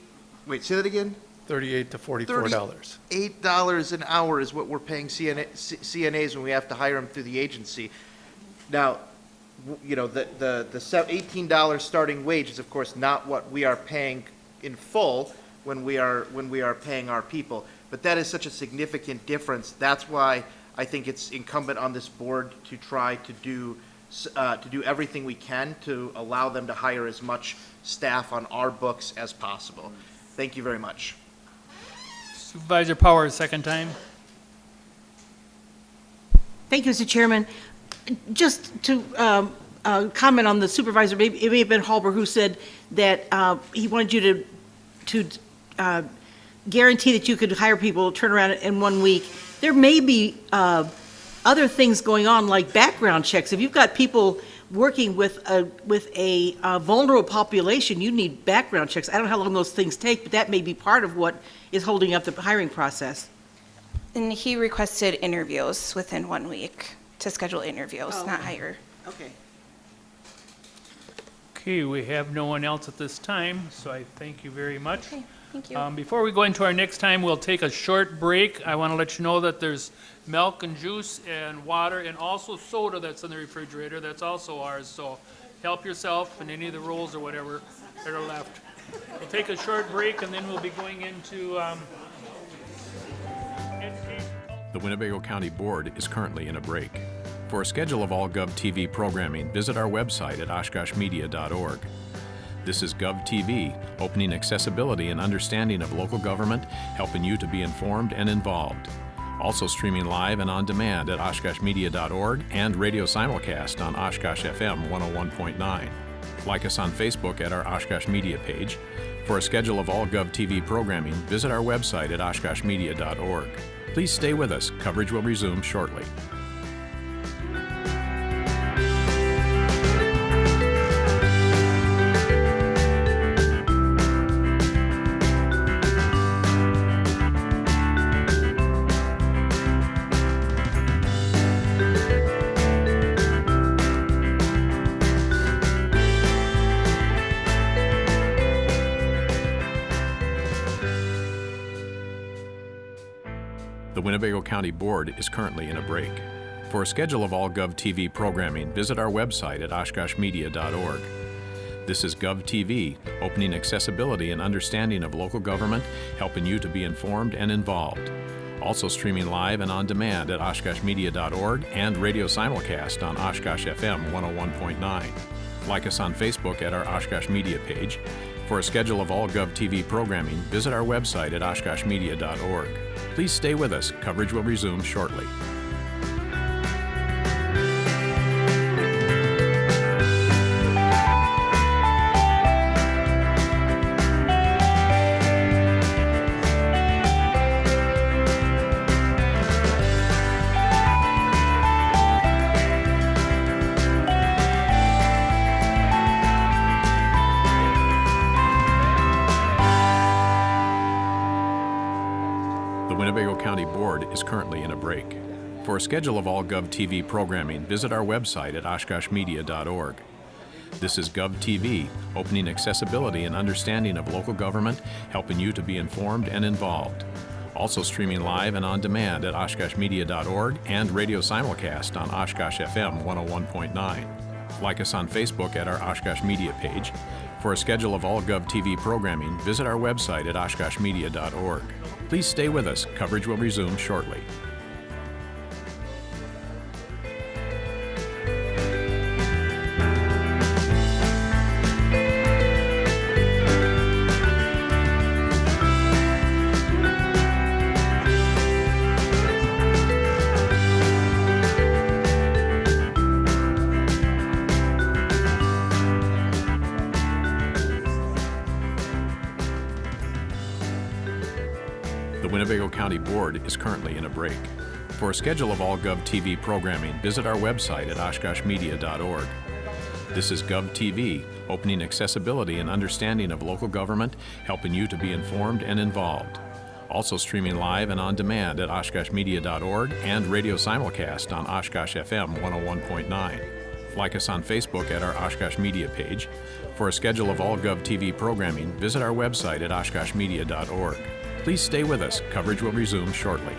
that again? $38 to $44. $8 an hour is what we're paying CNAs when we have to hire them through the agency. Now, the $18 starting wage is of course not what we are paying in full when we are paying our people. But that is such a significant difference. That's why I think it's incumbent on this board to try to do everything we can to allow them to hire as much staff on our books as possible. Thank you very much. Supervisor Powers, second time. Thank you, Mr. Chairman. Just to comment on the supervisor, maybe it may have been Halber who said that he wanted you to guarantee that you could hire people, turn around in 1 week. There may be other things going on, like background checks. If you've got people working with a vulnerable population, you need background checks. I don't know how long those things take, but that may be part of what is holding up the hiring process. And he requested interviews within 1 week to schedule interviews, not hire. Okay. Okay, we have no one else at this time, so I thank you very much. Okay, thank you. Before we go into our next time, we'll take a short break. I want to let you know that there's milk and juice and water and also soda that's in the refrigerator. That's also ours, so help yourself and any of the rolls or whatever that are left. We'll take a short break and then we'll be going into The Winnebago County Board is currently in a break. For a schedule of all GovTV programming, visit our website at oshkoshmedia.org. This is GovTV, opening accessibility and understanding of local government, helping you to be informed and involved. Also streaming live and on demand at oshkoshmedia.org and radio simulcast on Oshkosh FM 101.9. Like us on Facebook at our Oshkosh Media page. For a schedule of all GovTV programming, visit our website at oshkoshmedia.org. Please stay with us. Coverage will resume shortly. The Winnebago County Board is currently in a break. For a schedule of all GovTV programming, visit our website at oshkoshmedia.org. This is GovTV, opening accessibility and understanding of local government, helping you to be informed and involved. Also streaming live and on demand at oshkoshmedia.org and radio simulcast on Oshkosh FM 101.9. Like us on Facebook at our Oshkosh Media page. For a schedule of all GovTV programming, visit our website at oshkoshmedia.org. Please stay with us. Coverage will resume shortly. The Winnebago County Board is currently in a break. For a schedule of all GovTV programming, visit our website at oshkoshmedia.org. This is GovTV, opening accessibility and understanding of local government, helping you to be informed and involved. Also streaming live and on demand at oshkoshmedia.org and radio simulcast on Oshkosh FM 101.9. Like us on Facebook at our Oshkosh Media page. For a schedule of all GovTV programming, visit our website at oshkoshmedia.org. Please stay with us. Coverage will resume shortly. The Winnebago County Board is currently in a break. For a schedule of all GovTV programming, visit our website at oshkoshmedia.org. This is GovTV, opening accessibility and understanding of local government, helping you to be informed and involved. Also streaming live and on demand at oshkoshmedia.org and radio simulcast on Oshkosh FM 101.9. Like us on Facebook at our Oshkosh Media page. For a schedule of all GovTV programming, visit our website at oshkoshmedia.org. Please stay with us. Coverage will resume shortly.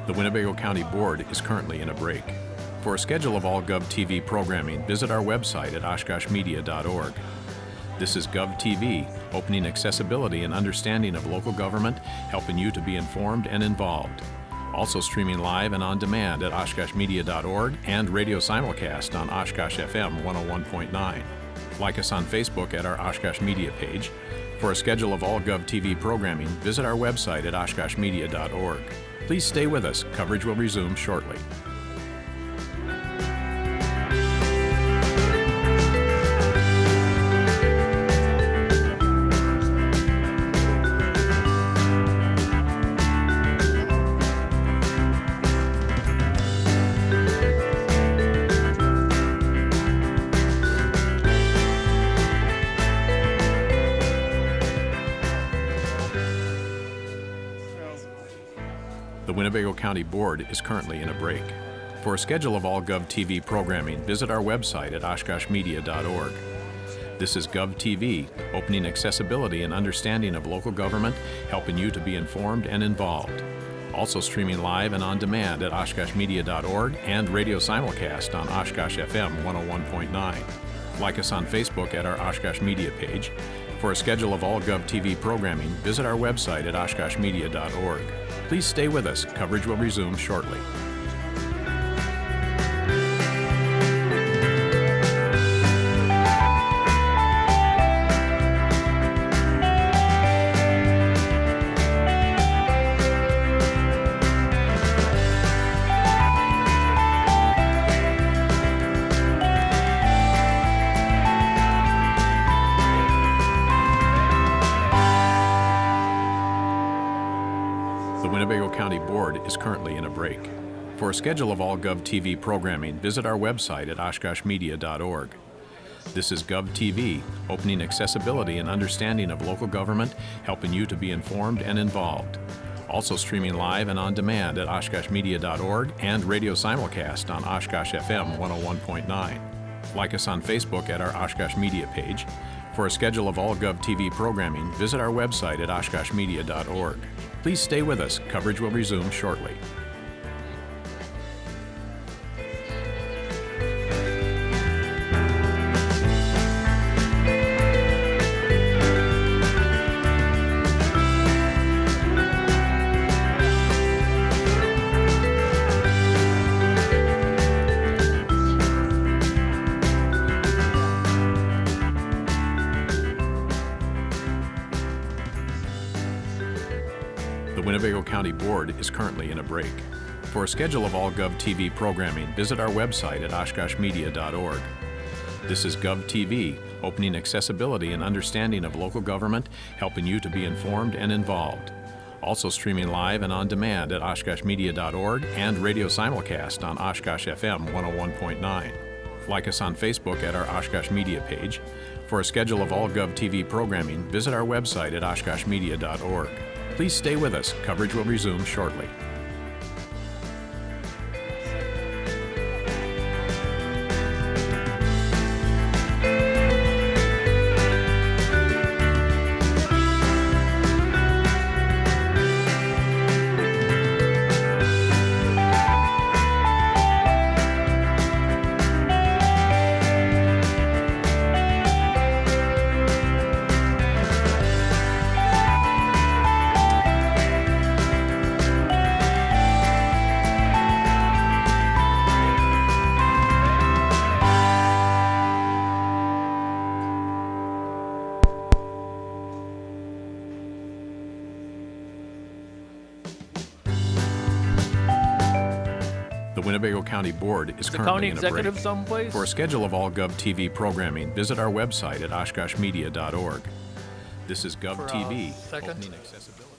The Winnebago County Board is currently in a break. For a schedule of all GovTV programming, visit our website at oshkoshmedia.org. This is GovTV, opening accessibility and understanding of local government, helping you to be informed and involved. Also streaming live and on demand at oshkoshmedia.org and radio simulcast on Oshkosh FM 101.9. Like us on Facebook at our Oshkosh Media page. For a schedule of all GovTV programming, visit our website at oshkoshmedia.org. Please stay with us. Coverage will resume shortly. The Winnebago County Board is currently in a break. For a schedule of all GovTV programming, visit our website at oshkoshmedia.org. This is GovTV, opening accessibility and understanding of local government, helping you to be informed and involved. Also streaming live and on demand at oshkoshmedia.org and radio simulcast on Oshkosh FM 101.9. Like us on Facebook at our Oshkosh Media page. For a schedule of all GovTV programming, visit our website at oshkoshmedia.org. Please stay with us. Coverage will resume shortly. The Winnebago County Board is currently in a break. For a schedule of all GovTV programming, visit our website at oshkoshmedia.org. This is GovTV, opening accessibility and understanding of local government, helping you to be informed and involved. Also streaming live and on demand at oshkoshmedia.org and radio simulcast on Oshkosh FM 101.9. Like us on Facebook at our Oshkosh Media page. For a schedule of all GovTV programming, visit our website at oshkoshmedia.org. Please stay with us. Coverage will resume shortly. The Winnebago County Board is currently in a break. For a schedule of all GovTV programming, visit our website at oshkoshmedia.org. This is GovTV, opening accessibility and understanding of local government, helping you to be informed and involved. Also streaming live and on demand at oshkoshmedia.org and radio simulcast on Oshkosh FM 101.9. Like us on Facebook at our Oshkosh Media page. For a schedule of all GovTV programming, visit our website at oshkoshmedia.org. Please stay with us. Coverage will resume shortly. The Winnebago County Board is The currently county in a break. executive someplace? For a schedule of all GovTV programming, visit our website at oshkoshmedia.org. This is GovTV, second? opening accessibility.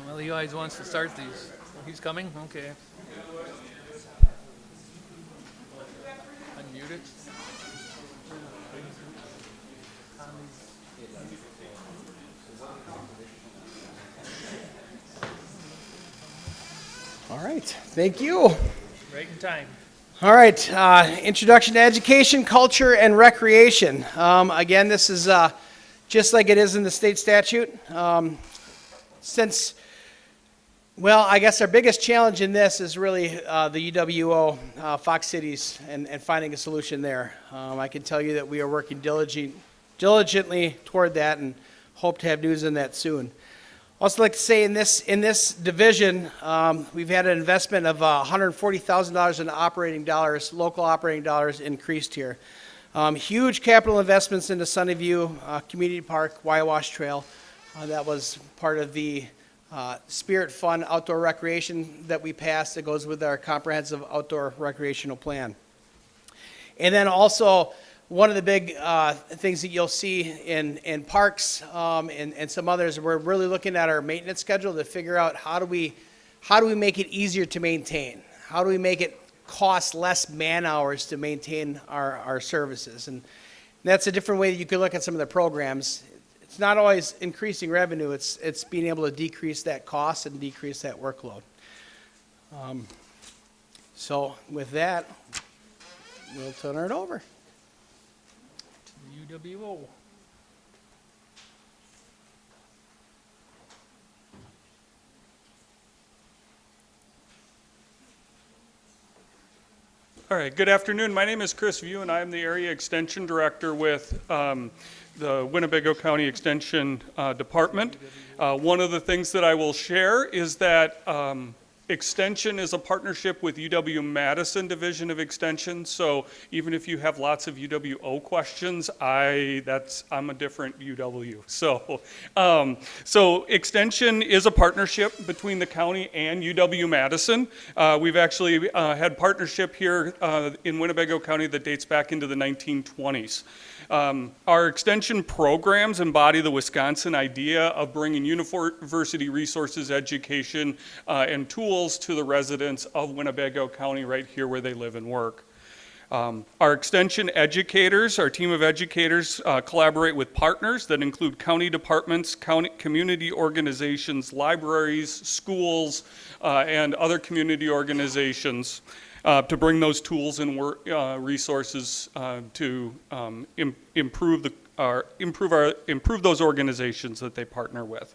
Well, he always wants to start these. He's coming? Okay. Unmute it. All right, thank you. Right in time. All right, introduction to education, culture, and recreation. Again, this is just like it is in the state statute. Since Well, I guess our biggest challenge in this is really the UWO, Fox Cities, and finding a solution there. I can tell you that we are working diligently toward that and hope to have news on that soon. Also like to say in this division, we've had an investment of $140,000 in operating dollars, local operating dollars increased here. Huge capital investments into Sunnyview Community Park, Waiwash Trail. That was part of the Spirit Fun outdoor recreation that we passed that goes with our comprehensive outdoor recreational plan. And then also, one of the big things that you'll see in parks and some others, we're really looking at our maintenance schedule to figure out how do we make it easier to maintain? How do we make it cost less man hours to maintain our services? And that's a different way that you could look at some of the programs. It's not always increasing revenue, it's being able to decrease that cost and decrease that workload. So with that, we'll turn it over. UWO. All right, good afternoon. My name is Chris View, and I'm the Area Extension Director with the Winnebago County Extension Department. One of the things that I will share is that Extension is a partnership with UW-Madison Division of Extension, so even if you have lots of UWO questions, I'm a different UW. So Extension is a partnership between the county and UW-Madison. We've actually had partnership here in Winnebago County that dates back into the 1920s. Our extension programs embody the Wisconsin idea of bringing university resources, education, and tools to the residents of Winnebago County right here where they live and work. Our extension educators, our team of educators, collaborate with partners that include county departments, community organizations, libraries, schools, and other community organizations to bring those tools and resources to improve those organizations that they partner with.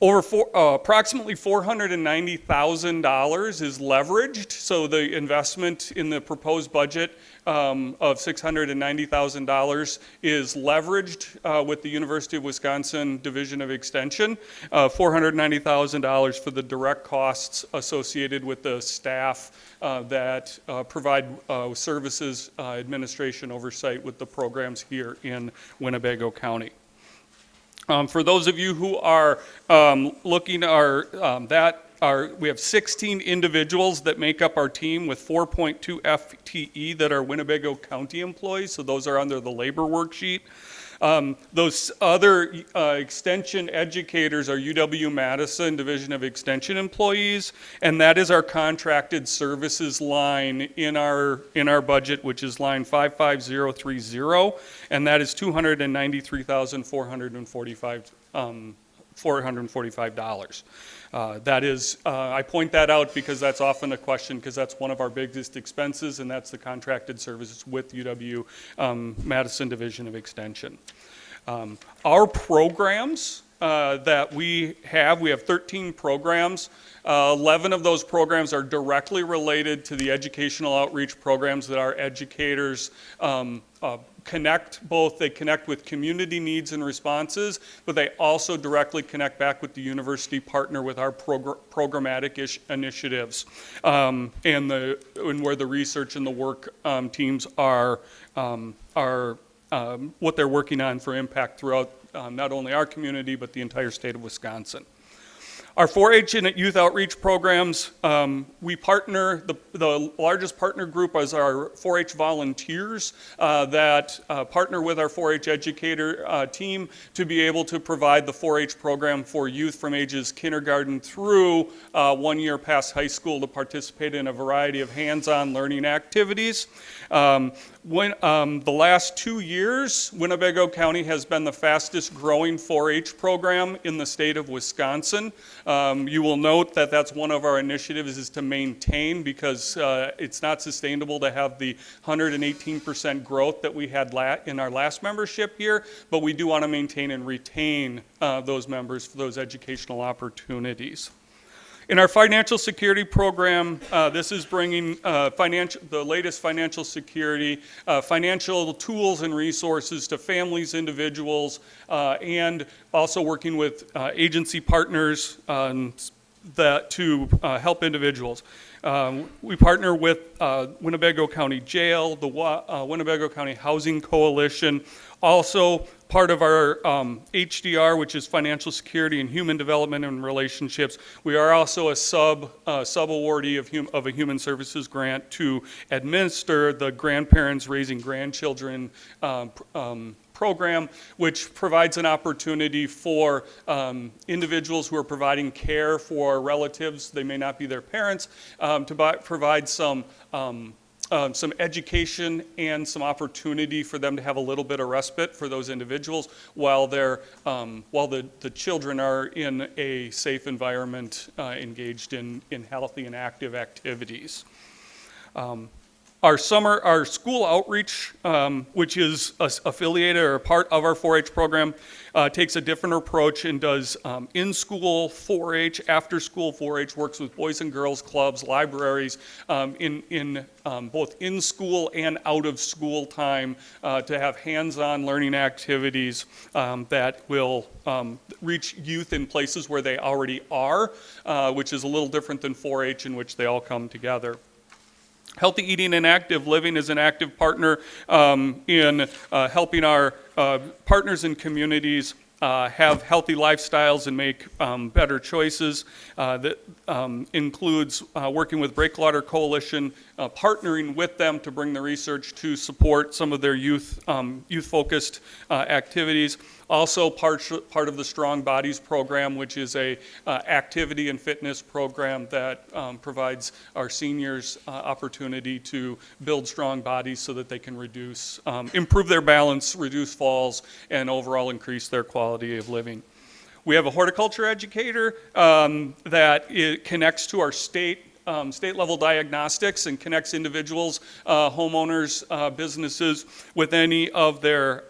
Approximately $490,000 is leveraged, so the investment in the proposed budget of $690,000 is leveraged with the University of Wisconsin Division of Extension, $490,000 for the direct costs associated with the staff that provide services, administration, oversight with the programs here in Winnebago County. For those of you who are looking, we have 16 individuals that make up our team with 4.2 FTE that are Winnebago County employees, so those are under the labor worksheet. Those other extension educators are UW-Madison Division of Extension employees, and that is our contracted services line in our budget, which is line 55030, and that is $293,445. That is, I point that out because that's often a question, because that's one of our biggest expenses, and that's the contracted services with UW-Madison Division of Extension. Our programs that we have 13 programs. 11 of those programs are directly related to the educational outreach programs that our educators connect with community needs and responses, but they also directly connect back with the university partner with our programmatic initiatives, and where the research and the work teams are what they're working on for impact throughout not only our community, but the entire state of Wisconsin. Our 4-H and youth outreach programs, we partner, the largest partner group is our 4-H volunteers that partner with our 4-H educator team to be able to provide the 4-H program for youth from ages kindergarten through 1 year past high school to participate in a variety of hands-on learning activities. When, the last 2 years, Winnebago County has been the fastest growing 4-H program in the state of Wisconsin. You will note that that's one of our initiatives is to maintain, because it's not sustainable to have the 118% growth that we had in our last membership year, but we do want to maintain and retain those members for those educational opportunities. In our financial security program, this is bringing the latest financial security, financial tools and resources to families, individuals, and also working with agency partners to help individuals. We partner with Winnebago County Jail, the Winnebago County Housing Coalition, also part of our HDR, which is Financial Security and Human Development and Relationships. We are also a sub-awardee of a Human Services grant to administer the Grandparents Raising Grandchildren program, which provides an opportunity for individuals who are providing care for relatives, they may not be their parents, to provide some education and some opportunity for them to have a little bit of respite for those individuals while the children are in a safe environment, engaged in healthy and active activities. Our school outreach, which is affiliated or part of our 4-H program, takes a different approach and does in-school 4-H, after-school 4-H, works with boys and girls clubs, libraries, in both in-school and out-of-school time to have hands-on learning activities that will reach youth in places where they already are, which is a little different than 4-H, in which they all come together. Healthy Eating and Active Living is an active partner in helping our partners and communities have healthy lifestyles and make better choices. That includes working with Breakwater Coalition, partnering with them to bring the research to support some of their youth-focused activities. Also part of the Strong Bodies program, which is a activity and fitness program that provides our seniors opportunity to build strong bodies so that they can improve their balance, reduce falls, and overall increase their quality of living. We have a horticulture educator that connects to our state-level diagnostics and connects individuals, homeowners, businesses with any of their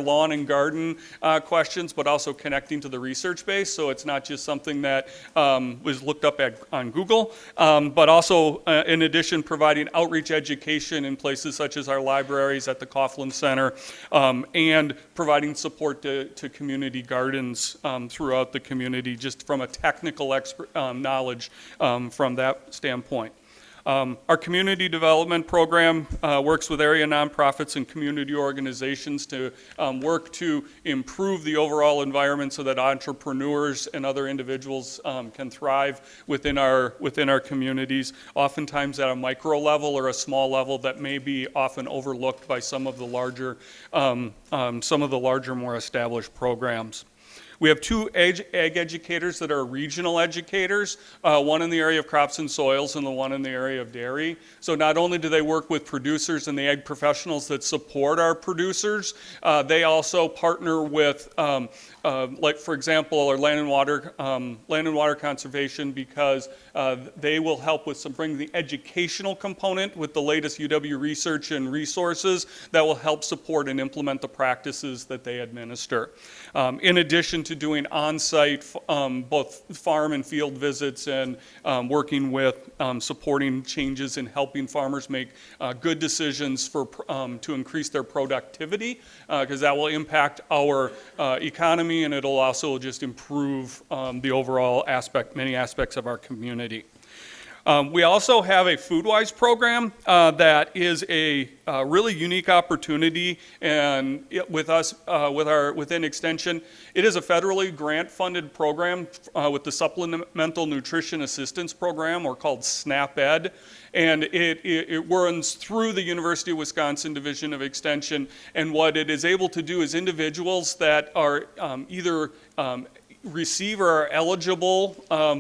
lawn and garden questions, but also connecting to the research base. So it's not just something that was looked up on Google, but also, in addition, providing outreach education in places such as our libraries at the Coughlin Center, and providing support to community gardens throughout the community, just from a technical knowledge from that standpoint. Our community development program works with area nonprofits and community organizations to work to improve the overall environment so that entrepreneurs and other individuals can thrive within our communities, oftentimes at a micro level or a small level that may be often overlooked by some of the larger, more established programs. We have 2 ag educators that are regional educators, one in the area of crops and soils and the one in the area of dairy. So not only do they work with producers and the ag professionals that support our producers, they also partner with, like for example, our land and water conservation, because they will help with bring the educational component with the latest UW research and resources that will help support and implement the practices that they administer. In addition to doing on-site both farm and field visits and working with supporting changes and helping farmers make good decisions to increase their productivity, because that will impact our economy, and it'll also just improve the overall many aspects of our community. We also have a FoodWise program that is a really unique opportunity, and within Extension, it is a federally grant-funded program with the Supplemental Nutrition Assistance Program, or called SNAP-Ed, and it runs through the University of Wisconsin Division of Extension. And what it is able to do is individuals that are either receive or are eligible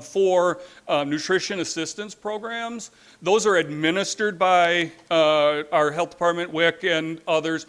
for nutrition assistance programs. Those are administered by our health department, WIC, and others.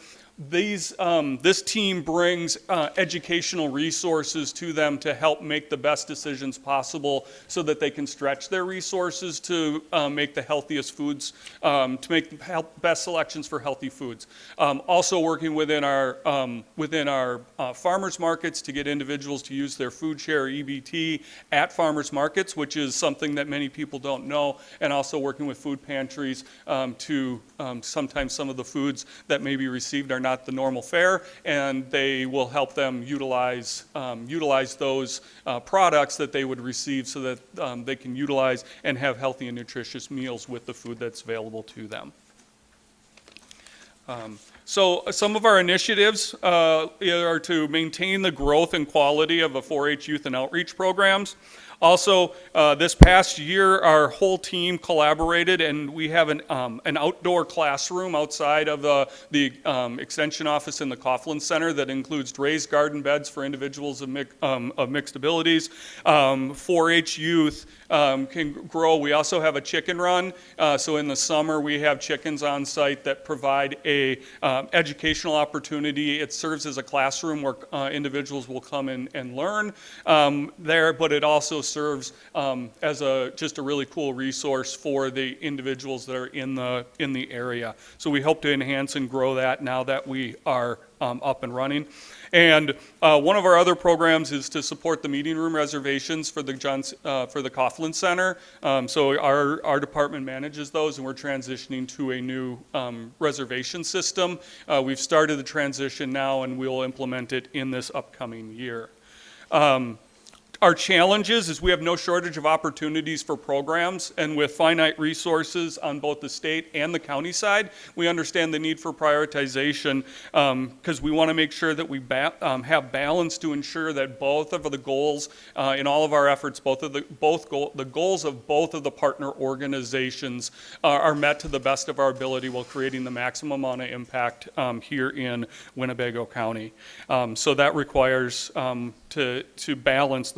This team brings educational resources to them to help make the best decisions possible so that they can stretch their resources to make the healthiest foods, to make the best selections for healthy foods. Also working within our farmers markets to get individuals to use their food share or EBT at farmers markets, which is something that many people don't know, and also working with food pantries to sometimes some of the foods that may be received are not the normal fare, and they will help them utilize those products that they would receive so that they can utilize and have healthy and nutritious meals with the food that's available to them. So some of our initiatives are to maintain the growth and quality of the 4-H youth and outreach programs. Also, this past year, our whole team collaborated, and we have an outdoor classroom outside of the extension office in the Coughlin Center that includes raised garden beds for individuals of mixed abilities. 4-H youth can grow. We also have a chicken run. So in the summer, we have chickens on site that provide a educational opportunity. It serves as a classroom where individuals will come in and learn there, but it also serves as just a really cool resource for the individuals that are in the area. So we hope to enhance and grow that now that we are up and running. And one of our other programs is to support the meeting room reservations for the Coughlin Center. So our department manages those, and we're transitioning to a new reservation system. We've started the transition now, and we'll implement it in this upcoming year. Our challenges is we have no shortage of opportunities for programs, and with finite resources on both the state and the county side, we understand the need for prioritization because we want to make sure that we have balance to ensure that both of the goals in all of our efforts, the goals of both of the partner organizations are met to the best of our ability while creating the maximum amount of impact here in Winnebago County. So that requires to balance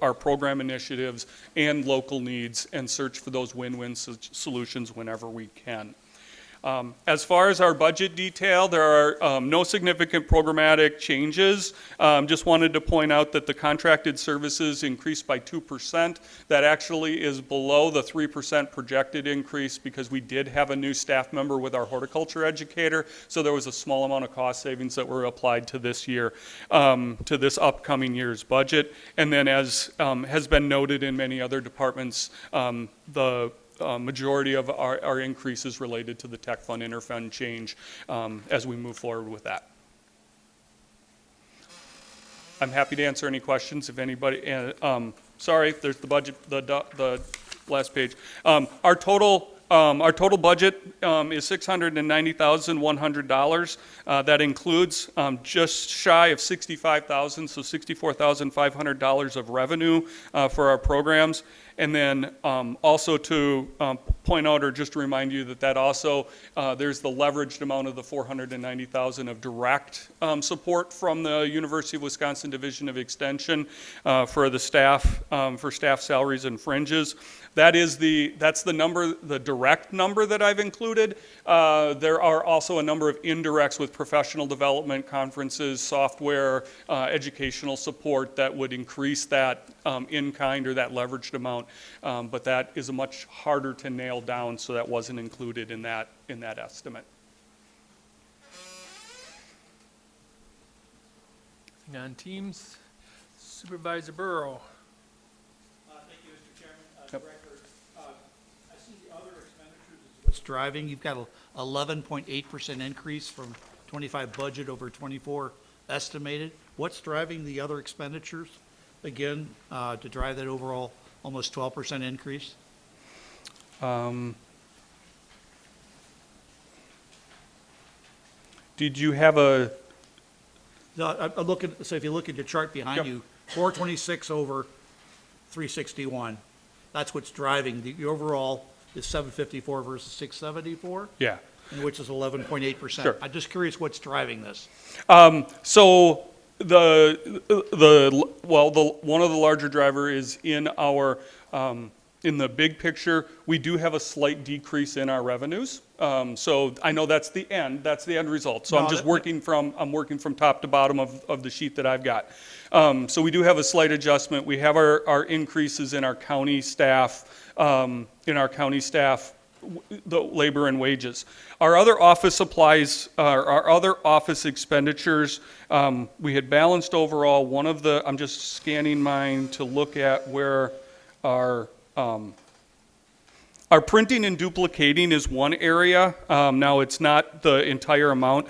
our program initiatives and local needs and search for those win-win solutions whenever we can. As far as our budget detail, there are no significant programmatic changes. Just wanted to point out that the contracted services increased by 2%. That actually is below the 3% projected increase because we did have a new staff member with our horticulture educator, so there was a small amount of cost savings that were applied to this year, to this upcoming year's budget. And then as has been noted in many other departments, the majority of our increases related to the tech fund interfund change as we move forward with that. I'm happy to answer any questions if anybody, sorry, there's the budget, the last page. Our total budget is $690,100. That includes just shy of $65,000, so $64,500 of revenue for our programs. And then also to point out or just to remind you that also there's the leveraged amount of the $490,000 of direct support from the University of Wisconsin Division of Extension for the staff, for staff salaries and fringes. That's the number, the direct number that I've included. There are also a number of indirects with professional development, conferences, software, educational support that would increase that in-kind or that leveraged amount. But that is a much harder to nail down, so that wasn't included in that estimate. On teams, Supervisor Burrow. Thank you, Mr. Chairman. Director, I see the other expenditures is what's driving. You've got a 11.8% increase from 25 budget over 24 estimated. What's driving the other expenditures, again, to drive that overall almost 12% increase? Did you have a? No, I'm looking, so if you look at the chart behind you, 426 over 361, that's what's driving. The overall is 754 versus 674? Yeah. Which is 11.8%. Sure. I'm just curious what's driving this. So One of the larger driver is in our, in the big picture, we do have a slight decrease in our revenues. So I know that's the end result. So I'm just working from top to bottom of the sheet that I've got. So we do have a slight adjustment. We have our increases in our county staff, the labor and wages. Our other office supplies, our other office expenditures, we had balanced overall. I'm just scanning mine to look at where our printing and duplicating is one area. Now, it's not the entire amount.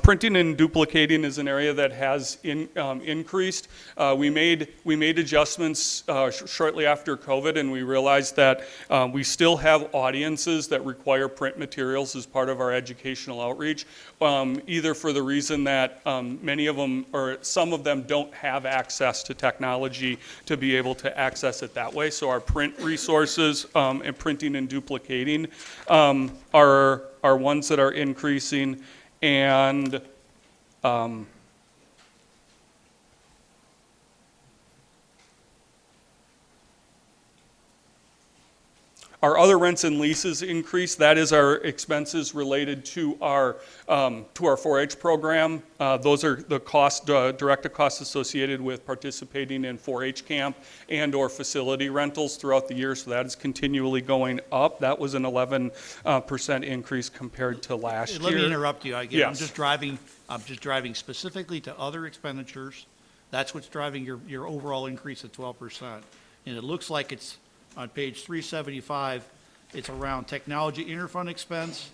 Printing and duplicating is an area that has increased. We made adjustments shortly after COVID, and we realized that we still have audiences that require print materials as part of our educational outreach, either for the reason that many of them or some of them don't have access to technology to be able to access it that way. So our print resources and printing and duplicating are ones that are increasing, and our other rents and leases increase. That is our expenses related to our 4-H program. Those are the direct costs associated with participating in 4-H camp and/or facility rentals throughout the year. So that is continually going up. That was an 11% increase compared to last year. Let me interrupt you again. Yes. I'm just driving specifically to other expenditures. That's what's driving your overall increase at 12%. And it looks like it's on page 375, it's around technology interfund expense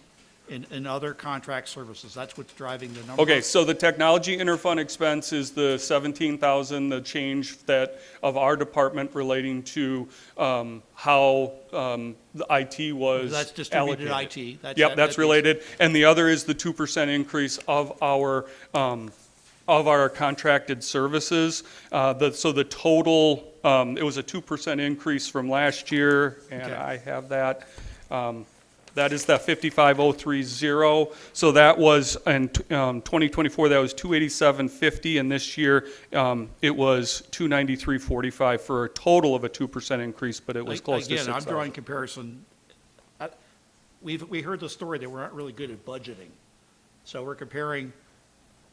and other contract services. That's what's driving the number. Okay, so the technology interfund expense is the $17,000, the change that of our department relating to how the IT was That's distributed allocated. IT. Yep, that's related. And the other is the 2% increase of our contracted services. So the total, it was a 2% increase from last year, and Okay. I have that. That is that 55,030. So that was in 2024, that was 287.50, and this year it was 293.45 for a total of a 2% increase, but it was close to 6,000. Again, I'm drawing comparison. We heard the story that we're not really good at budgeting. So we're comparing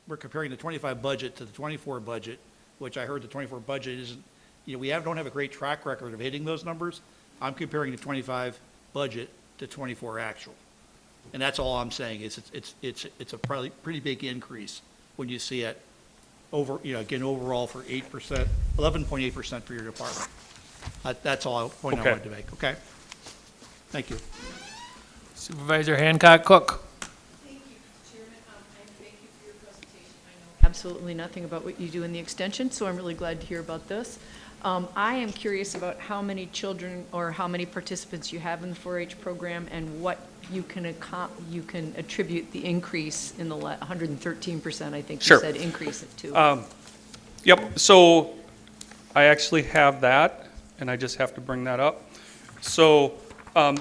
the 25 budget to the 24 budget, which I heard the 24 budget isn't, we don't have a great track record of hitting those numbers. I'm comparing the 25 budget to 24 actual. And that's all I'm saying is it's a probably pretty big increase when you see it again, overall for 8%, 11.8% for your department. That's all point I wanted to make. Okay. Thank you. Supervisor Hancock Cook. Absolutely nothing about what you do in the extension, so I'm really glad to hear about this. I am curious about how many children or how many participants you have in the 4-H program and what you can attribute the increase in the 113%, I think you said, increase it to. Yep, so I actually have that, and I just have to bring that up. So so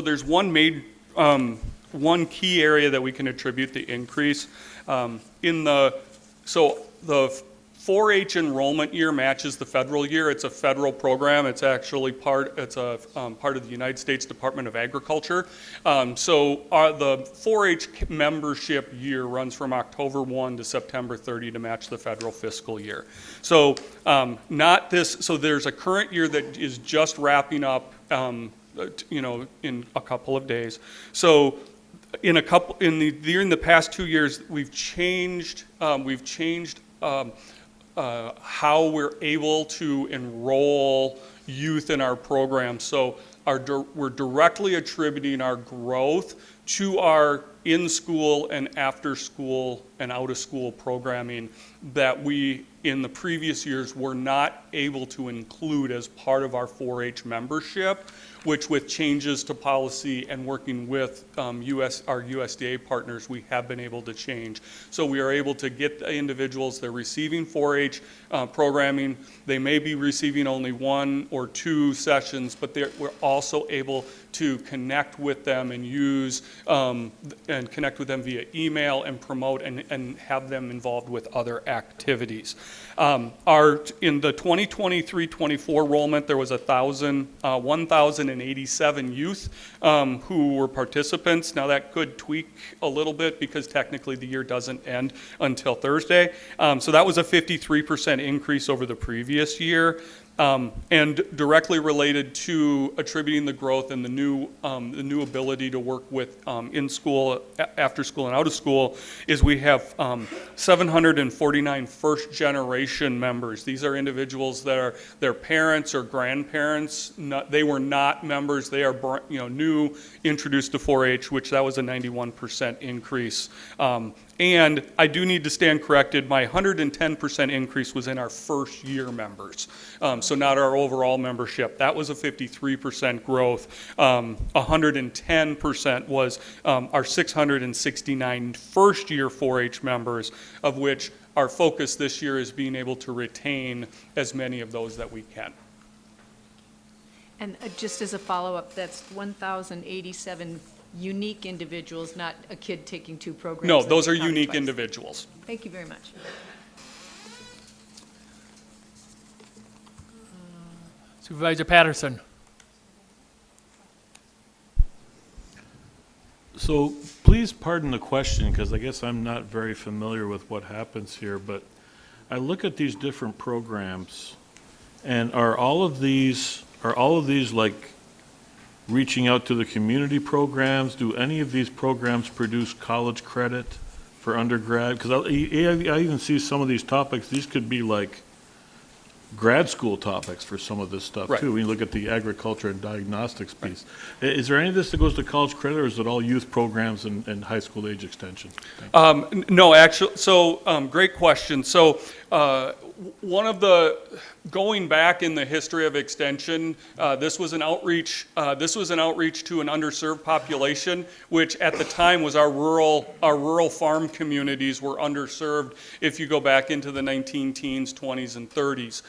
there's one key area that we can attribute the increase. So the 4-H enrollment year matches the federal year. It's a federal program. It's actually part of the United States Department of Agriculture. So the 4-H membership year runs from October 1 to September 30 to match the federal fiscal year. So so there's a current year that is just wrapping up, in a couple of days. So during the past 2 years, we've changed how we're able to enroll youth in our program. So we're directly attributing our growth to our in-school and after-school and out-of-school programming that we in the previous years were not able to include as part of our 4-H membership, which with changes to policy and working with our USDA partners, we have been able to change. So we are able to get the individuals, they're receiving 4-H programming, they may be receiving only 1 or 2 sessions, but we're also able to connect with them and use and connect with them via email and promote and have them involved with other activities. In the 2023-24 enrollment, there was 1,087 youth who were participants. Now that could tweak a little bit because technically the year doesn't end until Thursday. So that was a 53% increase over the previous year. And directly related to attributing the growth and the new ability to work with in school, after school, and out of school is we have 749 first generation members. These are individuals that are their parents or grandparents. They were not members. They are new, introduced to 4-H, which that was a 91% increase. And I do need to stand corrected. My 110% increase was in our first year members, so not our overall membership. That was a 53% growth. 110% was our 669 first year 4-H members, of which our focus this year is being able to retain as many of those that we can. And just as a follow-up, that's 1,087 unique individuals, not a kid taking 2 programs. No, that those they are counted unique twice. individuals. Thank you very much. Supervisor Patterson. So please pardon the question, because I guess I'm not very familiar with what happens here, but I look at these different programs, and are all of these like reaching out to the community programs? Do any of these programs produce college credit for undergrad? Because I even see some of these topics, these could be like grad school topics for some of this stuff Right. too. When you look at the agriculture and diagnostics piece. Is there any of this that goes to college credit, or is it all youth programs and high school age extension? No, actually, so great question. So one of the, going back in the history of extension, this was an outreach to an underserved population, which at the time was our rural farm communities were underserved if you go back into the 19-teens, 20s, and 30s.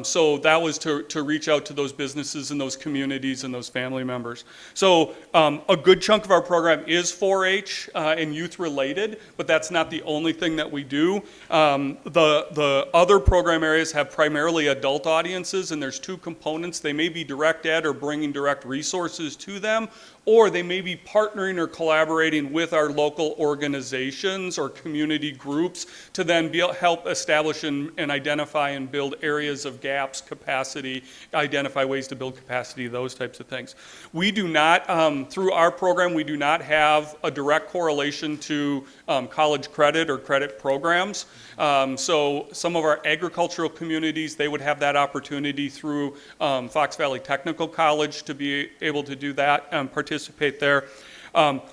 So that was to reach out to those businesses and those communities and those family members. So a good chunk of our program is 4-H and youth related, but that's not the only thing that we do. The other program areas have primarily adult audiences, and there's 2 components. They may be direct ed or bringing direct resources to them, or they may be partnering or collaborating with our local organizations or community groups to then help establish and identify and build areas of gaps, capacity, identify ways to build capacity, those types of things. We do not, through our program, we do not have a direct correlation to college credit or credit programs. So some of our agricultural communities, they would have that opportunity through Fox Valley Technical College to be able to do that and participate there.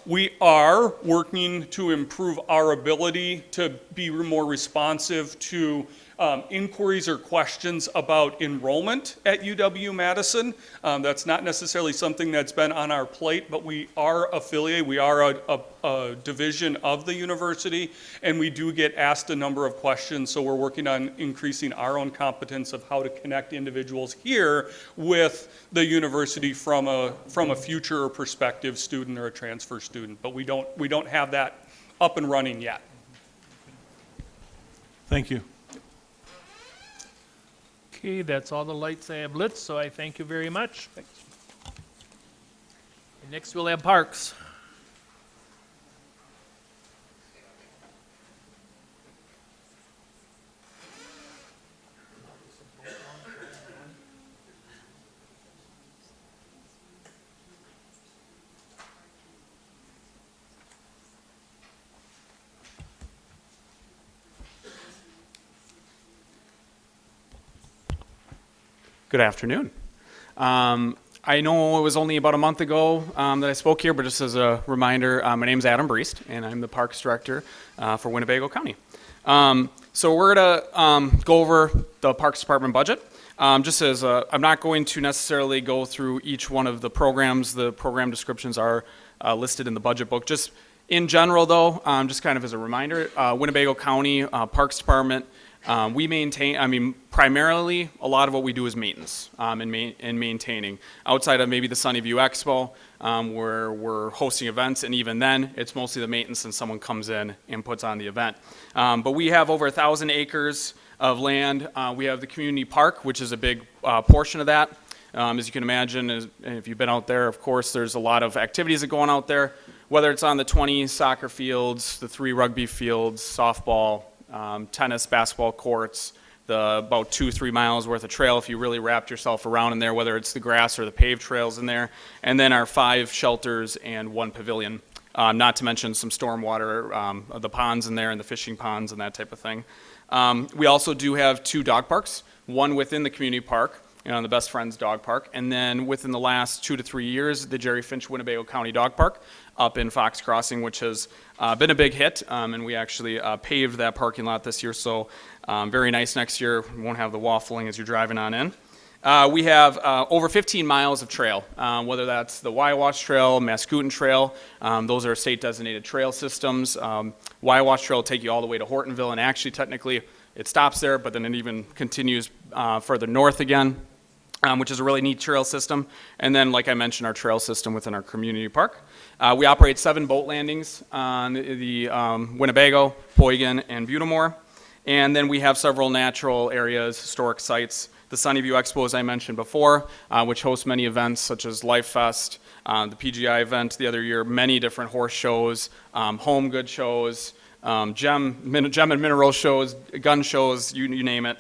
We are working to improve our ability to be more responsive to inquiries or questions about enrollment at UW-Madison. That's not necessarily something that's been on our plate, but we are affiliated, we are a division of the university, and we do get asked a number of questions, so we're working on increasing our own competence of how to connect individuals here with the university from a future or prospective student or a transfer student, but we don't have that up and running yet. Thank you. Okay, that's all the lights I have lit, so I thank you very much. Thanks. And next we'll have Parks. Good afternoon. I know it was only about a month ago that I spoke here, but just as a reminder, my name is Adam Briest, and I'm the Parks Director for Winnebago County. So we're going to go over the Parks Department budget. Just as I'm not going to necessarily go through each one of the programs. The program descriptions are listed in the budget book. Just in general, though, just kind of as a reminder, Winnebago County Parks Department, we maintain, primarily a lot of what we do is maintenance and maintaining. Outside of maybe the Sunny View Expo, where we're hosting events, and even then, it's mostly the maintenance and someone comes in and puts on the event. But we have over 1,000 acres of land. We have the community park, which is a big portion of that. As you can imagine, if you've been out there, of course, there's a lot of activities that go on out there, whether it's on the 20 soccer fields, the 3 rugby fields, softball, tennis, basketball courts, the about 2-3 miles worth of trail if you really wrapped yourself around in there, whether it's the grass or the paved trails in there, and then our 5 shelters and 1 pavilion. Not to mention some stormwater, the ponds in there and the fishing ponds and that type of thing. We also do have 2 dog parks, one within the community park, the Best Friends Dog Park, and then within the last 2 to 3 years, the Jerry Finch Winnebago County Dog Park up in Fox Crossing, which has been a big hit, and we actually paved that parking lot this year, so very nice next year. We won't have the waffling as you're driving on in. We have over 15 miles of trail, whether that's the Waiwash Trail, Mascoutin Trail. Those are state-designated trail systems. Waiwash Trail will take you all the way to Hortonville, and actually, technically, it stops there, but then it even continues further north again, which is a really neat trail system. And then, like I mentioned, our trail system within our community park. We operate 7 boat landings on the Winnebago, Poygan, and Butamore. And then we have several natural areas, historic sites. The Sunny View Expo, as I mentioned before, which hosts many events such as Life Fest, the PGI event the other year, many different horse shows, home good shows, gem and mineral shows, gun shows, you name it.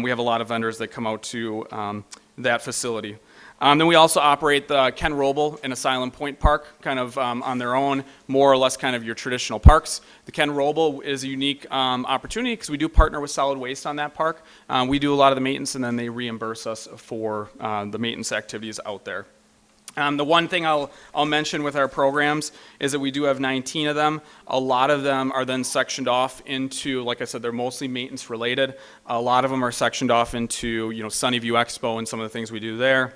We have a lot of vendors that come out to that facility. Then we also operate the Ken Roble and Asylum Point Park, kind of on their own, more or less kind of your traditional parks. The Ken Roble is a unique opportunity because we do partner with solid waste on that park. We do a lot of the maintenance, and then they reimburse us for the maintenance activities out there. The one thing I'll mention with our programs is that we do have 19 of them. A lot of them are then sectioned off into, like I said, they're mostly maintenance related. A lot of them are sectioned off into, Sunny View Expo and some of the things we do there,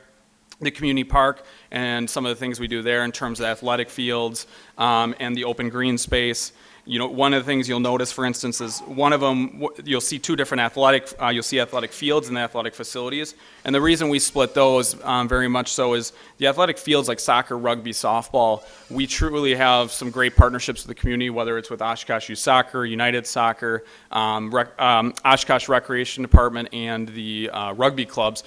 the community park and some of the things we do there in terms of athletic fields and the open green space. One of the things you'll notice, for instance, is one of them, you'll see 2 different you'll see athletic fields and athletic facilities. And the reason we split those very much so is the athletic fields like soccer, rugby, softball, we truly have some great partnerships with the community, whether it's with Oshkosh Youth Soccer, United Soccer, Oshkosh Recreation Department, and the rugby clubs.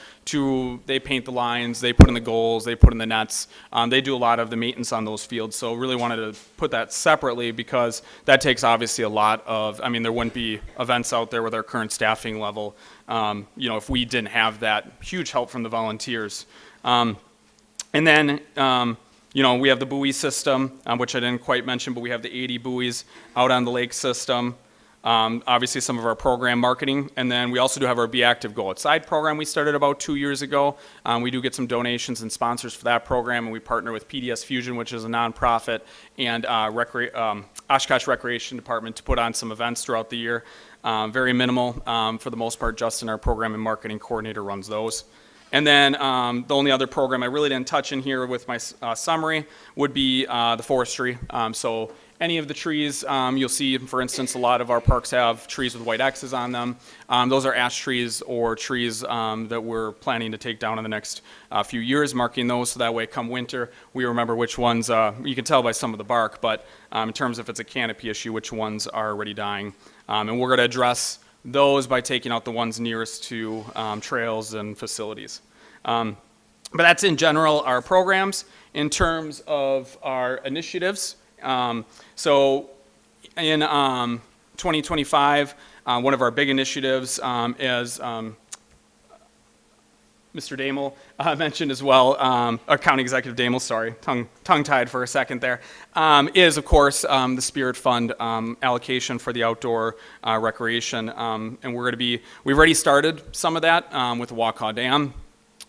They paint the lines, they put in the goals, they put in the nets. They do a lot of the maintenance on those fields. So really wanted to put that separately because that takes obviously a lot of, there wouldn't be events out there with our current staffing level, if we didn't have that huge help from the volunteers. And then, we have the buoy system, which I didn't quite mention, but we have the 80 buoys out on the lake system. Obviously some of our program marketing, and then we also do have our Be Active Go Outside program we started about 2 years ago. We do get some donations and sponsors for that program, and we partner with PDS Fusion, which is a nonprofit, and Oshkosh Recreation Department to put on some events throughout the year. Very minimal for the most part. Justin, our program and marketing coordinator, runs those. And then the only other program I really didn't touch in here with my summary would be the forestry. So any of the trees, you'll see, for instance, a lot of our parks have trees with white X's on them. Those are ash trees or trees that we're planning to take down in the next few years, marking those so that way come winter, we remember which ones, you can tell by some of the bark, but in terms of if it's a canopy issue, which ones are already dying. And we're going to address those by taking out the ones nearest to trails and facilities. But that's in general our programs. In terms of our initiatives, so in 2025, one of our big initiatives, as Mr. Damel mentioned as well, our County Executive Damel, sorry, tongue-tied for a second there, is of course the Spirit Fund allocation for the outdoor recreation, and we've already started some of that with the Waukau Dam.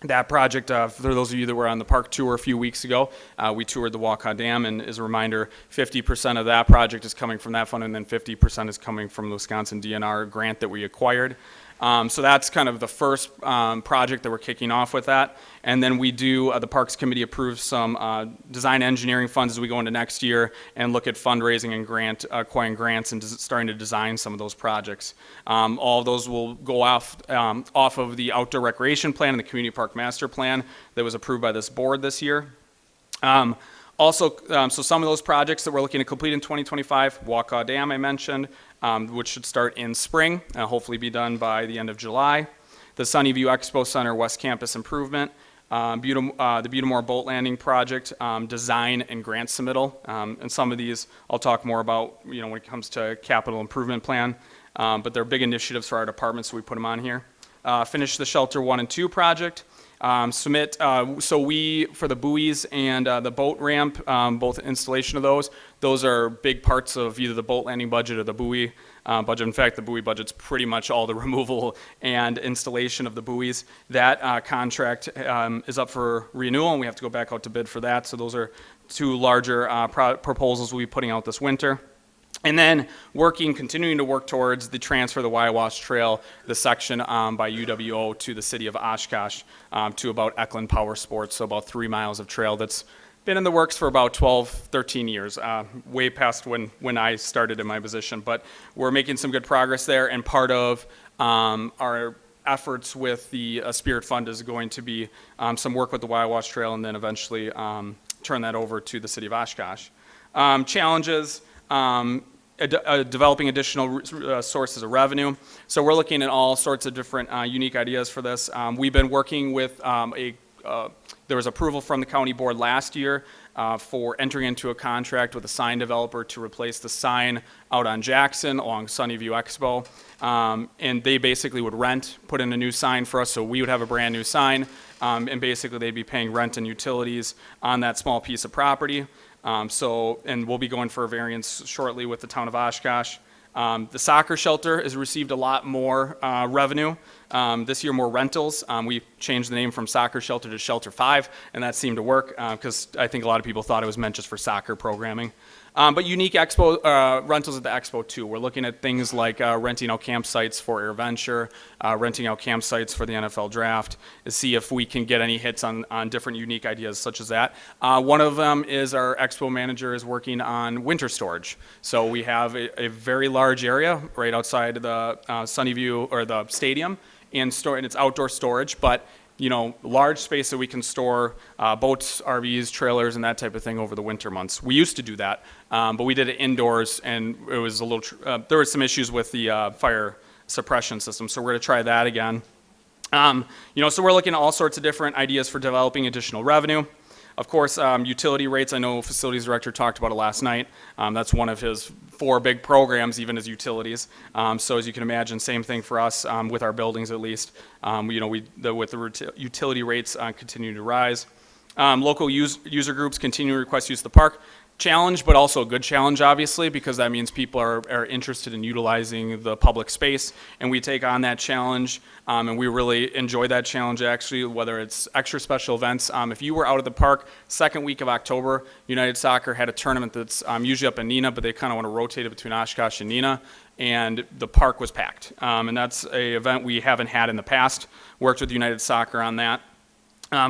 That project, for those of you that were on the park tour a few weeks ago, we toured the Waukah Dam, and as a reminder, 50% of that project is coming from that fund, and then 50% is coming from the Wisconsin DNR grant that we acquired. So that's kind of the first project that we're kicking off with that. And then we do, the Parks Committee approves some design engineering funds as we go into next year and look at fundraising and acquiring grants and starting to design some of those projects. All of those will go off of the outdoor recreation plan and the community park master plan that was approved by this board this year. So some of those projects that we're looking to complete in 2025, Waukah Dam I mentioned, which should start in spring, hopefully be done by the end of July. The Sunnyview Expo Center West Campus improvement, the Butamore Boat Landing project, design and grant submittal. And some of these I'll talk more about, when it comes to capital improvement plan, but they're big initiatives for our department, so we put them on here. Finish the Shelter 1 and 2 project. Submit, so we, for the buoys and the boat ramp, both installation of those are big parts of either the boat landing budget or the buoy budget. In fact, the buoy budget's pretty much all the removal and installation of the buoys. That contract is up for renewal, and we have to go back out to bid for that. So those are two larger proposals we'll be putting out this winter. And then continuing to work towards the transfer of the Waiwash Trail, the section by UWO to the city of Oshkosh, to about Eklund Power Sports, so about 3 miles of trail that's been in the works for about 12, 13 years, way past when I started in my position. But we're making some good progress there, and part of our efforts with the Spirit Fund is going to be some work with the Waiwash Trail and then eventually turn that over to the city of Oshkosh. Challenges. Developing additional sources of revenue. So we're looking at all sorts of different unique ideas for this. We've been working with there was approval from the county board last year for entering into a contract with a sign developer to replace the sign out on Jackson along Sunnyview Expo. And they basically would put in a new sign for us, so we would have a brand new sign, and basically they'd be paying rent and utilities on that small piece of property. And we'll be going for a variance shortly with the town of Oshkosh. The soccer shelter has received a lot more revenue. This year, more rentals. We changed the name from Soccer Shelter to Shelter 5, and that seemed to work because I think a lot of people thought it was meant just for soccer programming. But unique expo rentals at the expo too. We're looking at things like renting out campsites for AirVenture, renting out campsites for the NFL draft, to see if we can get any hits on different unique ideas such as that. One of them is our expo manager is working on winter storage. So we have a very large area right outside the Sunnyview or the stadium, and it's outdoor storage, but large space that we can store boats, RVs, trailers, and that type of thing over the winter months. We used to do that, but we did it indoors, and it was a little, there were some issues with the fire suppression system, so we're going to try that again. So we're looking at all sorts of different ideas for developing additional revenue. Of course, utility rates, I know facilities director talked about it last night. That's one of his 4 big programs, even as utilities. So as you can imagine, same thing for us with our buildings at least. With the utility rates continue to rise. Local user groups continue to request use of the park. Challenge, but also a good challenge, obviously, because that means people are interested in utilizing the public space, and we take on that challenge, and we really enjoy that challenge, actually, whether it's extra special events. If you were out at the park, second week of October, United Soccer had a tournament that's usually up in Neenah, but they kind of want to rotate it between Oshkosh and Neenah, and the park was packed. And that's an event we haven't had in the past. Worked with United Soccer on that.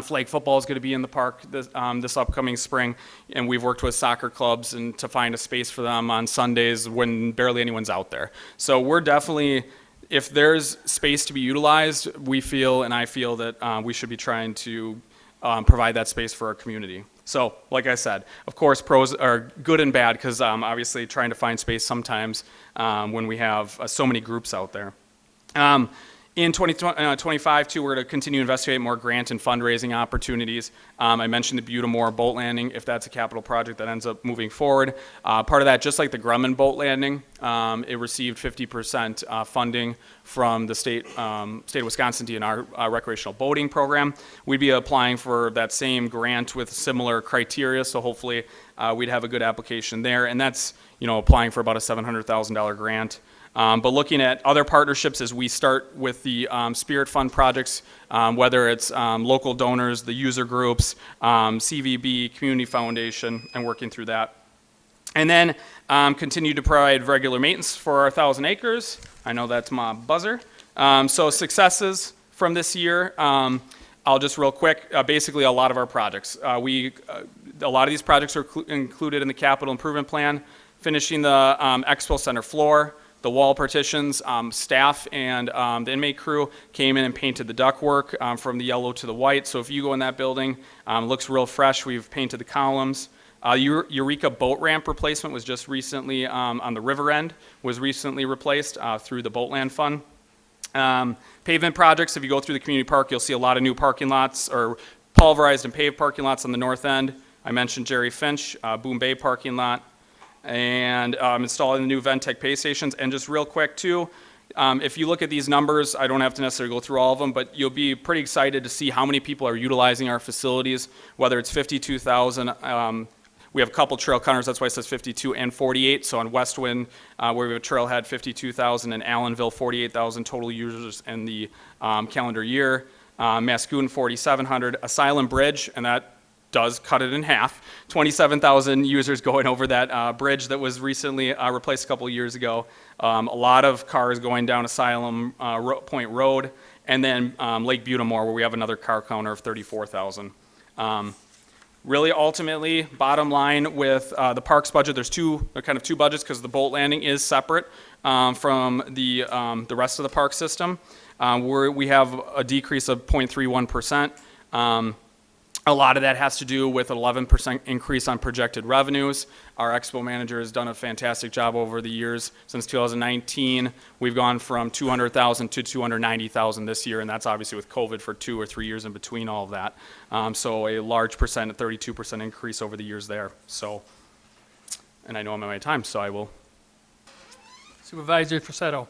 Flag football is going to be in the park this upcoming spring, and we've worked with soccer clubs and to find a space for them on Sundays when barely anyone's out there. So we're definitely, if there's space to be utilized, I feel that we should be trying to provide that space for our community. So, like I said, of course, pros are good and bad because obviously trying to find space sometimes when we have so many groups out there. In 2025, too, we're going to continue to investigate more grant and fundraising opportunities. I mentioned the Butamore boat landing, if that's a capital project that ends up moving forward. Part of that, just like the Grumman boat landing, it received 50% funding from the state of Wisconsin DNR recreational boating program. We'd be applying for that same grant with similar criteria, so hopefully we'd have a good application there. And that's, applying for about a $700,000 grant. But looking at other partnerships as we start with the Spirit Fund projects, whether it's local donors, the user groups, CVB, Community Foundation, and working through that. And then continue to provide regular maintenance for our 1,000 acres. I know that's my buzzer. So successes from this year, I'll just real quick, basically a lot of our projects. A lot of these projects are included in the capital improvement plan, finishing the expo center floor, the wall partitions, staff and the inmate crew came in and painted the ductwork from the yellow to the white. So if you go in that building, it looks real fresh. We've painted the columns. Eureka boat ramp replacement was just recently on the river end, was recently replaced through the Boatland Fund. Pavement projects, if you go through the community park, you'll see a lot of new parking lots or pulverized and paved parking lots on the north end. I mentioned Jerry Finch, Boom Bay parking lot, and installing the new Ventec pay stations. And just real quick too, if you look at these numbers, I don't have to necessarily go through all of them, but you'll be pretty excited to see how many people are utilizing our facilities, whether it's 52,000. We have a couple trail counters, that's why it says 52 and 48. So on Westwind, where we have a trailhead, 52,000, and Allenville, 48,000 total users in the calendar year. Mascouten, 4,700. Asylum Bridge, and that does cut it in half. 27,000 users going over that bridge that was recently replaced a couple of years ago. A lot of cars going down Asylum Point Road, and then Lake Butamore, where we have another car counter of 34,000. Really, ultimately, bottom line with the parks budget, there's kind of two budgets because the boat landing is separate from the rest of the park system. We have a decrease of 0.31%. A lot of that has to do with an 11% increase on projected revenues. Our expo manager has done a fantastic job over the years. Since 2019, we've gone from 200,000 to 290,000 this year, and that's obviously with COVID for 2 or 3 years in between all of that. So a large percent, a 32% increase over the years there. So, and I know I'm at my time, so I will. Supervisor Frasetto.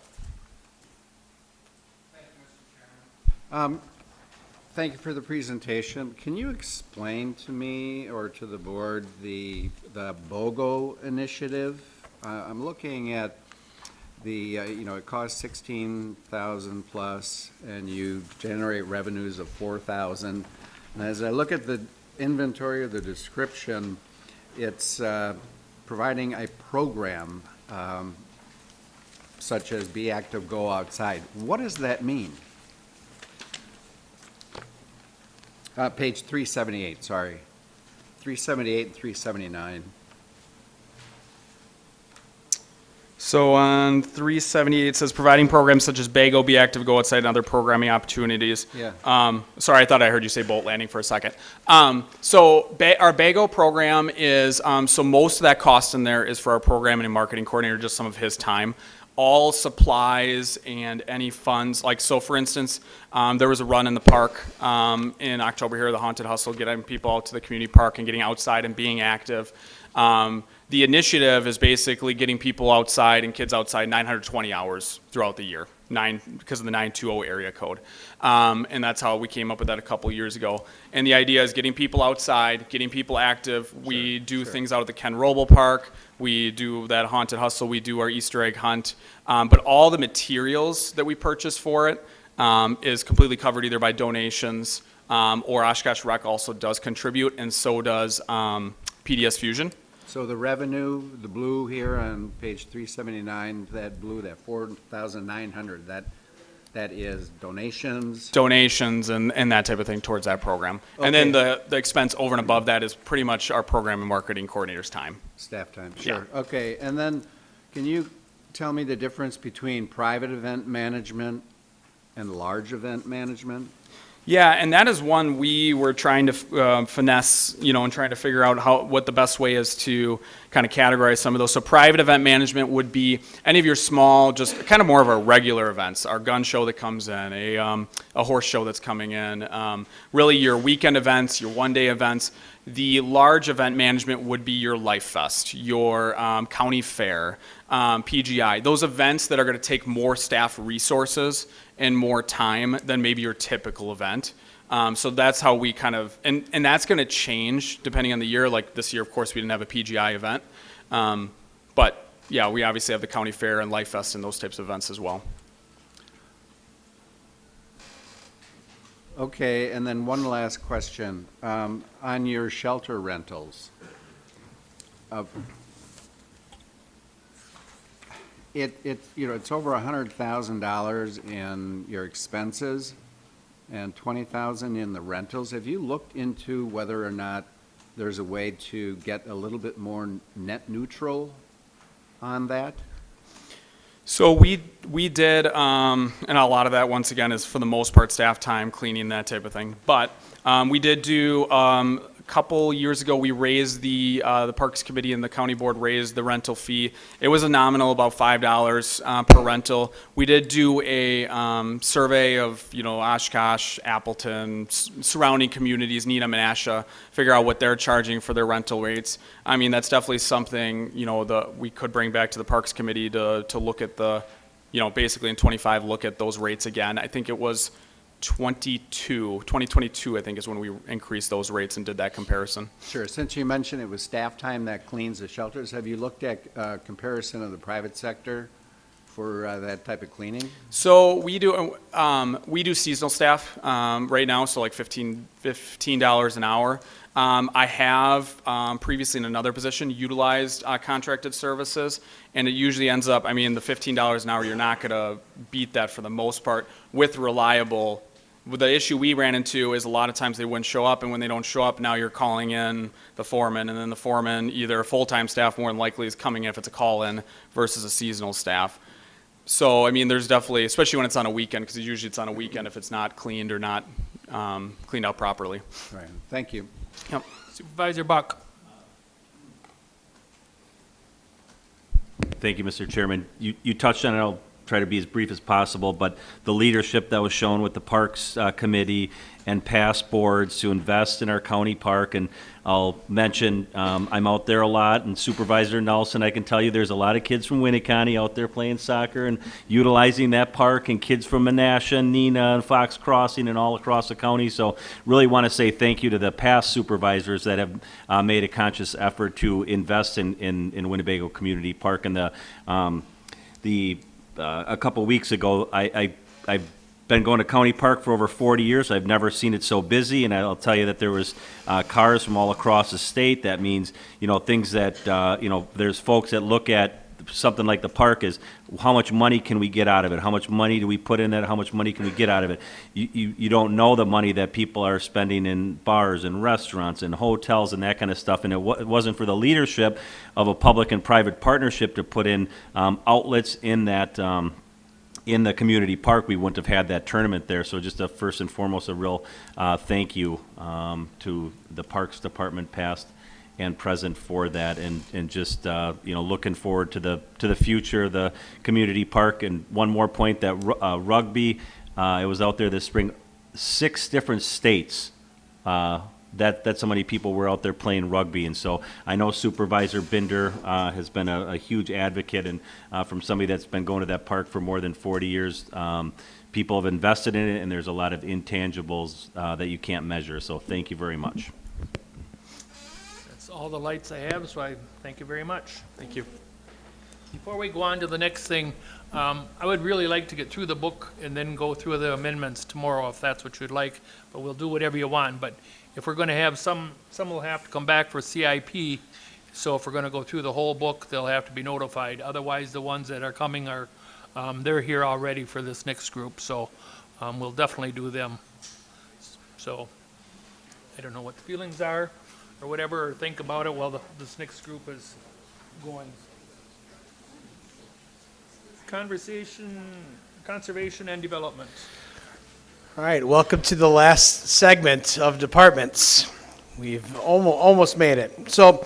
Thank you for the presentation. Can you explain to me or to the board the BOGO initiative? I'm looking at the, it costs 16,000 plus and you generate revenues of 4,000. And as I look at the inventory or the description, it's providing a program such as Be Active, Go Outside. What does that mean? Page 378, sorry. 378 and 379. So on 378, it says providing programs such as BAGO, Be Active, Go Outside, and other programming opportunities. Yeah. Sorry, I thought I heard you say boat landing for a second. So our BAGO program is, so most of that cost in there is for our programming and marketing coordinator, just some of his time. All supplies and any funds, like, so for instance, there was a run in the park in October here, the Haunted Hustle, getting people out to the community park and getting outside and being active. The initiative is basically getting people outside and kids outside 920 hours throughout the year, because of the 920 area code. And that's how we came up with that a couple years ago. And the idea is getting people outside, getting people active. We do things out at the Ken Roble Park. We do that Haunted Hustle. We do our Easter egg hunt. But all the materials that we purchase for it is completely covered either by donations or Oshkosh Rec also does contribute, and so does PDS Fusion. So the revenue, the blue here on page 379, that blue, that 4,900, that is donations? Donations and that type of thing towards that program. Okay. And then the expense over and above that is pretty much our program and marketing coordinator's time. Staff time, sure. Yeah. Okay, and then can you tell me the difference between private event management and large event management? Yeah, and that is one we were trying to finesse, and trying to figure out what the best way is to kind of categorize some of those. So private event management would be any of your small, just kind of more of our regular events, our gun show that comes in, a horse show that's coming in, really your weekend events, your one-day events. The large event management would be your Life Fest, your county fair, PGI, those events that are going to take more staff resources and more time than maybe your typical event. So that's how we kind of, and that's going to change depending on the year. Like this year, of course, we didn't have a PGI event. But yeah, we obviously have the county fair and Life Fest and those types of events as well. Okay, and then one last question. On your shelter rentals, it's over $100,000 in your expenses and $20,000 in the rentals. Have you looked into whether or not there's a way to get a little bit more net neutral on that? So we did, and a lot of that, once again, is for the most part staff time, cleaning, that type of thing. But we did do, a couple years ago, we raised the Parks Committee and the County Board raised the rental fee. It was a nominal, about $5 per rental. We did do a survey of, Oshkosh, Appleton, surrounding communities, Needham and Asha, figure out what they're charging for their rental rates. I mean, that's definitely something, we could bring back to the Parks Committee to look at the, basically in 25, look at those rates again. I think it was 2022, I think, is when we increased those rates and did that comparison. Sure. Since you mentioned it was staff time that cleans the shelters, have you looked at comparison of the private sector for that type of cleaning? So we do seasonal staff right now, so like $15 an hour. I have previously in another position utilized contracted services, and it usually ends up, I mean, the $15 an hour, you're not going to beat that for the most part with reliable. The issue we ran into is a lot of times they wouldn't show up, and when they don't show up, now you're calling in the foreman, and then the foreman, either full-time staff more than likely is coming in if it's a call-in versus a seasonal staff. So, I mean, there's definitely, especially when it's on a weekend, because usually it's on a weekend if it's not cleaned or not cleaned out properly. Right. Thank you. Yep. Supervisor Buck. Thank you, Mr. Chairman. You touched on it. I'll try to be as brief as possible, but the leadership that was shown with the Parks Committee and past boards to invest in our county park, and I'll mention I'm out there a lot, and Supervisor Nelson, I can tell you there's a lot of kids from Winnebago out there playing soccer and utilizing that park, and kids from Menasha, Neenah, and Fox Crossing, and all across the county. So really want to say thank you to the past supervisors that have made a conscious effort to invest in Winnebago Community Park. And a couple weeks ago, I've been going to County Park for over 40 years. I've never seen it so busy, and I'll tell you that there was cars from all across the state. That means, things that, there's folks that look at something like the park as how much money can we get out of it? How much money do we put in it? How much money can we get out of it? You don't know the money that people are spending in bars and restaurants and hotels and that kind of stuff. And it wasn't for the leadership of a public and private partnership to put in outlets in that in the community park, we wouldn't have had that tournament there. So just first and foremost, a real thank you to the Parks Department, past and present, for that, and just looking forward to the future of the community park. And one more point, that rugby, it was out there this spring, 6 different states. That so many people were out there playing rugby, and so I know Supervisor Binder has been a huge advocate, and from somebody that's been going to that park for more than 40 years, people have invested in it, and there's a lot of intangibles that you can't measure. So thank you very much. That's all the lights I have, so I thank you very much. Thank you. Before we go on to the next thing, I would really like to get through the book and then go through the amendments tomorrow, if that's what you'd like, but we'll do whatever you want. But if we're going to have some will have to come back for CIP, so if we're going to go through the whole book, they'll have to be notified. Otherwise, the ones that are coming are, they're here already for this next group, so we'll definitely do them. So I don't know what the feelings are or whatever, or think about it while this next group is going. Conservation and development. All right, welcome to the last segment of departments. We've almost made it. So,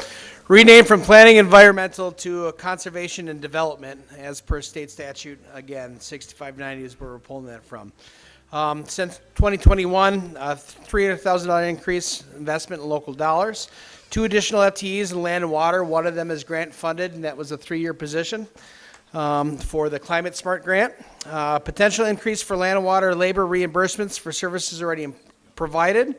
renamed from planning environmental to conservation and development, as per state statute. Again, 6590 is where we're pulling that from. Since 2021, $300,000 increase investment in local dollars. 2 additional FTEs in land and water. One of them is grant funded, and that was a 3-year position. For the Climate Smart Grant. Potential increase for land and water labor reimbursements for services already provided.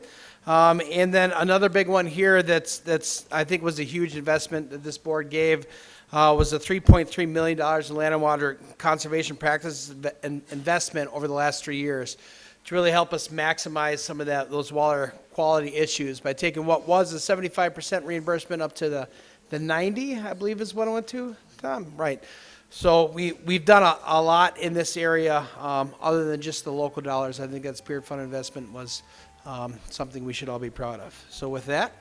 And then another big one here that's I think was a huge investment that this board gave was a $3.3 million in land and water conservation practices and investment over the last 3 years to really help us maximize some of those water quality issues by taking what was a 75% reimbursement up to the 90, I believe is what it went to, Tom? Right. So we've done a lot in this area, other than just the local dollars. I think that Spirit Fund investment was something we should all be proud of. So with that,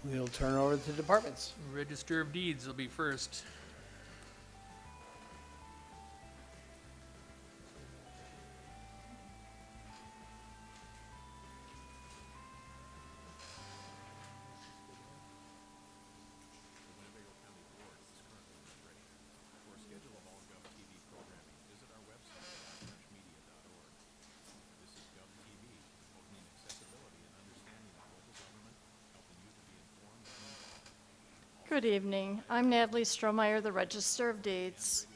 we'll turn it over to the departments. Register of Deeds will be first. Good evening. I'm Natalie Strohmeyer, the Register of Deeds.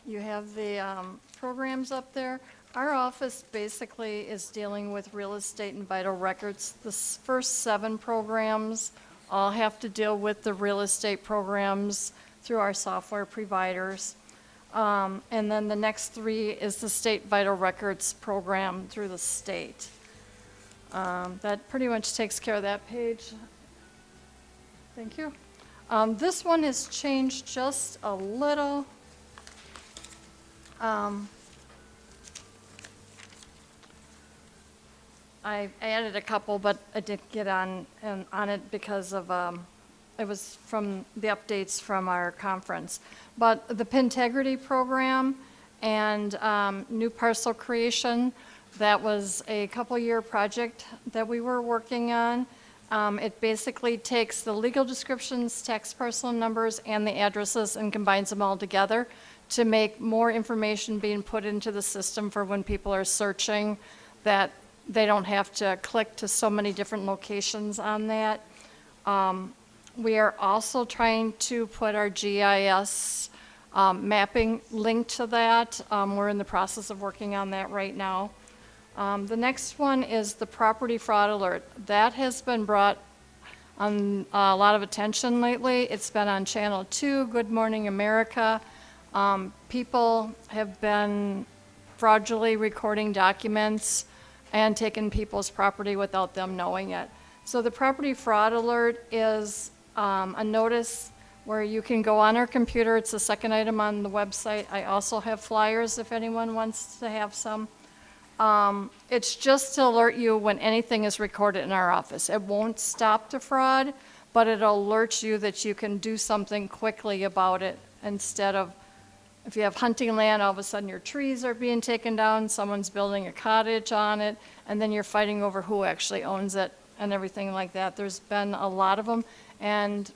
You have the programs up there. Our office basically is dealing with real estate and vital records. The first 7 programs all have to deal with the real estate programs through our software providers. And then the next 3 is the state vital records program through the state. That pretty much takes care of that page. Thank you. This one has changed just a little. I added a couple, but I didn't get on it because of, it was from the updates from our conference. But the Pintegrity program and new parcel creation, that was a couple-year project that we were working on. It basically takes the legal descriptions, tax parcel numbers, and the addresses and combines them all together to make more information being put into the system for when people are searching, that they don't have to click to so many different locations on that. We are also trying to put our GIS mapping link to that. We're in the process of working on that right now. The next one is the property fraud alert. That has been brought on a lot of attention lately. It's been on Channel 2, Good Morning America. People have been fraudulently recording documents and taking people's property without them knowing it. So the property fraud alert is a notice where you can go on our computer. It's the second item on the website. I also have flyers if anyone wants to have some. It's just to alert you when anything is recorded in our office. It won't stop the fraud, but it alerts you that you can do something quickly about it instead of, if you have hunting land, all of a sudden your trees are being taken down, someone's building a cottage on it, and then you're fighting over who actually owns it and everything like that. There's been a lot of them, and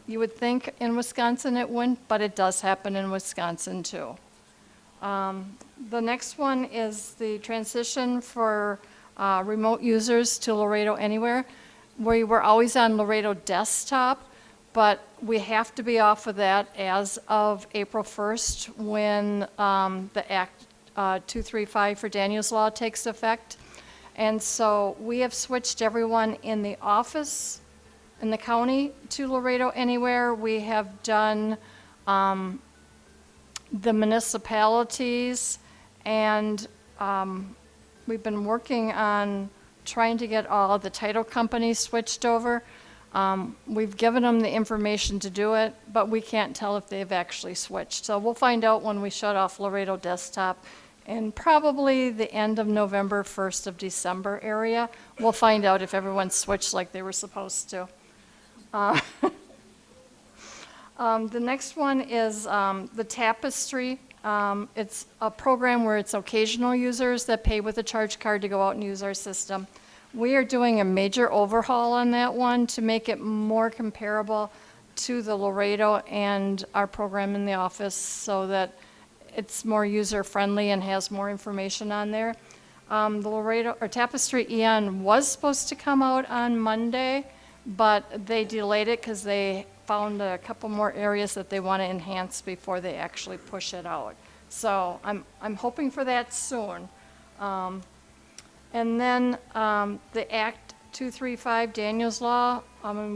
you would think in Wisconsin it wouldn't, but it does happen in Wisconsin too. The next one is the transition for remote users to Laredo Anywhere. We were always on Laredo Desktop, but we have to be off of that as of April 1st when the Act 235 for Daniels Law takes effect. And so we have switched everyone in the office in the county to Laredo Anywhere. We have done the municipalities, and we've been working on trying to get all of the title companies switched over. We've given them the information to do it, but we can't tell if they've actually switched. So we'll find out when we shut off Laredo Desktop in probably the end of November, 1st of December area. We'll find out if everyone switched like they were supposed to. The next one is the Tapestry. It's a program where it's occasional users that pay with a charge card to go out and use our system. We are doing a major overhaul on that one to make it more comparable to the Laredo and our program in the office so that it's more user-friendly and has more information on there. The Laredo, or Tapestry EN was supposed to come out on Monday, but they delayed it because they found a couple more areas that they want to enhance before they actually push it out. So I'm hoping for that soon. And then the Act 235 Daniels Law.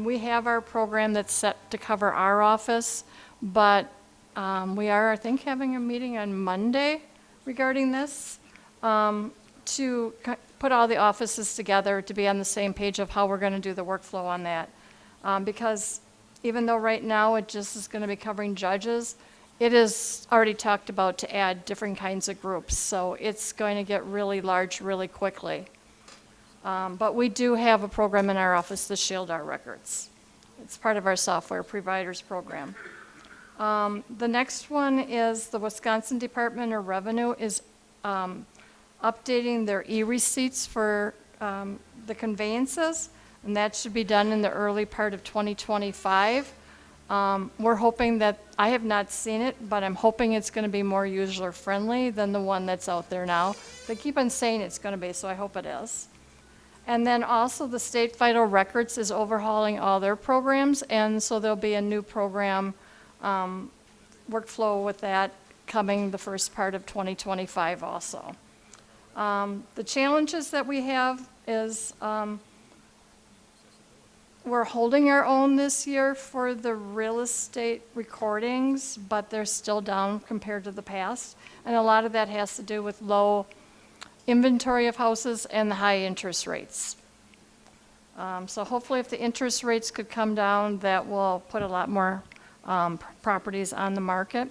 We have our program that's set to cover our office, but we are, I think, having a meeting on Monday regarding this to put all the offices together to be on the same page of how we're going to do the workflow on that. Because even though right now it just is going to be covering judges, it is already talked about to add different kinds of groups. So it's going to get really large really quickly. But we do have a program in our office to shield our records. It's part of our software providers program. The next one is the Wisconsin Department of Revenue is updating their e-receipts for the conveyances, and that should be done in the early part of 2025. We're hoping that, I have not seen it, but I'm hoping it's going to be more user-friendly than the one that's out there now. They keep on saying it's going to be, so I hope it is. And then also the State Vital Records is overhauling all their programs, and so there'll be a new program workflow with that coming the first part of 2025 also. The challenges that we have is we're holding our own this year for the real estate recordings, but they're still down compared to the past. And a lot of that has to do with low inventory of houses and the high interest rates. So hopefully if the interest rates could come down, that will put a lot more properties on the market.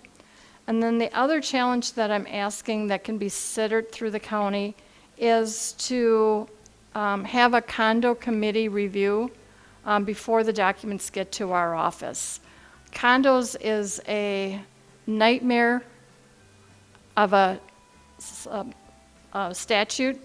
And then the other challenge that I'm asking that can be considered through the county is to have a condo committee review before the documents get to our office. Condos is a nightmare of a statute.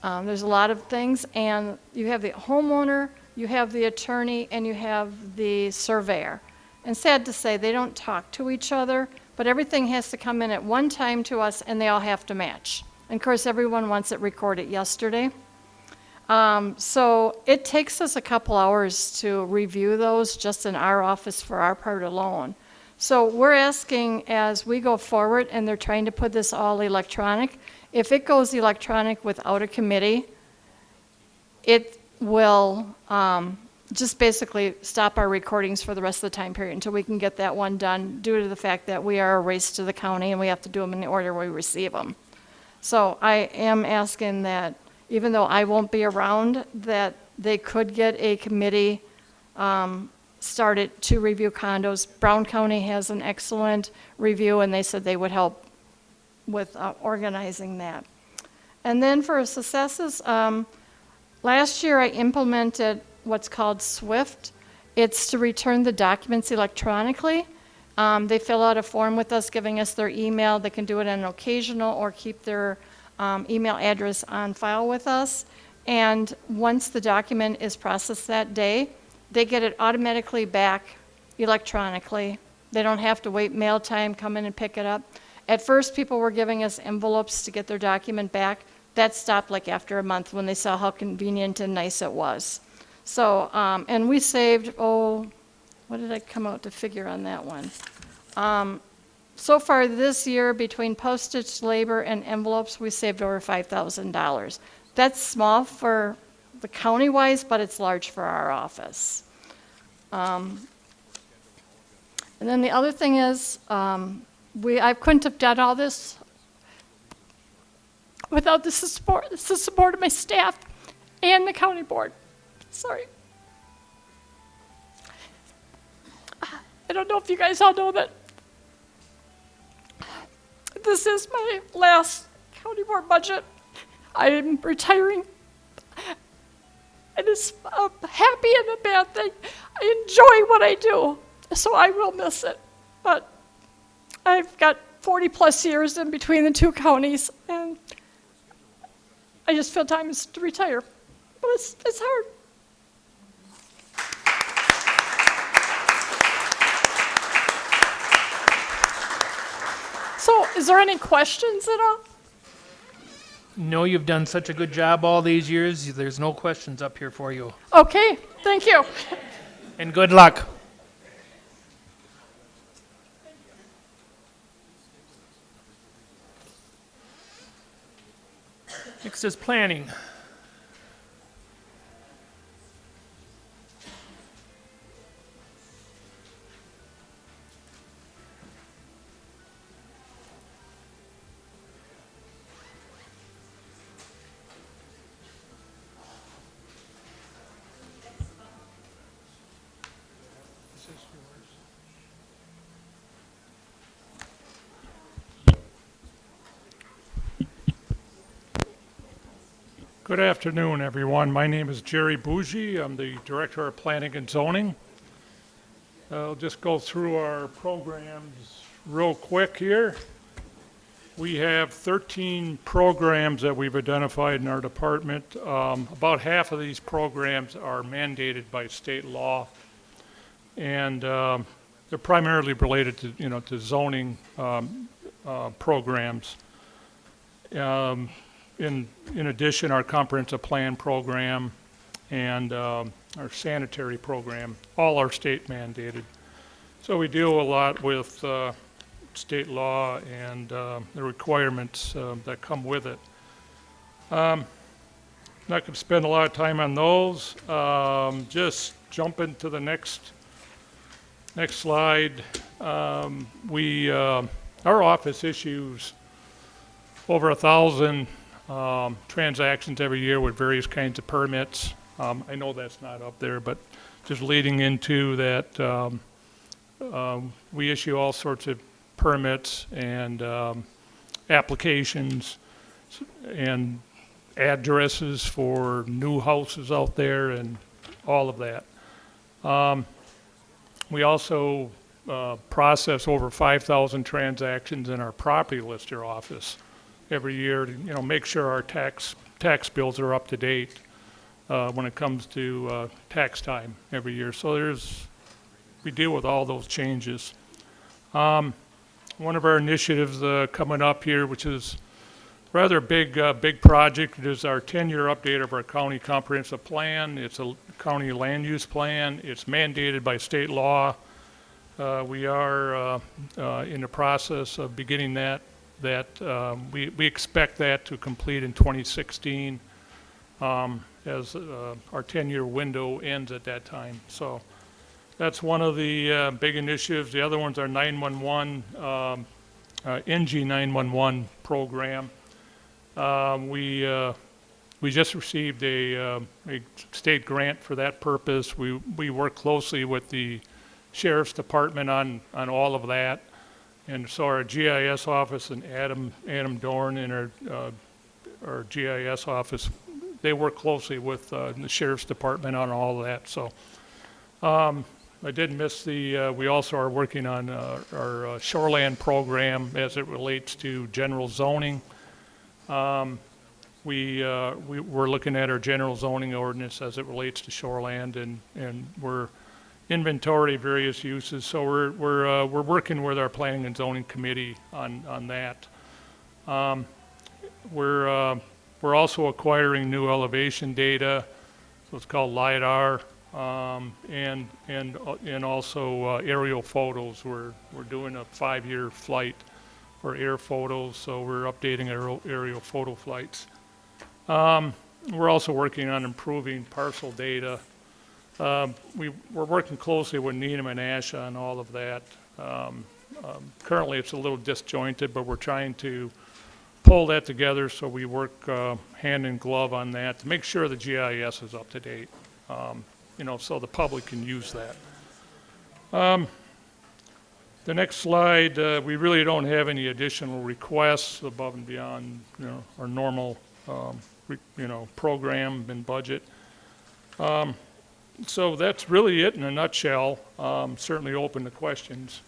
There's a lot of things, and you have the homeowner, you have the attorney, and you have the surveyor. And sad to say, they don't talk to each other, but everything has to come in at one time to us, and they all have to match. And of course, everyone wants it recorded yesterday. So it takes us a couple hours to review those just in our office for our part alone. So we're asking as we go forward, and they're trying to put this all electronic, if it goes electronic without a committee, it will just basically stop our recordings for the rest of the time period until we can get that one done due to the fact that we are a race to the county and we have to do them in the order we receive them. So I am asking that even though I won't be around, that they could get a committee started to review condos. Brown County has an excellent review, and they said they would help with organizing that. And then for successes, last year I implemented what's called SWIFT. It's to return the documents electronically. They fill out a form with us, giving us their email. They can do it on an occasional or keep their email address on file with us. And once the document is processed that day, they get it automatically back electronically. They don't have to wait mail time, come in and pick it up. At first, people were giving us envelopes to get their document back. That stopped like after a month when they saw how convenient and nice it was. So, and we saved, what did I come out to figure on that one? So far this year, between postage, labor, and envelopes, we saved over $5,000. That's small for the county-wise, but it's large for our office. And then the other thing is, I couldn't have done all this without the support of my staff and the county board. Sorry. I don't know if you guys all know that this is my last county board budget. I am retiring. And it's a happy and a bad thing. I enjoy what I do, so I will miss it. But I've got 40 plus years in between the two counties, and I just feel time is to retire. But it's hard. So, is there any questions at all? No, you've done such a good job all these years. There's no questions up here for you. Okay, thank you. And good luck. Next is planning. Good afternoon, everyone. My name is Jerry Bougie. I'm the Director of Planning and Zoning. I'll just go through our programs real quick here. We have 13 programs that we've identified in our department. About half of these programs are mandated by state law, and they're primarily related to, to zoning programs. In addition, our comprehensive plan program and our sanitary program, all are state mandated. So we deal a lot with state law and the requirements that come with it. Not going to spend a lot of time on those. Just jump into the next slide. Our office issues over 1,000 transactions every year with various kinds of permits. I know that's not up there, but just leading into that, we issue all sorts of permits and applications and addresses for new houses out there and all of that. We also process over 5,000 transactions in our property lister office every year to, make sure our tax bills are up to date when it comes to tax time every year. So we deal with all those changes. One of our initiatives coming up here, which is rather big project, is our 10-year update of our county comprehensive plan. It's a county land use plan. It's mandated by state law. We are in the process of beginning that. We expect that to complete in 2016 as our 10-year window ends at that time. So that's one of the big initiatives. The other ones are 911, NG 911 program. We just received a state grant for that purpose. We work closely with the Sheriff's Department on all of that. And so our GIS office and Adam Dorn in our GIS office, they work closely with the Sheriff's Department on all of that. So I did miss we also are working on our shoreland program as it relates to general zoning. We're looking at our general zoning ordinance as it relates to shoreland, and we're inventory various uses. So we're working with our planning and zoning committee on that. We're also acquiring new elevation data, so it's called LiDAR, and also aerial photos. We're doing a 5-year flight for air photos, so we're updating our aerial photo flights. We're also working on improving parcel data. We're working closely with Needham and Asha on all of that. Currently, it's a little disjointed, but we're trying to pull that together, so we work hand in glove on that to make sure the GIS is up to date, so the public can use that. The next slide, we really don't have any additional requests above and beyond, our normal, program and budget. So that's really it in a nutshell. Certainly open to questions.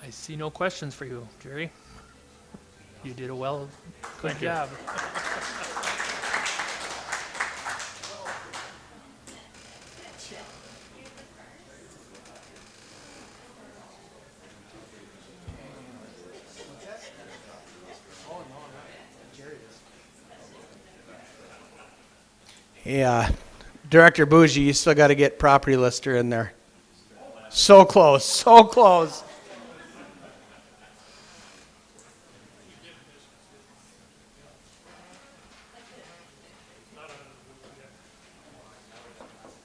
I see no questions for you, Jerry. You did a good Thank you. job. Yeah, Director Bougie, you still got to get property lister in there. So close, so close.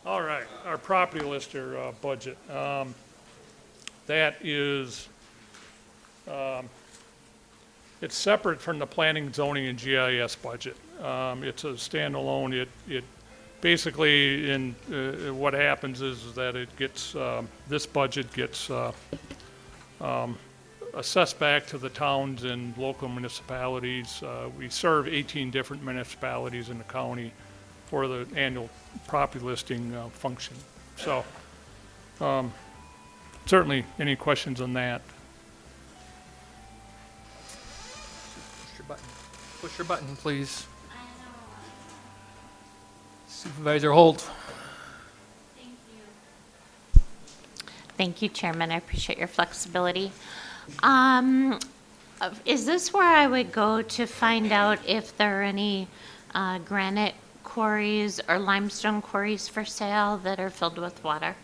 All right, our property lister budget. That is, it's separate from the planning, zoning, and GIS budget. It's a standalone. It basically, what happens is that it gets, this budget gets assessed back to the towns and local municipalities. We serve 18 different municipalities in the county for the annual property listing function. So certainly, any questions on that? Push your button. Push your button, please. Supervisor Holt. Thank you, Chairman. I appreciate your flexibility. Is this where I would go to find out if there are any granite quarries or limestone quarries for sale that are filled with water?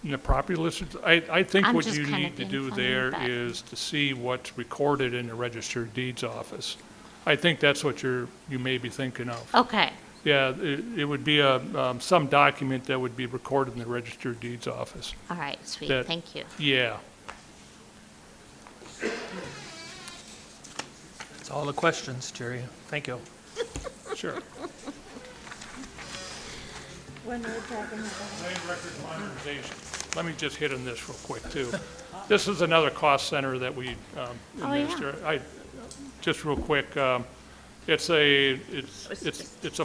In the property list, I think I'm what just you kinda need to being do funny, there but- is to see what's recorded in the Register of Deeds office. I think that's what you may be thinking of. Okay. Yeah, it would be some document that would be recorded in the Register of Deeds office. All right, sweet. That- Thank you. Yeah. That's all the questions, Jerry. Thank you. Sure. When we're talking about Land record modernization. Let me just hit on this real quick, too. This is another cost center that we administer. Just real quick, it's a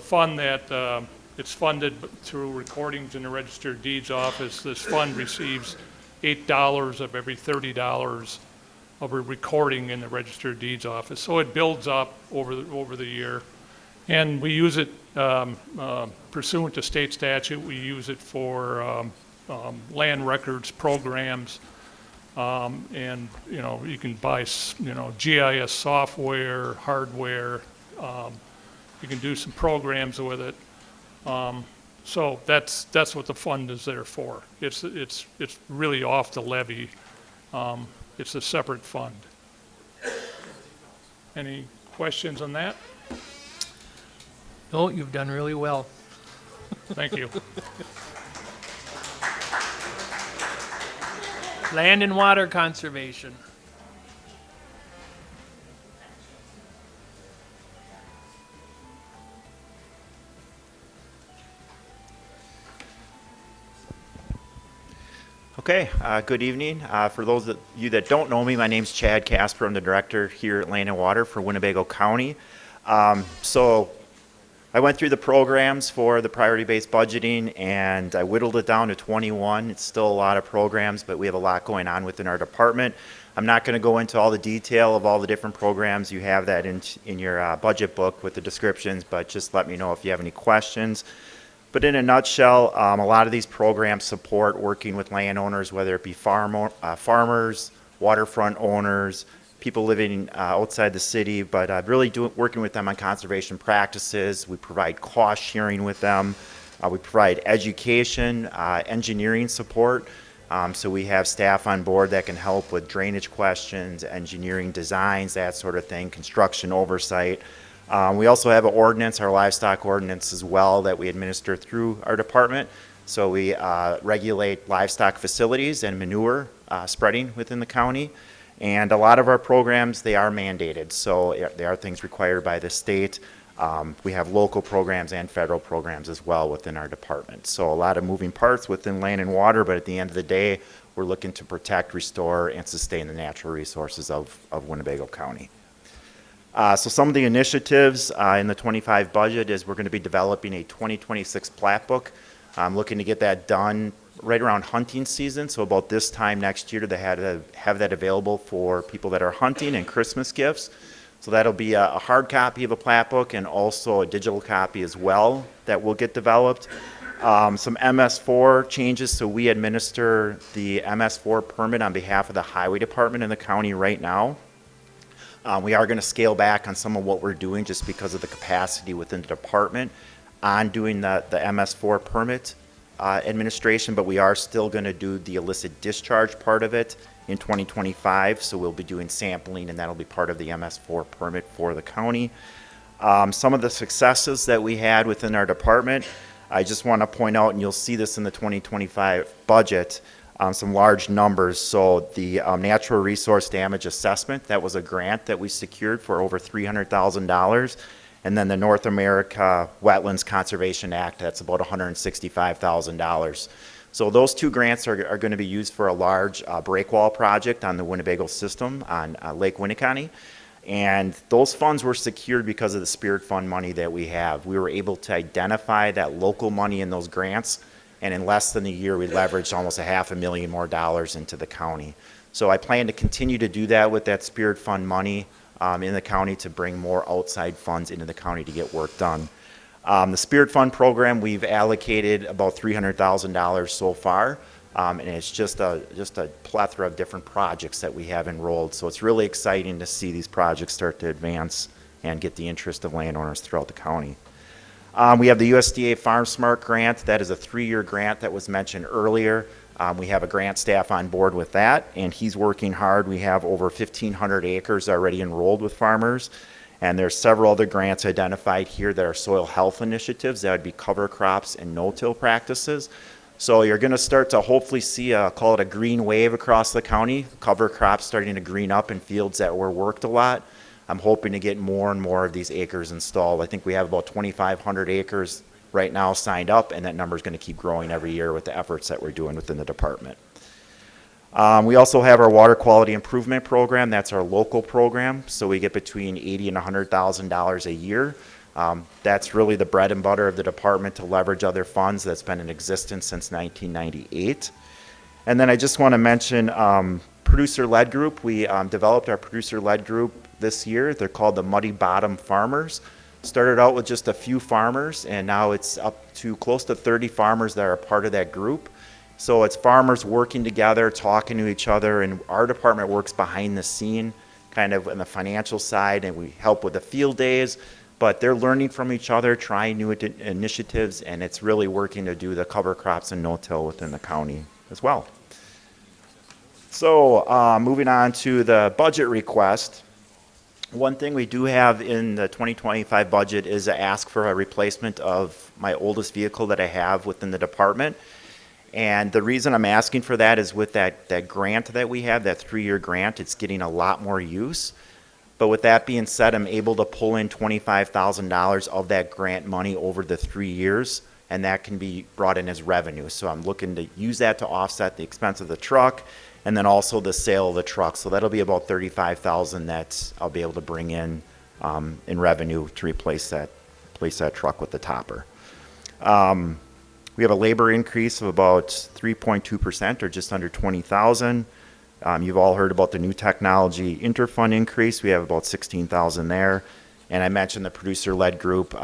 fund that, it's funded through recordings in the Register of Deeds office. This fund receives $8 of every $30 of a recording in the Register of Deeds office. So it builds up over the year. And we use it pursuant to state statute. We use it for land records programs. And, you can buy, GIS software, hardware. You can do some programs with it. So that's what the fund is there for. It's really off the levy. It's a separate fund. Any questions on that? No, you've done really well. Thank you. Land and water conservation. Okay, good evening. For those of you that don't know me, my name's Chad Casper. I'm the director here at Land and Water for Winnebago County. So I went through the programs for the priority-based budgeting, and I whittled it down to 21. It's still a lot of programs, but we have a lot going on within our department. I'm not going to go into all the detail of all the different programs. You have that in your budget book with the descriptions, but just let me know if you have any questions. But in a nutshell, a lot of these programs support working with landowners, whether it be farmers, waterfront owners, people living outside the city, but really working with them on conservation practices. We provide cost sharing with them. We provide education, engineering support. So we have staff on board that can help with drainage questions, engineering designs, that sort of thing, construction oversight. We also have an ordinance, our livestock ordinance as well, that we administer through our department. So we regulate livestock facilities and manure spreading within the county. And a lot of our programs, they are mandated. So they are things required by the state. We have local programs and federal programs as well within our department. So a lot of moving parts within land and water, but at the end of the day, we're looking to protect, restore, and sustain the natural resources of Winnebago County. So some of the initiatives in the 25 budget is we're going to be developing a 2026 plat book. I'm looking to get that done right around hunting season, so about this time next year to have that available for people that are hunting and Christmas gifts. So that'll be a hard copy of a plat book and also a digital copy as well that will get developed. Some MS4 changes, so we administer the MS4 permit on behalf of the highway department in the county right now. We are going to scale back on some of what we're doing just because of the capacity within the department on doing the MS4 permit administration, but we are still going to do the illicit discharge part of it in 2025. So we'll be doing sampling, and that'll be part of the MS4 permit for the county. Some of the successes that we had within our department, I just want to point out, and you'll see this in the 2025 budget, some large numbers. So the natural resource damage assessment, that was a grant that we secured for over $300,000. And then the North America Wetlands Conservation Act, that's about $165,000. So those two grants are going to be used for a large breakwall project on the Winnebago system on Lake Winneconne. And those funds were secured because of the Spirit Fund money that we have. We were able to identify that local money in those grants, and in less than a year, we leveraged almost $500,000 more into the county. So I plan to continue to do that with that Spirit Fund money in the county to bring more outside funds into the county to get work done. The Spirit Fund program, we've allocated about $300,000 so far, and it's just a plethora of different projects that we have enrolled. So it's really exciting to see these projects start to advance and get the interest of landowners throughout the county. We have the USDA Farm Smart grant. That is a 3-year grant that was mentioned earlier. We have a grant staff on board with that, and he's working hard. We have over 1,500 acres already enrolled with farmers. And there's several other grants identified here that are soil health initiatives. That would be cover crops and no-till practices. So you're going to start to hopefully see call it a green wave across the county. Cover crops starting to green up in fields that were worked a lot. I'm hoping to get more and more of these acres installed. I think we have about 2,500 acres right now signed up, and that number is going to keep growing every year with the efforts that we're doing within the department. We also have our water quality improvement program. That's our local program. So we get between $80,000 and $100,000 a year. That's really the bread and butter of the department to leverage other funds. That's been in existence since 1998. And then I just want to mention producer-led group. We developed our producer-led group this year. They're called the Muddy Bottom Farmers. Started out with just a few farmers, and now it's up to close to 30 farmers that are part of that group. So it's farmers working together, talking to each other, and our department works behind the scene, kind of on the financial side, and we help with the field days, but they're learning from each other, trying new initiatives, and it's really working to do the cover crops and no-till within the county as well. So moving on to the budget request. One thing we do have in the 2025 budget is an ask for a replacement of my oldest vehicle that I have within the department. And the reason I'm asking for that is with that grant that we have, that 3-year grant, it's getting a lot more use. But with that being said, I'm able to pull in $25,000 of that grant money over the 3 years, and that can be brought in as revenue. So I'm looking to use that to offset the expense of the truck, and then also the sale of the truck. So that'll be about $35,000 that I'll be able to bring in revenue to replace that truck with the topper. We have a labor increase of about 3.2%, or just under 20,000. You've all heard about the new technology interfund increase. We have about 16,000 there. And I mentioned the producer-led group.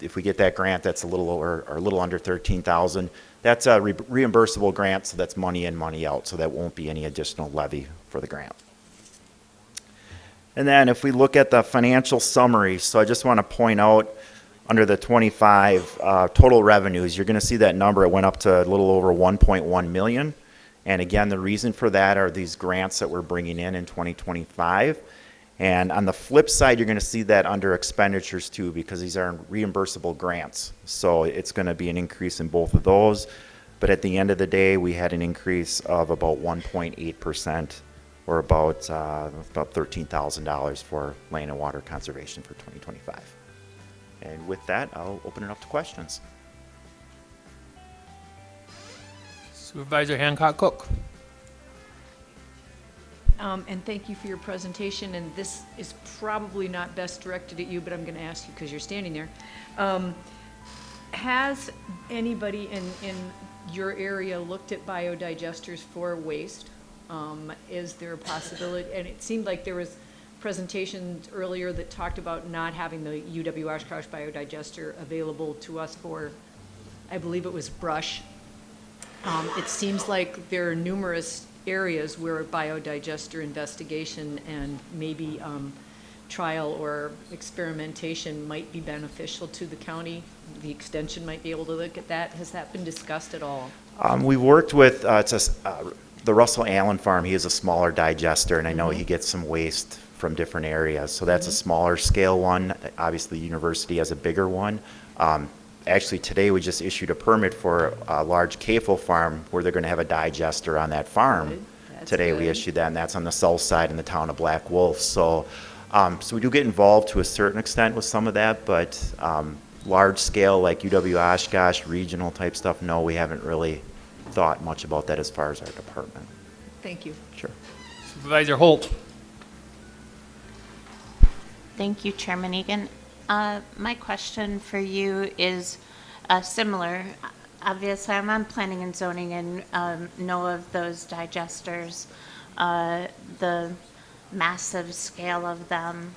If we get that grant, that's a little over, or a little under 13,000. That's a reimbursable grant, so that's money in, money out. So that won't be any additional levy for the grant. And then if we look at the financial summary, so I just want to point out, under the 25 total revenues, you're going to see that number. It went up to a little over 1.1 million. And again, the reason for that are these grants that we're bringing in 2025. And on the flip side, you're going to see that under expenditures too, because these are reimbursable grants. So it's going to be an increase in both of those. But at the end of the day, we had an increase of about 1.8%, or about $13,000 for land and water conservation for 2025. And with that, I'll open it up to questions. Supervisor Hancock-Cook. And thank you for your presentation, and this is probably not best directed at you, but I'm going to ask you because you're standing there. Has anybody in your area looked at biodigesters for waste? Is there a possibility, and it seemed like there was presentations earlier that talked about not having the UW Oshkosh biodigester available to us for, I believe it was brush. It seems like there are numerous areas where biodigester investigation and maybe trial or experimentation might be beneficial to the county. The extension might be able to look at that. Has that been discussed at all? We worked with the Russell Allen farm. He is a smaller digester, and I know he gets some waste from different areas. So that's a smaller scale one. Obviously, the university has a bigger one. Actually, today we just issued a permit for a large CAFO farm where they're going to have a digester on that farm. Today we issued that, and that's on the south side in the town of Black Wolf. So, so we do get involved to a certain extent with some of that, but large scale like UW Oshkosh, regional type stuff, no, we haven't really thought much about that as far as our department. Thank you. Sure. Supervisor Holt. Thank you, Chairman Egan. My question for you is similar. Obviously, I'm on planning and zoning and know of those digesters, the massive scale of them,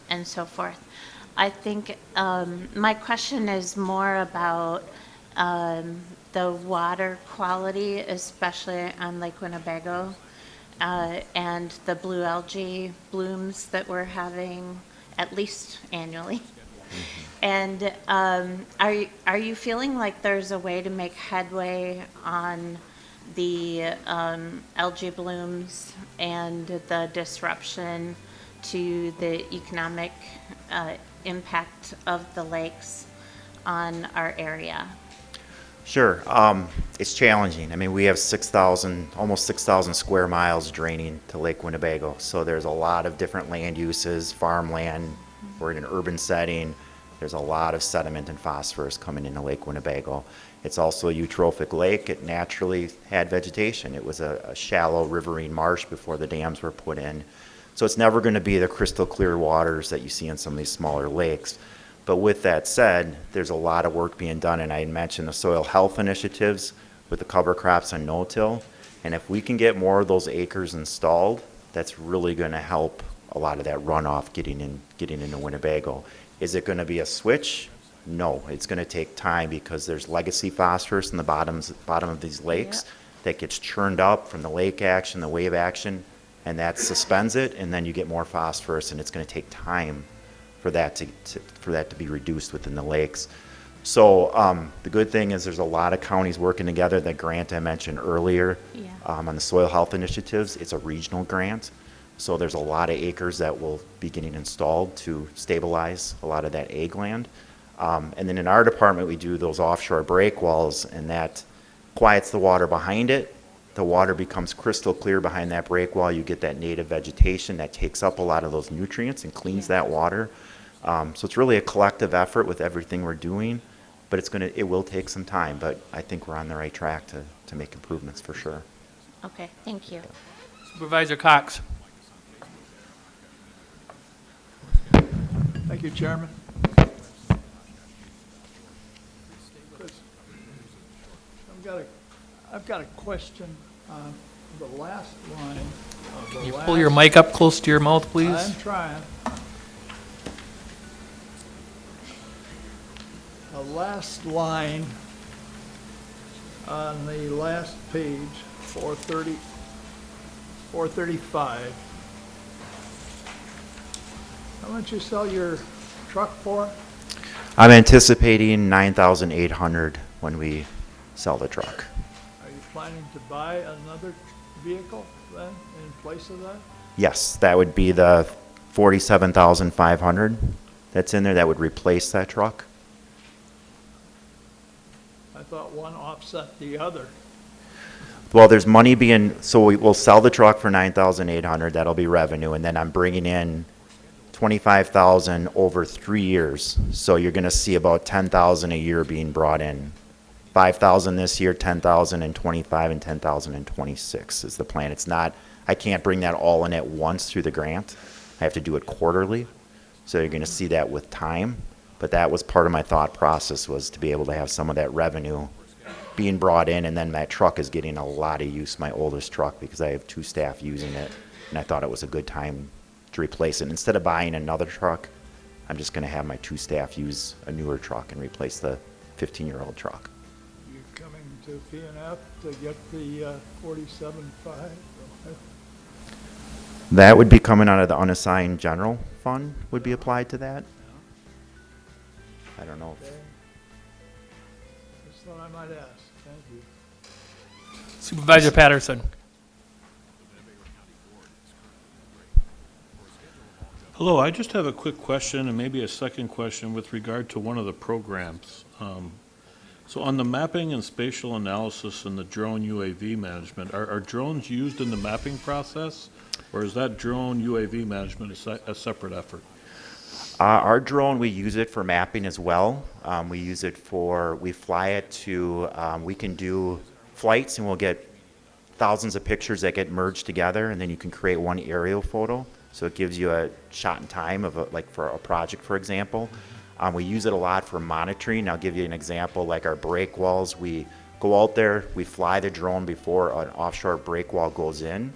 and so forth. I think my question is more about the water quality, especially on Lake Winnebago, and the blue algae blooms that we're having at least annually. And are you feeling like there's a way to make headway on the algae blooms and the disruption to the economic impact of the lakes on our area? Sure. It's challenging. I mean, we have almost 6,000 square miles draining to Lake Winnebago. So there's a lot of different land uses, farmland. We're in an urban setting. There's a lot of sediment and phosphorus coming into Lake Winnebago. It's also a eutrophic lake. It naturally had vegetation. It was a shallow riverine marsh before the dams were put in. So it's never going to be the crystal clear waters that you see in some of these smaller lakes. But with that said, there's a lot of work being done, and I mentioned the soil health initiatives with the cover crops and no-till. And if we can get more of those acres installed, that's really going to help a lot of that runoff getting into Winnebago. Is it going to be a switch? No, it's going to take time because there's legacy phosphorus in the bottom of these lakes that gets churned up from the lake action, the wave action, and that suspends it, and then you get more phosphorus, and it's going to take time for that to be reduced within the lakes. So the good thing is there's a lot of counties working together. That grant I mentioned earlier on the soil health initiatives, it's a regional grant. So there's a lot of acres that will be getting installed to stabilize a lot of that ag land. And then in our department, we do those offshore break walls, and that quiets the water behind it. The water becomes crystal clear behind that break wall. You get that native vegetation that takes up a lot of those nutrients and cleans that water. So it's really a collective effort with everything we're doing, but it will take some time, but I think we're on the right track to make improvements for sure. Okay, thank you. Supervisor Cox. Thank you, Chairman. I've got a question on the last line. Can you pull your mic up close to your mouth, please? I'm trying. The last line on the last page, 435. How much you sell your truck for? I'm anticipating $9,800 when we sell the truck. Are you planning to buy another vehicle then in place of that? Yes, that would be the $47,500 that's in there. That would replace that truck. I thought one offset the other. Well, there's money so we'll sell the truck for $9,800. That'll be revenue, and then I'm bringing in $25,000 over 3 years. So you're going to see about $10,000 a year being brought in. $5,000 this year, $10,000 in 25, and $10,000 in 26 is the plan. It's not, I can't bring that all in at once through the grant. I have to do it quarterly. So you're going to see that with time. But that was part of my thought process, was to be able to have some of that revenue being brought in, and then that truck is getting a lot of use, my oldest truck, because I have 2 staff using it, and I thought it was a good time to replace it. Instead of buying another truck, I'm just going to have my 2 staff use a newer truck and replace the 15-year-old truck. You coming to P&F to get the 47.5? That would be coming out of the unassigned general fund, would be applied to that. I don't know. Okay. Just thought I might ask. Thank you. Supervisor Patterson. Hello, I just have a quick question and maybe a second question with regard to one of the programs. So on the mapping and spatial analysis and the drone UAV management, are drones used in the mapping process, or is that drone UAV management a separate effort? Our drone, we use it for mapping as well. We use it we fly it to, we can do flights, and we'll get thousands of pictures that get merged together, and then you can create one aerial photo. So it gives you a shot in time of like for a project, for example. We use it a lot for monitoring. I'll give you an example, like our break walls. We go out there, we fly the drone before an offshore break wall goes in,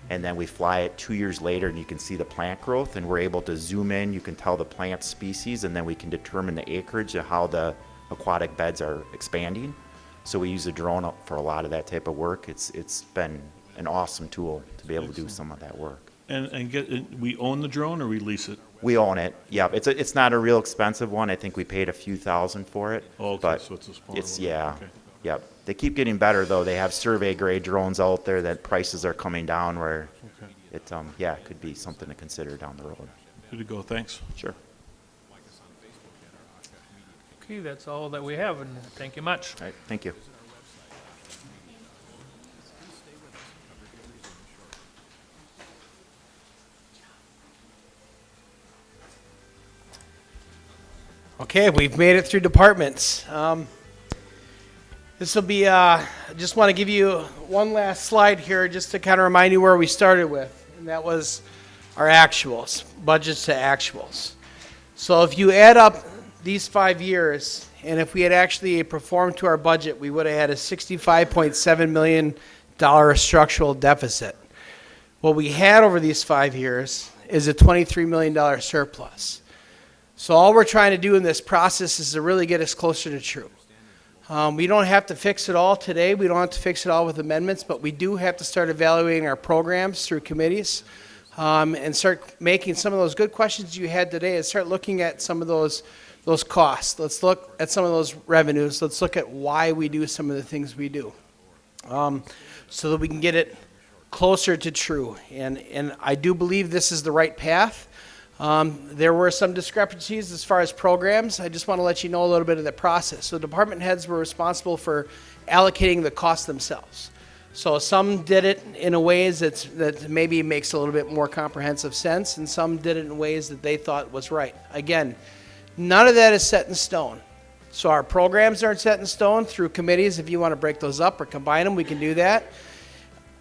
and then we fly it 2 years later, and you can see the plant growth, and we're able to zoom in. You can tell the plant species, and then we can determine the acreage of how the aquatic beds are expanding. So we use a drone for a lot of that type of work. It's been an awesome tool to be able to do some of that work. And we own the drone or we lease it? We own it. Yeah, it's not a real expensive one. I think we paid a few thousand for it. Oh, okay, but so it's a smaller it's one. yeah. Okay. Yep. They keep getting better though. They have survey grade drones out there that prices are coming down where Okay. it yeah, it could be something to consider down the road. Good to go, thanks. Sure. Okay, that's all that we have, and thank you much. All right, thank you. Okay, we've made it through departments. This will be, just want to give you one last slide here just to kind of remind you where we started with, and that was our actuals, budgets to actuals. So if you add up these 5 years, and if we had actually performed to our budget, we would have had a $65.7 million structural deficit. What we had over these 5 years is a $23 million surplus. So all we're trying to do in this process is to really get us closer to true. We don't have to fix it all today. We don't have to fix it all with amendments, but we do have to start evaluating our programs through committees and start making some of those good questions you had today and start looking at some of those costs. Let's look at some of those revenues. Let's look at why we do some of the things we do so that we can get it closer to true. And I do believe this is the right path. There were some discrepancies as far as programs. I just want to let you know a little bit of the process. So department heads were responsible for allocating the costs themselves. So some did it in a ways that maybe makes a little bit more comprehensive sense, and some did it in ways that they thought was right. Again, none of that is set in stone. So our programs aren't set in stone through committees. If you want to break those up or combine them, we can do that.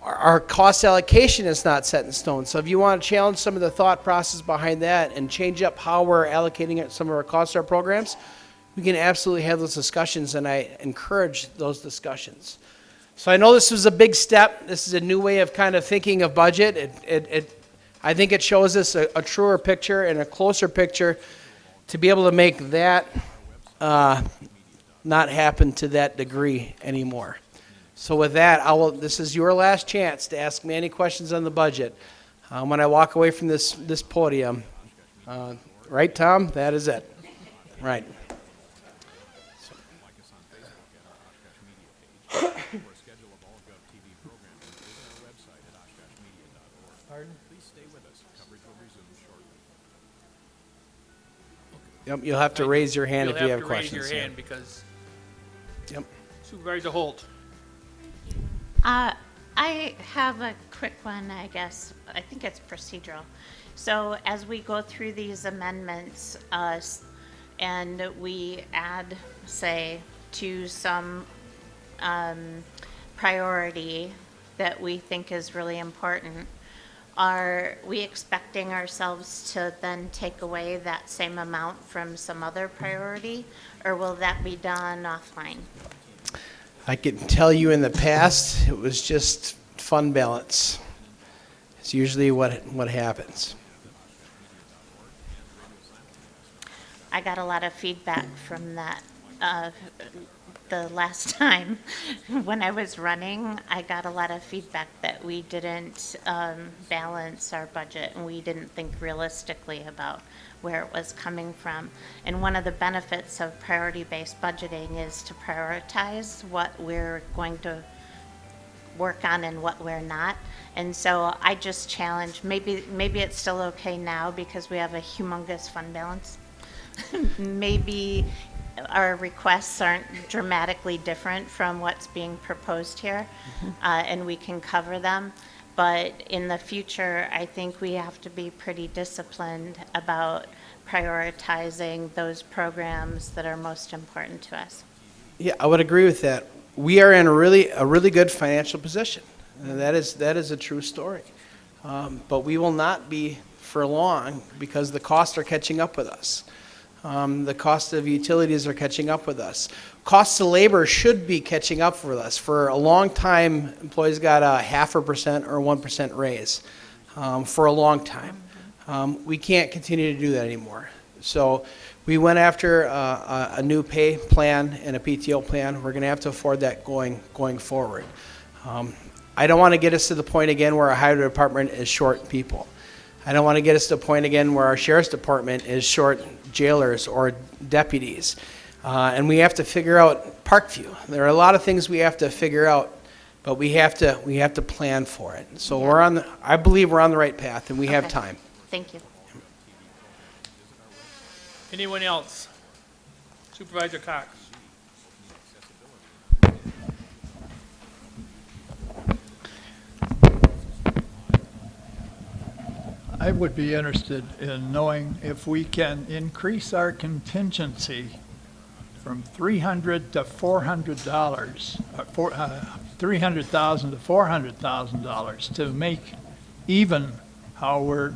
Our cost allocation is not set in stone. So if you want to challenge some of the thought process behind that and change up how we're allocating some of our costs to our programs, we can absolutely have those discussions, and I encourage those discussions. So I know this was a big step. This is a new way of kind of thinking of budget. I think it shows us a truer picture and a closer picture to be able to make that not happen to that degree anymore. So with that, this is your last chance to ask me any questions on the budget. When I walk away from this podium, right, Tom? That is it. Right. Yep, you'll have to raise your hand if you have questions. You'll have to raise your hand because Yep. Supervisor Holt. I have a quick one, I guess. I think it's procedural. So as we go through these amendments, and we add, say, to some priority that we think is really important, are we expecting ourselves to then take away that same amount from some other priority, or will that be done offline? I can tell you in the past, it was just fund balance. It's usually what happens. I got a lot of feedback from that. The last time when I was running, I got a lot of feedback that we didn't balance our budget and we didn't think realistically about where it was coming from. And one of the benefits of priority-based budgeting is to prioritize what we're going to work on and what we're not. And so I just challenge, maybe it's still okay now because we have a humongous fund balance. Maybe our requests aren't dramatically different from what's being proposed here, and we can cover them. But in the future, I think we have to be pretty disciplined about prioritizing those programs that are most important to us. Yeah, I would agree with that. we are in a really good financial position. And that is a true story. But we will not be for long because the costs are catching up with us. The cost of utilities are catching up with us. Costs of labor should be catching up with us. For a long time, employees got a 0.5% or 1% raise for a long time. We can't continue to do that anymore. So we went after a new pay plan and a PTO plan. We're going to have to afford that going forward. I don't want to get us to the point again where our highway department is short people. I don't want to get us to the point again where our sheriff's department is short jailers or deputies. And we have to figure out Parkview. There are a lot of things we have to figure out, but we have to plan for it. So I believe we're on the right path, and we have time. Thank you. Anyone else? Supervisor Cox. I would be interested in knowing if we can increase our contingency from $300,000 to $400,000 to $400,000 to make even how we're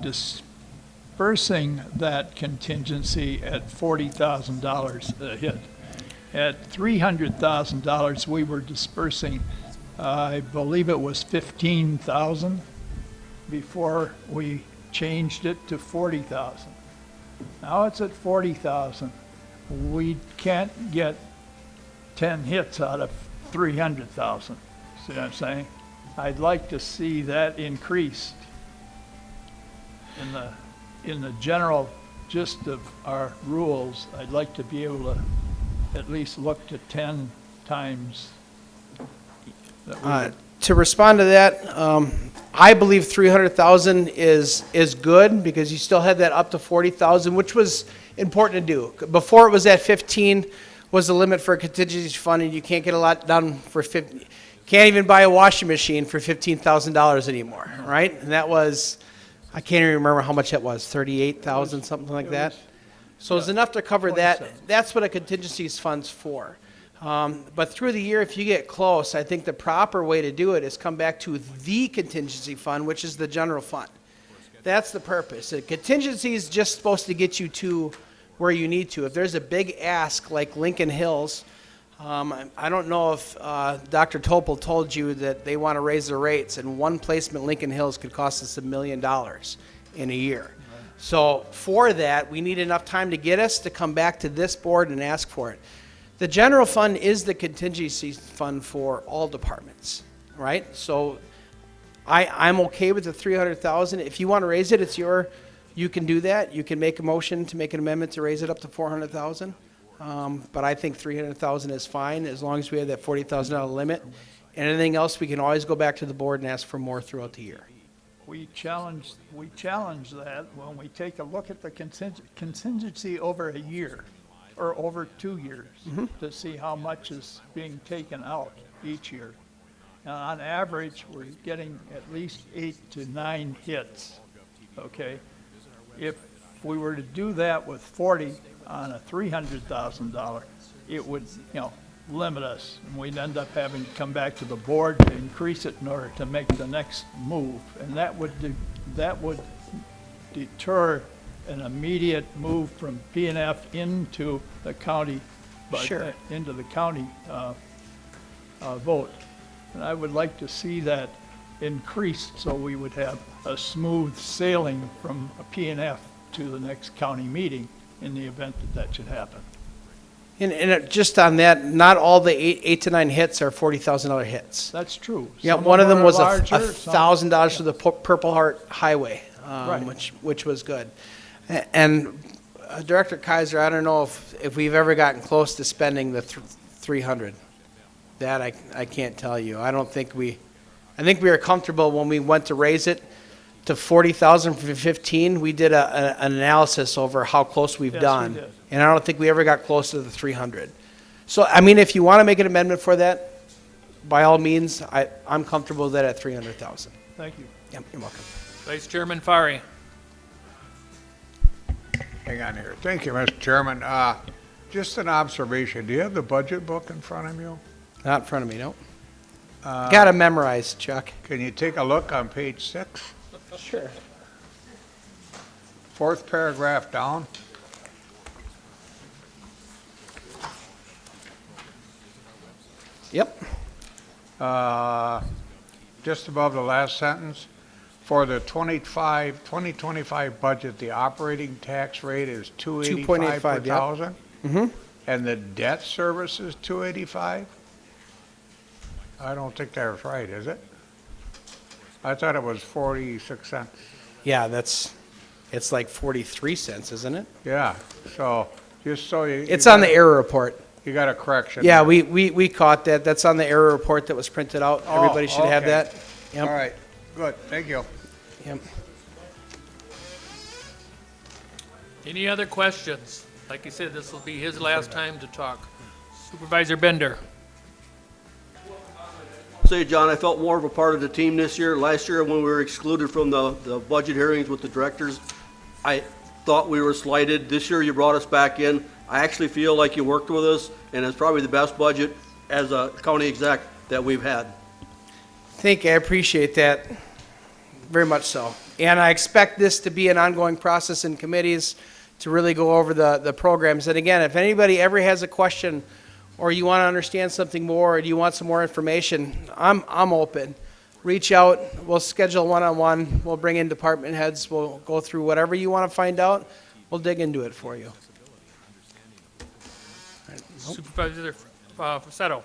dispersing that contingency at $40,000 a hit. At $300,000, we were dispersing, I believe it was $15,000 before we changed it to $40,000. Now it's at $40,000. We can't get 10 hits out of 300,000. See what I'm saying? I'd like to see that increased in the general gist of our rules. I'd like to be able to at least look to 10 times. To respond to that, I believe 300,000 is good because you still had that up to 40,000, which was important to do. Before it was at 15 was the limit for a contingency fund, and you can't get a lot done for 50. Can't even buy a washing machine for $15,000 anymore, right? And that was, I can't even remember how much that was, 38,000, something like that. So it's enough to cover that. That's what a contingency fund's for. But through the year, if you get close, I think the proper way to do it is come back to the contingency fund, which is the general fund. That's the purpose. A contingency is just supposed to get you to where you need to. If there's a big ask like Lincoln Hills, I don't know if Dr. Topol told you that they want to raise their rates, and one placement Lincoln Hills could cost us $1 million in a year. So for that, we need enough time to get us to come back to this board and ask for it. The general fund is the contingency fund for all departments, right? So I'm okay with the 300,000. If you want to raise it, you can do that. You can make a motion to make an amendment to raise it up to 400,000. But I think 300,000 is fine as long as we have that $40,000 limit. Anything else, we can always go back to the board and ask for more throughout the year. We challenge that when we take a look at the contingency over a year or over 2 years to see how much is being taken out each year. And on average, we're getting at least 8 to 9 hits, okay? If we were to do that with 40 on a $300,000, it would, limit us. And we'd end up having to come back to the board to increase it in order to make the next move. And that would deter an immediate move from P&F into the county, Sure. into the county vote. And I would like to see that increased so we would have a smooth sailing from a P&F to the next county meeting in the event that should happen. And just on that, not all the 8 to 9 hits are $40,000 hits. That's true. Yeah, Some one of them are was larger, $1,000 for the Purple Heart Highway, Right. which was good. And Director Kaiser, I don't know if we've ever gotten close to spending the 300. That I can't tell you. I think we were comfortable when we went to raise it to 40,000 for 15. We did an analysis over how close we've Yes, done. we did. And I don't think we ever got close to the 300. So, I mean, if you want to make an amendment for that, by all means, I'm comfortable with that at 300,000. Thank you. Yep, you're welcome. Vice Chairman Fari. Hang on here. Thank you, Mr. Chairman. Just an observation. Do you have the budget book in front of you? Not in front of me, no. Got to memorize, Chuck. Can you take a look on page 6? Sure. Fourth paragraph down. Yep. Just above the last sentence, for the 2025 budget, the operating tax rate is 285 per 2.85, yep. thousand? Mm-hmm. And the debt service is 285? I don't think that's right, is it? I thought it was 46 cents. Yeah, it's like 43 cents, isn't it? Yeah, so just so you. It's on the error report. You got a correction. Yeah, there. we caught that. That's on the error report that was printed out. Oh, Everybody should have okay. that. Yep. All right, good, thank you. Yep. Any other questions? Like I said, this will be his last time to talk. Supervisor Bender. Say, John, I felt more of a part of the team this year. Last year, when we were excluded from the budget hearings with the directors, I thought we were slighted. This year, you brought us back in. I actually feel like you worked with us, and it's probably the best budget as a county exec that we've had. I appreciate that very much so. And I expect this to be an ongoing process in committees to really go over the programs. And again, if anybody ever has a question or you want to understand something more or you want some more information, I'm open. Reach out. We'll schedule one-on-one. We'll bring in department heads. We'll go through whatever you want to find out. We'll dig into it for you. Supervisor Facetto.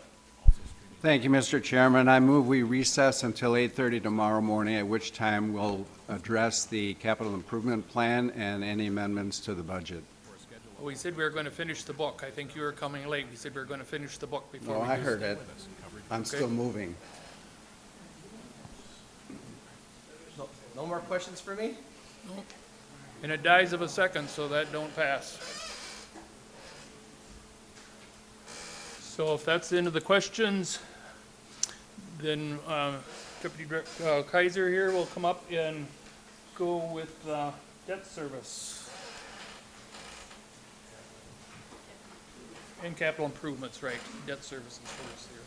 Thank you, Mr. Chairman. I move we recess until 8:30 tomorrow morning, at which time we'll address the capital improvement plan and any amendments to the budget. We said we were going to finish the book. I think you were coming late. We said we were going to finish the book before No, we I do- heard it. I'm Okay. still moving. No more questions for me? No. And it dies of a second, so that don't pass. So if that's the end of the questions, then Deputy Director Kaiser here will come up and go with debt service and capital improvements, right? Debt service is first here.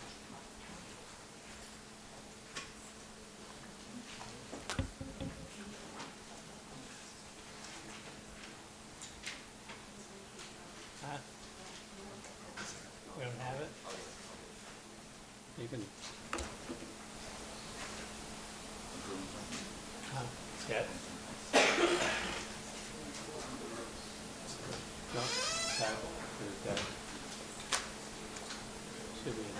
We don't have it? You can. Yeah. No, that, there's that. Should be in there.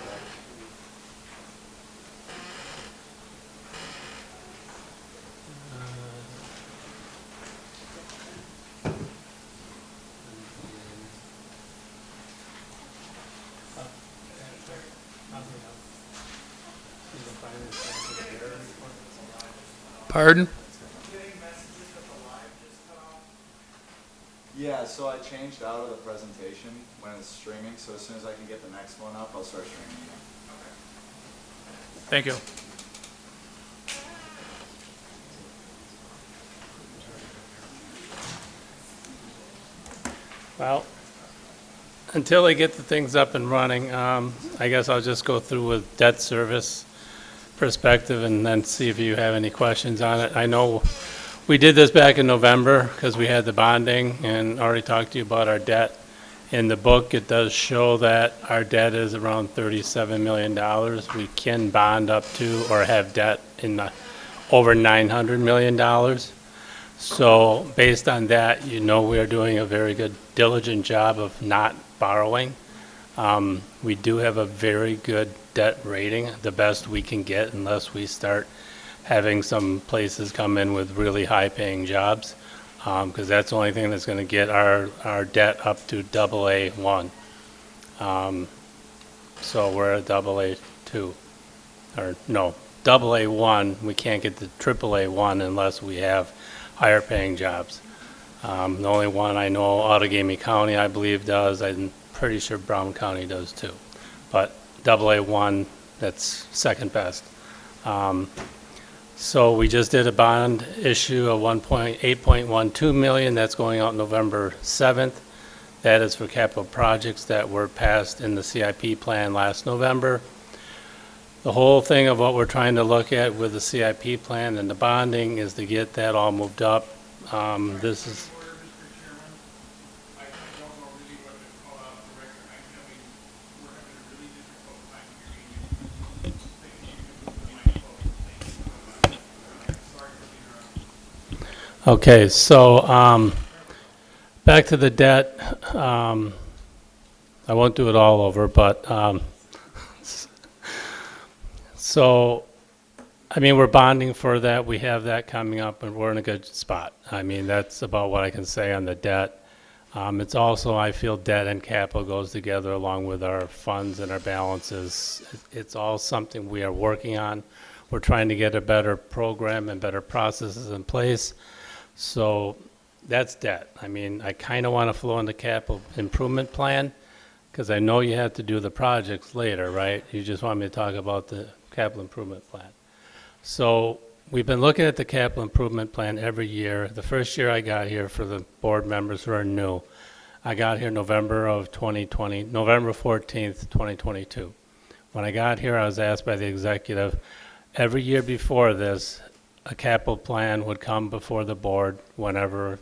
Pardon? Yeah, so I changed out of the presentation when it's streaming, so as soon as I can get the next one up, I'll start streaming again. Thank you. Well, until they get the things up and running, I guess I'll just go through with debt service perspective and then see if you have any questions on it. I know we did this back in November because we had the bonding and already talked to you about our debt. In the book, it does show that our debt is around $37 million. We can bond up to or have debt in the over $900 million. So based on that, you know we are doing a very good, diligent job of not borrowing. We do have a very good debt rating, the best we can get unless we start having some places come in with really high-paying jobs, because that's the only thing that's going to get our debt up to AA1. So we're at AA2, or no, AA1. We can't get to AAA1 unless we have higher-paying jobs. The only one I know, Outagamie County, I believe, does. I'm pretty sure Brown County does too. But AA1, that's second best. So we just did a bond issue of 8.12 million. That's going out November 7th. That is for capital projects that were passed in the CIP plan last November. the whole thing of what we're trying to look at with the CIP plan and the bonding is to get that all moved up. This is, okay, so, back to the debt. I won't do it all over, but, so, I mean, we're bonding for that. We have that coming up, and we're in a good spot. I mean, that's about what I can say on the debt. It's also, I feel debt and capital goes together along with our funds and our balances. It's all something we are working on. We're trying to get a better program and better processes in place. So that's debt. I mean, I kind of want to flow in the capital improvement plan because I know you have to do the projects later, right? You just want me to talk about the capital improvement plan. So we've been looking at the capital improvement plan every year. The first year I got here, for the board members who are new, I got here November 14th, 2022. When I got here, I was asked by the executive, every year before this, a capital plan would come before the board whenever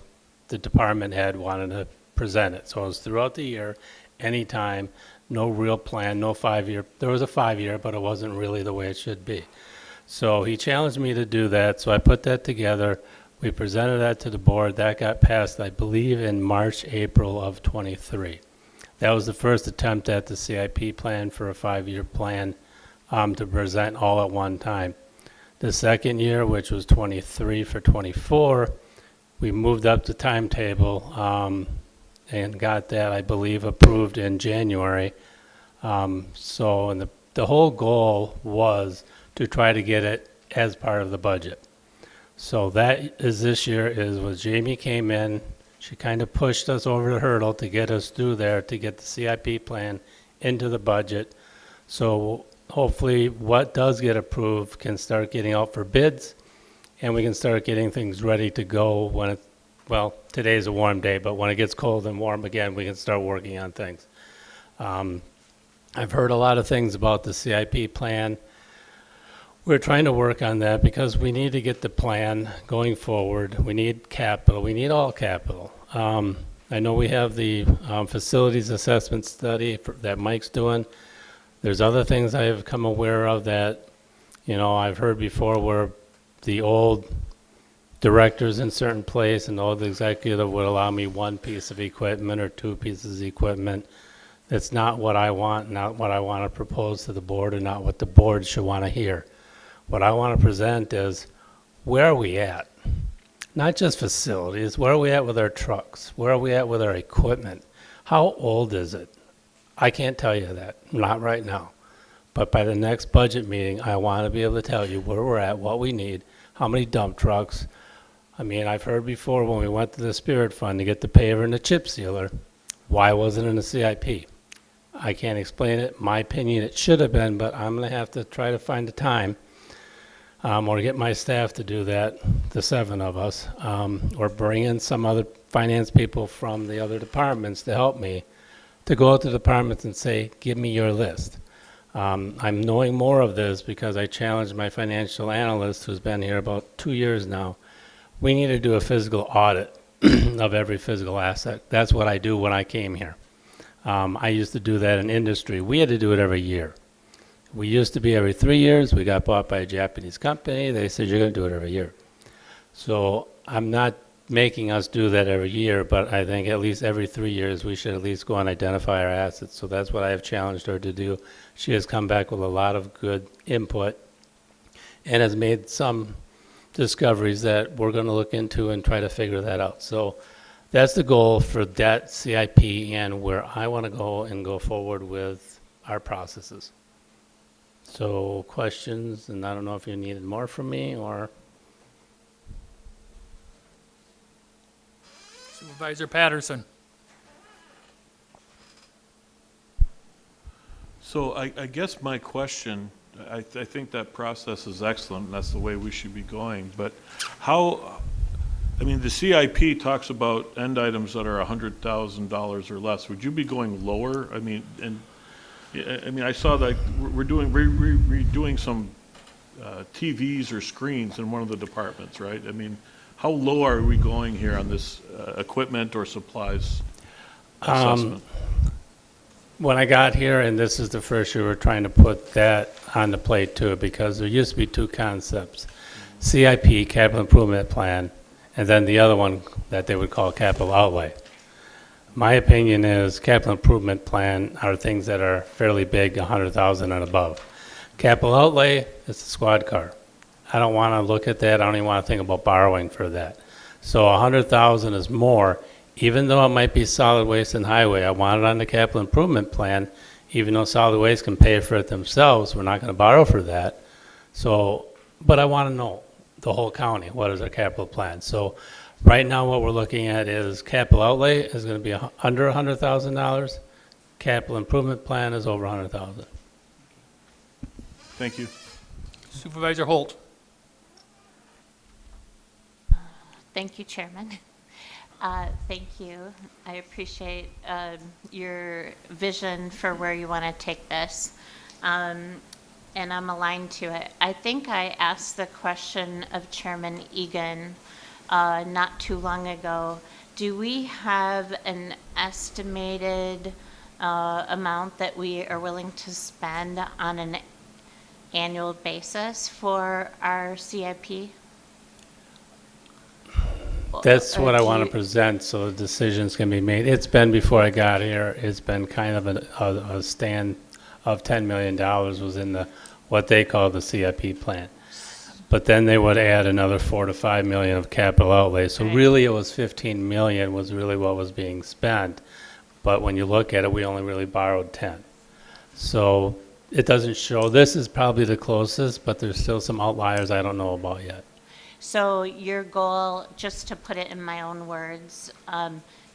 the department head wanted to present it. So it was throughout the year, anytime, no real plan, no 5-year. There was a 5-year, but it wasn't really the way it should be. So he challenged me to do that, so I put that together. We presented that to the board. That got passed, I believe, in March, April of '23. That was the first attempt at the CIP plan for a 5-year plan to present all at one time. The second year, which was '23 for '24, we moved up the timetable and got that, I believe, approved in January. So and the whole goal was to try to get it as part of the budget. So that is this year is when Jamie came in, she kind of pushed us over the hurdle to get us through there to get the CIP plan into the budget. So hopefully what does get approved can start getting out for bids, and we can start getting things ready to go when it, well, today's a warm day, but when it gets cold and warm again, we can start working on things. I've heard a lot of things about the CIP plan. We're trying to work on that because we need to get the plan going forward. We need capital. We need all capital. I know we have the facilities assessment study that Mike's doing. There's other things I have come aware of that, you know, I've heard before where the old directors in certain place and the old executive would allow me one piece of equipment or 2 pieces of equipment. That's not what I want, not what I want to propose to the board, and not what the board should want to hear. What I want to present is, where are we at? Not just facilities, where are we at with our trucks? Where are we at with our equipment? How old is it? I can't tell you that, not right now. But by the next budget meeting, I want to be able to tell you where we're at, what we need, how many dump trucks. I mean, I've heard before when we went to the Spirit Fund to get the paver and the chip sealer, why wasn't it in the CIP? I can't explain it. My opinion, it should have been, but I'm going to have to try to find the time or get my staff to do that, the 7 of us, or bring in some other finance people from the other departments to help me to go out to departments and say, give me your list. I'm knowing more of this because I challenged my financial analyst, who's been here about 2 years now. We need to do a physical audit of every physical asset. That's what I do when I came here. I used to do that in industry. We had to do it every year. We used to be every 3 years. We got bought by a Japanese company. They said, you're going to do it every year. So I'm not making us do that every year, but I think at least every 3 years we should at least go and identify our assets. So that's what I have challenged her to do. She has come back with a lot of good input and has made some discoveries that we're going to look into and try to figure that out. So that's the goal for debt, CIP, and where I want to go and go forward with our processes. So questions, and I don't know if you needed more from me or... Supervisor Patterson. So I guess my question, I think that process is excellent, and that's the way we should be going, but how, I mean, the CIP talks about end items that are $100,000 or less. Would you be going lower? I mean, and Yeah, I mean, I saw that we're redoing some TVs or screens in one of the departments, right? I mean, how low are we going here on this equipment or supplies assessment? When I got here, and this is the first year we're trying to put that on the plate too, because there used to be two concepts, CIP, Capital Improvement Plan, and then the other one that they would call capital outlay. My opinion is capital improvement plan are things that are fairly big, 100,000 and above. Capital outlay is the squad car. I don't want to look at that. I don't even want to think about borrowing for that. So 100,000 is more, even though it might be solid waste and highway. I want it on the capital improvement plan, even though solid waste can pay for it themselves. We're not going to borrow for that. So, but I want to know the whole county, what is our capital plan? So right now what we're looking at is capital outlay is going to be under $100,000. Capital improvement plan is over 100,000. Thank you. Supervisor Holt. Thank you, Chairman. Thank you. I appreciate your vision for where you want to take this, and I'm aligned to it. I think I asked the question of Chairman Egan not too long ago. Do we have an estimated amount that we are willing to spend on an annual basis for our CIP? That's what I do want to you- present so the decisions can be made. It's been, before I got here, it's been kind of a stand of $10 million was in the, what they call the CIP plan. But then they would add another 4 to 5 million of capital outlay. So Right. really it was 15 million was really what was being spent. But when you look at it, we only really borrowed 10. So it doesn't show, this is probably the closest, but there's still some outliers I don't know about yet. So your goal, just to put it in my own words,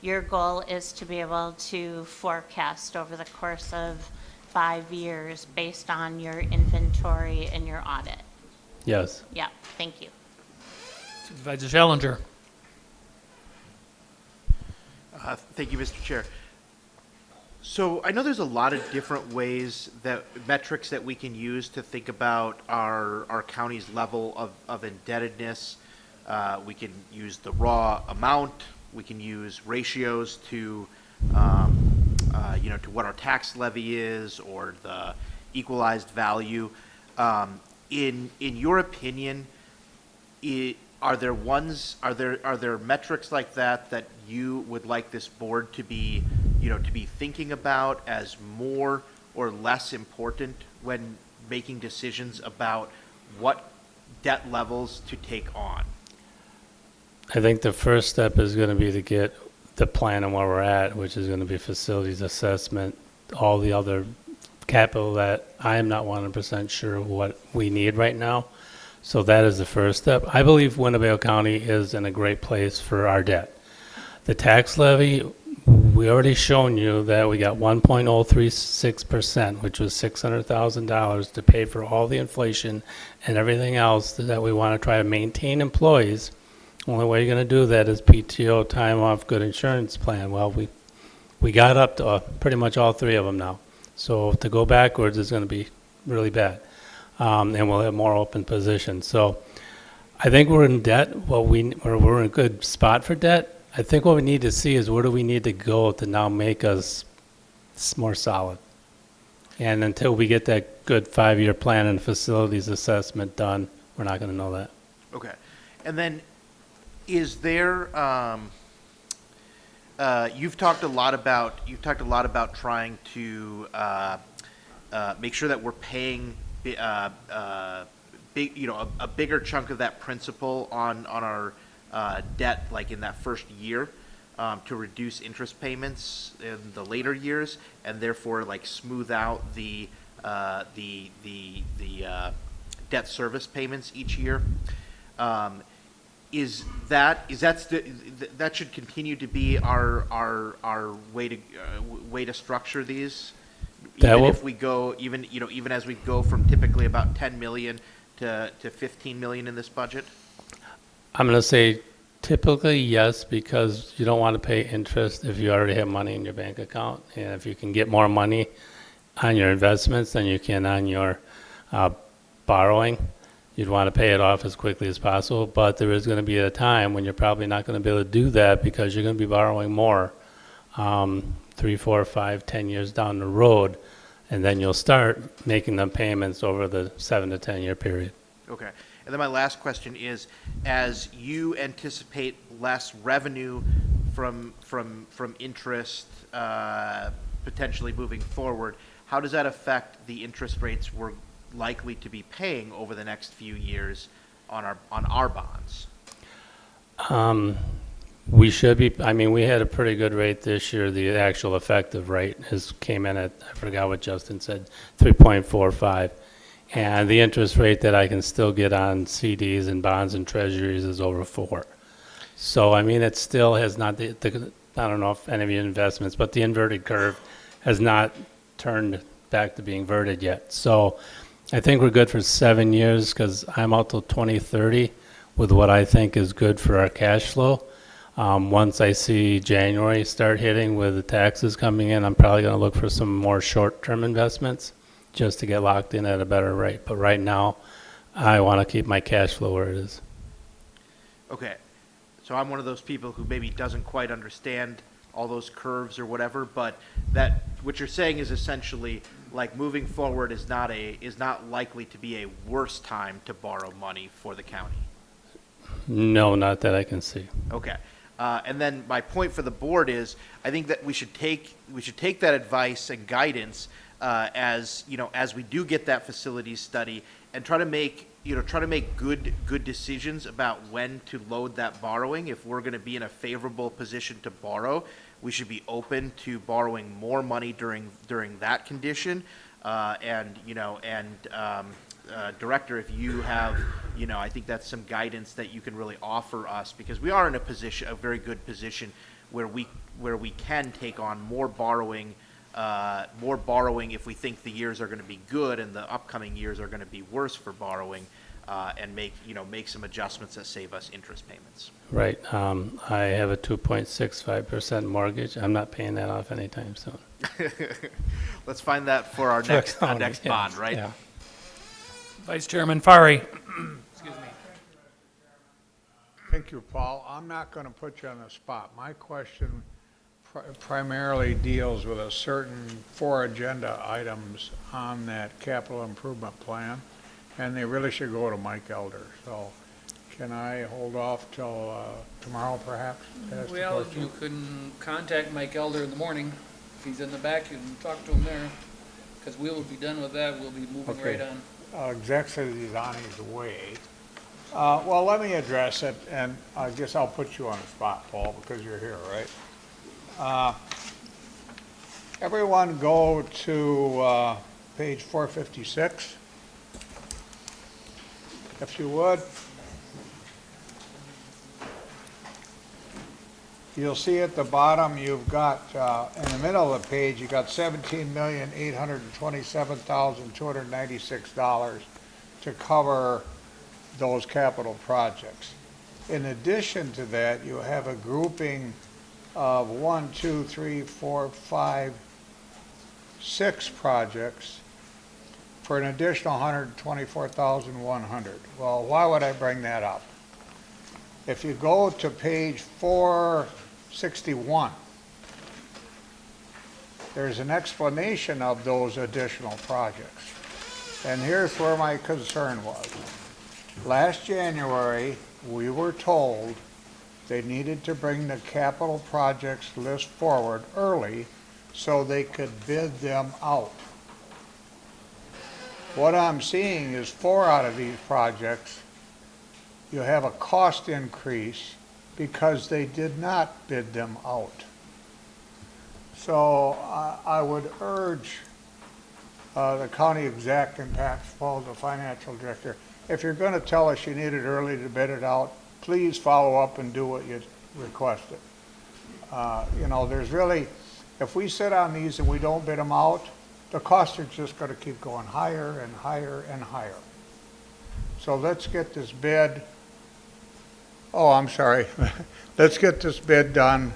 your goal is to be able to forecast over the course of 5 years based on your inventory and your audit. Yes. Yeah, thank you. Supervisor Challenger. Thank you, Mr. Chair. So I know there's a lot of different ways that metrics that we can use to think about our county's level of indebtedness. We can use the raw amount. We can use ratios to, to what our tax levy is or the equalized value. In your opinion, are there metrics like that you would like this board to be, to be thinking about as more or less important when making decisions about what debt levels to take on? I think the first step is going to be to get the plan on where we're at, which is going to be facilities assessment, all the other capital that I am not 100% sure what we need right now. So that is the first step. I believe Winnebago County is in a great place for our debt. The tax levy, we already shown you that we got 1.036%, which was $600,000 to pay for all the inflation and everything else that we want to try to maintain employees. Only way you're going to do that is PTO, time off, good insurance plan. Well, we got up to pretty much all three of them now. So to go backwards is going to be really bad. And we'll have more open positions. So I think we're in debt. We're in a good spot for debt. I think what we need to see is where do we need to go to now make us more solid. And until we get that good 5-year plan and facilities assessment done, we're not going to know that. Okay. And then is there, you've talked a lot about trying to make sure that we're paying a bigger chunk of that principal on our debt, like in that first year, to reduce interest payments in the later years, and therefore like smooth out the debt service payments each year. That should continue to be our way to structure these? Even if we go, even as we go from typically about 10 million to 15 million in this budget? I'm going to say typically yes, because you don't want to pay interest if you already have money in your bank account. And if you can get more money on your investments than you can on your borrowing. You'd want to pay it off as quickly as possible, but there is going to be a time when you're probably not going to be able to do that because you're going to be borrowing more 3, 4, 5, 10 years down the road, and then you'll start making the payments over the 7 to 10 year period. Okay. And then my last question is, as you anticipate less revenue from interest potentially moving forward, how does that affect the interest rates we're likely to be paying over the next few years on our bonds? We should be, I mean, we had a pretty good rate this year. The actual effective rate came in at, I forgot what Justin said, 3.45. And the interest rate that I can still get on CDs and bonds and treasuries is over 4. So, I mean, it still has not, I don't know if any of your investments, but the inverted curve has not turned back to being inverted yet. So I think we're good for 7 years because I'm out till 2030 with what I think is good for our cash flow. Once I see January start hitting with the taxes coming in, I'm probably going to look for some more short-term investments just to get locked in at a better rate. But right now, I want to keep my cash flow where it is. Okay. So I'm one of those people who maybe doesn't quite understand all those curves or whatever, but that what you're saying is essentially like moving forward is not likely to be a worse time to borrow money for the county. No, not that I can see. Okay. And then my point for the board is, I think that we should take that advice and guidance as we do get that facilities study and try to make good decisions about when to load that borrowing. If we're going to be in a favorable position to borrow, we should be open to borrowing more money during that condition. Director, if you have, I think that's some guidance that you can really offer us, because we are in a very good position where we can take on more borrowing if we think the years are going to be good and the upcoming years are going to be worse for borrowing, and make some adjustments that save us interest payments. Right. I have a 2.65% mortgage. I'm not paying that off anytime soon. Let's find that for our next bond, right? Yeah. Vice Chairman Fari. Excuse me. Thank you, Paul. I'm not going to put you on the spot. My question primarily deals with a certain 4 agenda items on that capital improvement plan, and they really should go to Mike Elder. So can I hold off till tomorrow, perhaps, to ask the Well, question? you can contact Mike Elder in the morning. If he's in the back, you can talk to him there, because we will be done with that. We'll be moving Okay. right on. Exec says he's on his way. Well, let me address it, and I guess I'll put you on the spot, Paul, because you're here, right? Everyone go to page 456, if you would. You'll see at the bottom, you've got, in the middle of the page, you've got $17,827,296 to cover those capital projects. In addition to that, you have a grouping of 1, 2, 3, 4, 5, 6 projects for an additional $124,100. Well, why would I bring that up? If you go to page 461, there's an explanation of those additional projects. And here's where my concern was. Last January, we were told they needed to bring the capital projects list forward early so they could bid them out. What I'm seeing is 4 out of these projects, you have a cost increase because they did not bid them out. So I would urge the county exec and perhaps Paul, the financial director, if you're going to tell us you need it early to bid it out, please follow up and do what you requested. There's really, if we sit on these and we don't bid them out, the costs are just going to keep going higher and higher and higher. So let's get this bid, let's get this bid done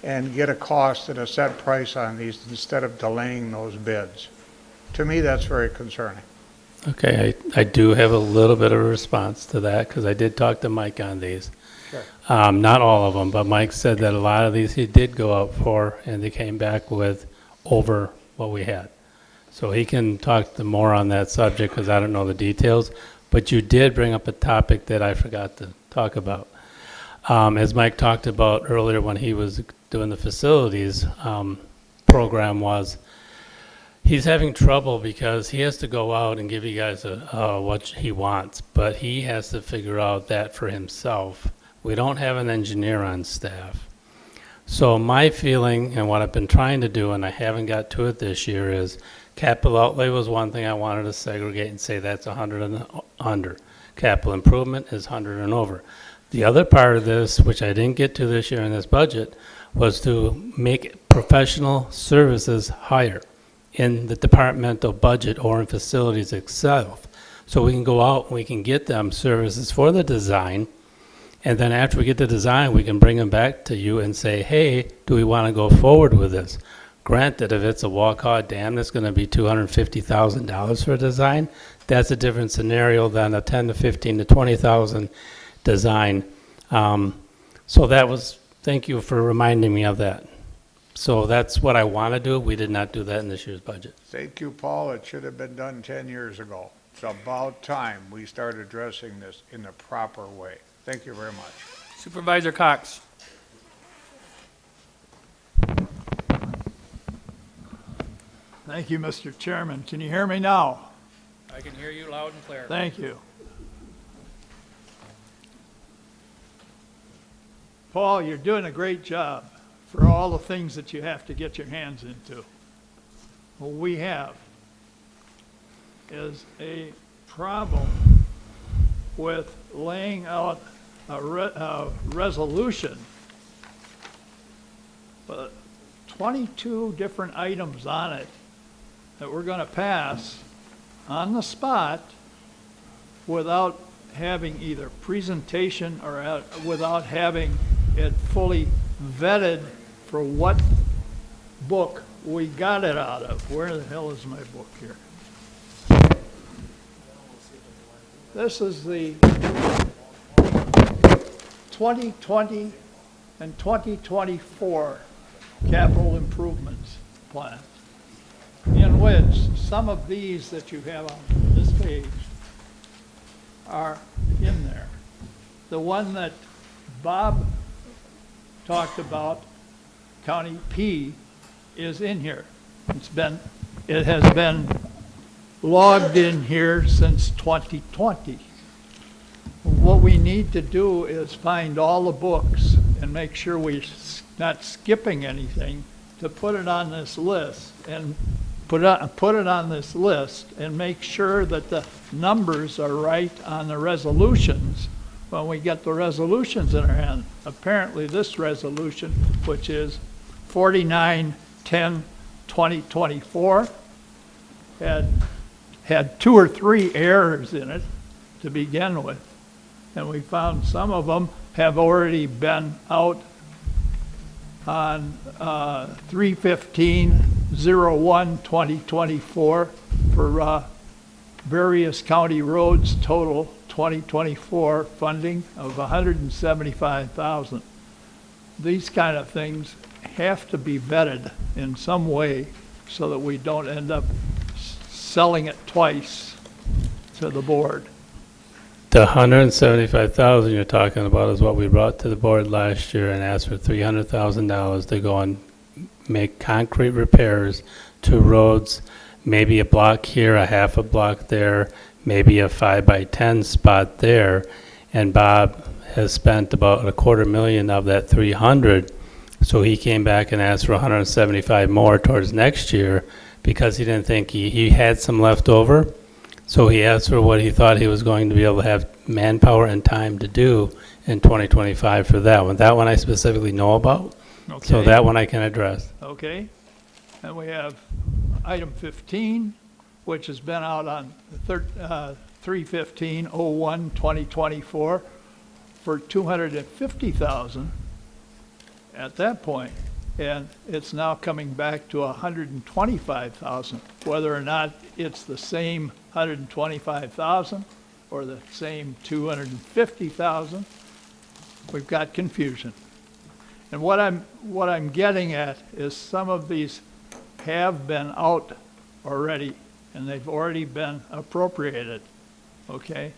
and get a cost and a set price on these instead of delaying those bids. To me, that's very concerning. Okay, I do have a little bit of a response to that, because I did talk to Mike on these. Sure. Not all of them, but Mike said that a lot of these he did go out for, and they came back with over what we had. So he can talk to more on that subject, because I don't know the details, but you did bring up a topic that I forgot to talk about. As Mike talked about earlier when he was doing the facilities program, was he's having trouble because he has to go out and give you guys what he wants, but he has to figure out that for himself. We don't have an engineer on staff. So my feeling and what I've been trying to do, and I haven't got to it this year, is capital outlay was one thing I wanted to segregate and say that's 100 and under. Capital improvement is 100 and over. The other part of this, which I didn't get to this year in this budget, was to make professional services higher in the departmental budget or in facilities itself. So we can go out and we can get them services for the design, and then after we get the design, we can bring them back to you and say, hey, do we want to go forward with this? Granted, if it's a Walcott Dam that's going to be $250,000 for a design, that's a different scenario than a 10 to 15 to 20,000 design. So that was, thank you for reminding me of that. So that's what I want to do. We did not do that in this year's budget. Thank you, Paul. It should have been done 10 years ago. It's about time we start addressing this in the proper way. Thank you very much. Supervisor Cox. Thank you, Mr. Chairman. Can you hear me now? I can hear you loud and clear. Thank you. Paul, you're doing a great job for all the things that you have to get your hands into. What we have is a problem with laying out a resolution, but 22 different items on it that we're going to pass on the spot without having either presentation or without having it fully vetted for what book we got it out of. Where the hell is my book here? This is the 2020 and 2024 capital improvements plan, in which some of these that you have on this page are in there. The one that Bob talked about, County P, is in here. It has been logged in here since 2020. What we need to do is find all the books and make sure we're not skipping anything to put it on this list and put it on this list and make sure that the numbers are right on the resolutions when we get the resolutions in our hand. Apparently this resolution, which is 49-10-2024, had 2 or 3 errors in it to begin with. And we found some of them have already been out on 3/15/01/2024 for various county roads, total 2024 funding of $175,000. These kind of things have to be vetted in some way so that we don't end up selling it twice to the board. The $175,000 you're talking about is what we brought to the board last year and asked for $300,000 to go and make concrete repairs to roads, maybe a block here, a half a block there, maybe a 5x10 spot there. And Bob has spent about $250,000 of that 300. So he came back and asked for 175 more towards next year because he didn't think he had some left over. So he asked for what he thought he was going to be able to have manpower and time to do in 2025 for that one. That one I specifically know about. Okay. So that one I can address. Okay. And we have item 15, which has been out on 3/15/01/2024 for $250,000 at that point. and it's now coming back to 125,000. Whether or not it's the same 125,000 or the same 250,000, we've got confusion. And what I'm getting at is some of these have been out already, and they've already been appropriated, okay,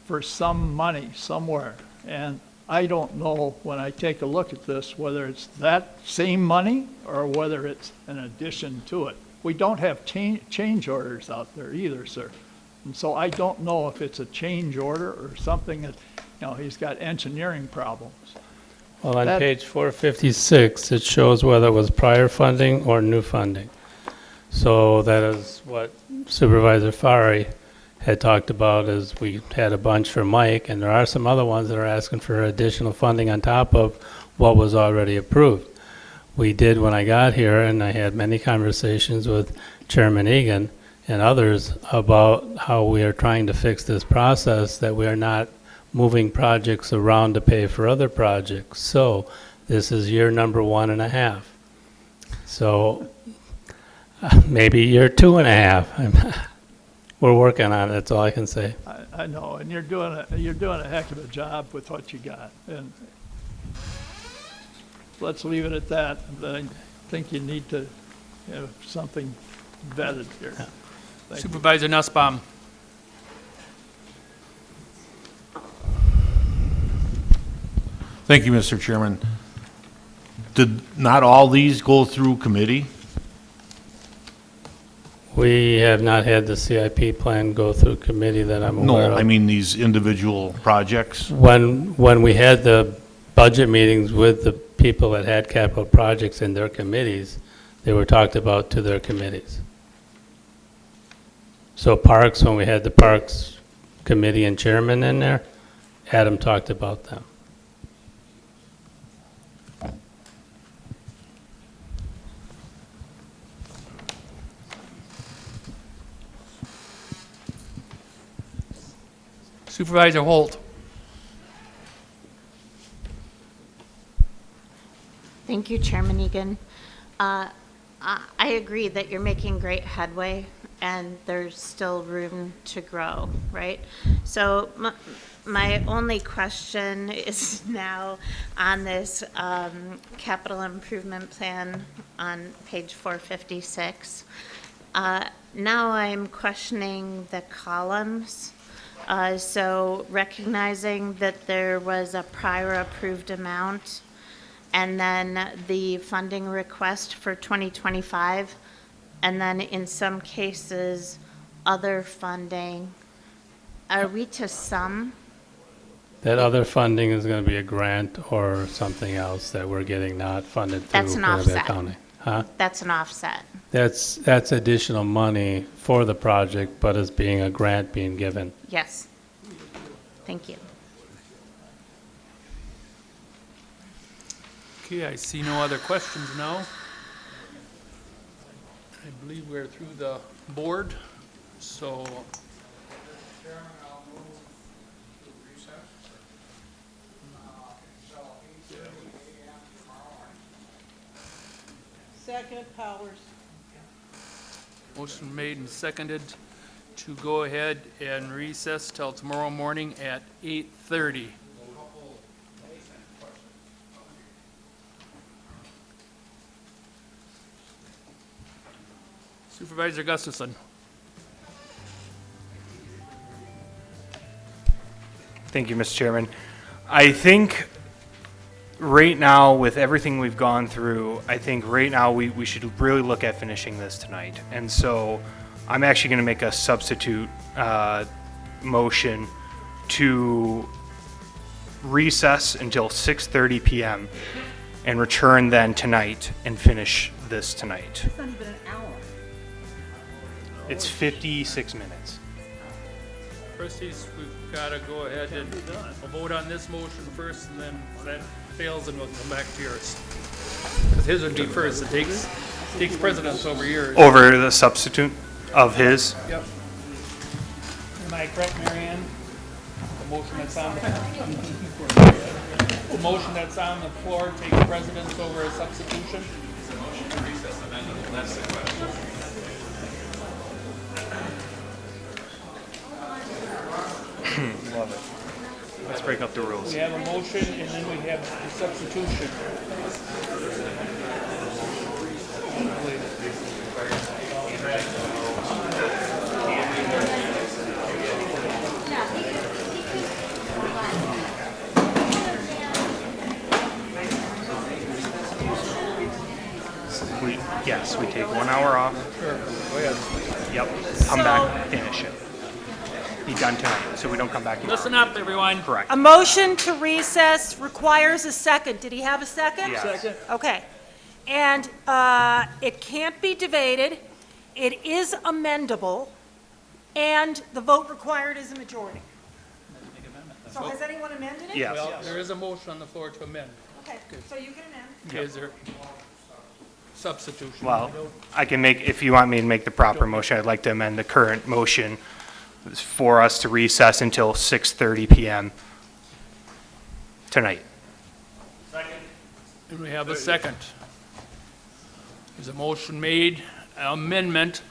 for some money somewhere. And I don't know, when I take a look at this, whether it's that same money or whether it's an addition to it. We don't have change orders out there either, sir. And so I don't know if it's a change order or something that, he's got engineering problems. Well, on That- page 456, it shows whether it was prior funding or new funding. So that is what Supervisor Fari had talked about, is we had a bunch for Mike, and there are some other ones that are asking for additional funding on top of what was already approved. We did when I got here, and I had many conversations with Chairman Egan and others about how we are trying to fix this process, that we are not moving projects around to pay for other projects. So this is year number 1.5. So maybe year 2.5. We're working on it, that's all I can say. I know, and you're doing a heck of a job with what you got. And let's leave it at that. But I think you need to have something vetted here. Thank you. Supervisor Nussbaum. Thank you, Mr. Chairman. Did not all these go through committee? We have not had the CIP plan go through committee that I'm aware No, of. I mean these individual projects. When we had the budget meetings with the people that had capital projects in their committees, they were talked about to their committees. So parks, when we had the parks committee and chairman in there, Adam talked about them. Supervisor Holt. Thank you, Chairman Egan. I agree that you're making great headway and there's still room to grow, right? So my only question is now on this capital improvement plan on page 456. Now I'm questioning the columns. So recognizing that there was a prior approved amount and then the funding request for 2025, and then in some cases, other funding, are we to sum? That other funding is going to be a grant or something else that we're getting not funded through That's an Winnebago offset. County. Huh? That's an offset. That's additional money for the project, but it's being a grant being given. Yes. Thank you. Okay, I see no other questions now. I believe we're through the board, so. Second, Powers. Motion made and seconded to go ahead and recess till tomorrow morning at 8:30. Supervisor Gustafson. Thank you, Mr. Chairman. I think right now, with everything we've gone through, I think right now we should really look at finishing this tonight. And so I'm actually going to make a substitute motion to recess until 6:30 p.m. and return then tonight and finish this tonight. It's not even an hour. It's 56 minutes. Trustees, we've got to go ahead and vote on this motion first, and then if that fails, then we'll come back to yours. Because his would be first. It takes precedence over yours. Over the substitute of his? Yep. Am I correct, Mary Ann? The motion that's on there? the motion that's on the floor take precedence over a substitution? Love it. Let's break up the rules. We have a motion and then we have the substitution. Yes, we take 1 hour off. Yep, come back, finish it. Be done tonight, so we don't come back. Listen up, everyone. Correct. A motion to recess requires a second. Did he have a second? Yes. Second. Okay. And it can't be debated. It is amendable. And the vote required is a majority. So has anyone amended it? Yes. Well, there is a motion on the floor to amend. Okay, so you can amend. Okay, is there substitution? Well, I can make, if you want me to make the proper motion, I'd like to amend the current motion for us to recess until 6:30 PM tonight. And we have a second. There's a motion made, amendment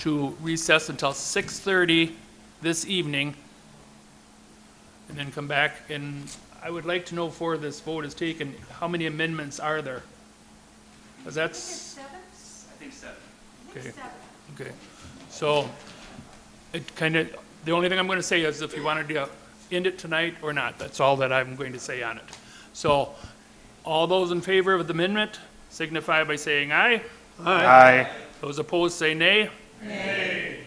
to recess until 6:30 this evening, and then come back. And I would like to know before this vote is taken, how many amendments are there? Because that's, I think 7. okay, okay. So, it kind of, the only thing I'm going to say is if you wanted to end it tonight or not, that's all that I'm going to say on it. So, all those in favor of the amendment signify by saying aye. Aye. Those opposed say nay. Nay.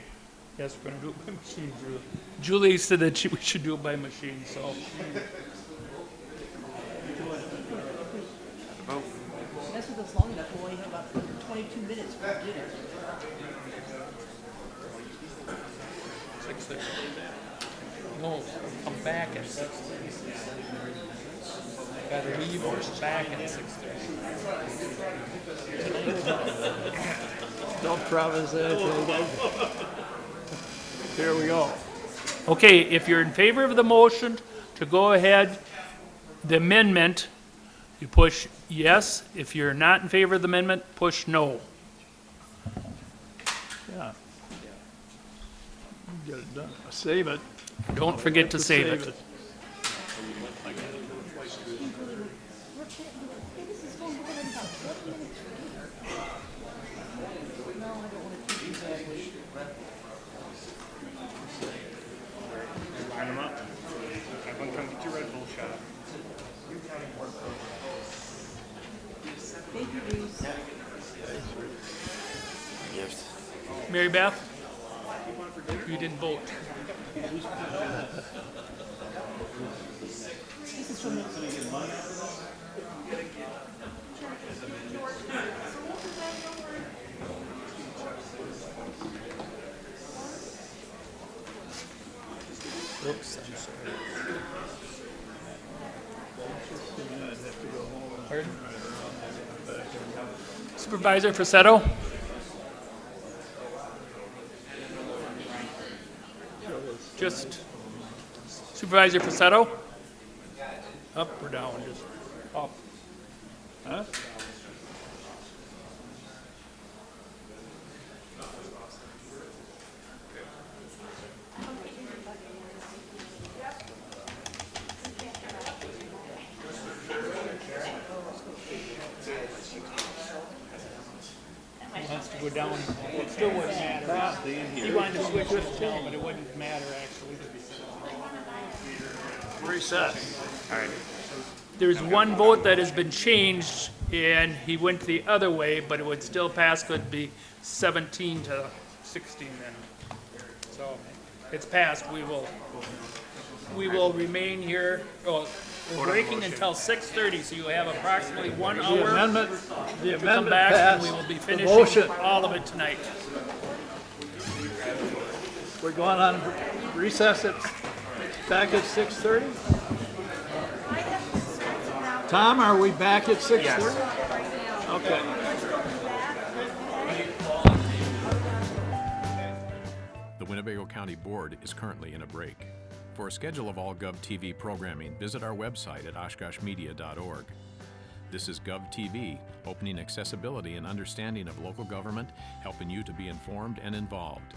Yes, we're going to do it by machine, Julie. Julie said that we should do it by machine, so. That's with us long enough, we'll only have about 22 minutes for dinner. 6:30. No, come back at 6:30. Gotta leave or back at 6:30. Don't promise anything. Here we go. Okay, if you're in favor of the motion to go ahead, the amendment, you push yes. If you're not in favor of the amendment, push no. Yeah. Get it done. Save it. Don't forget to save it. Line them up. Everyone come get your Red Bull shot. Mary Beth? You didn't vote. Oops, I'm sorry. Pardon? Supervisor Facetto? Just Supervisor Facetto? Up or down? Just up. Huh? He wants to go down. It still wouldn't matter. He wanted to switch it now, but it wouldn't matter actually. Reset. All right. There's one vote that has been changed, and he went the other way, but it would still pass, could be 17 to 16 then. So, it's passed, we will remain here, oh, we're breaking until 6:30, so you have approximately 1 hour The amendment to come back, and we will be passed. The finishing motion. all of it tonight. We're going on recess at, back at 6:30? Tom, are we back at 6:30? Okay. The Winnebago County Board is currently in a break. For a schedule of all GovTV programming, visit our website at oshkoshmedia.org. This is GovTV, opening accessibility and understanding of local government, helping you to be informed and involved.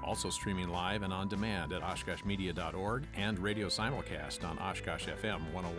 Also streaming live and on demand at oshkoshmedia.org and radio simulcast on Oshkosh FM 101.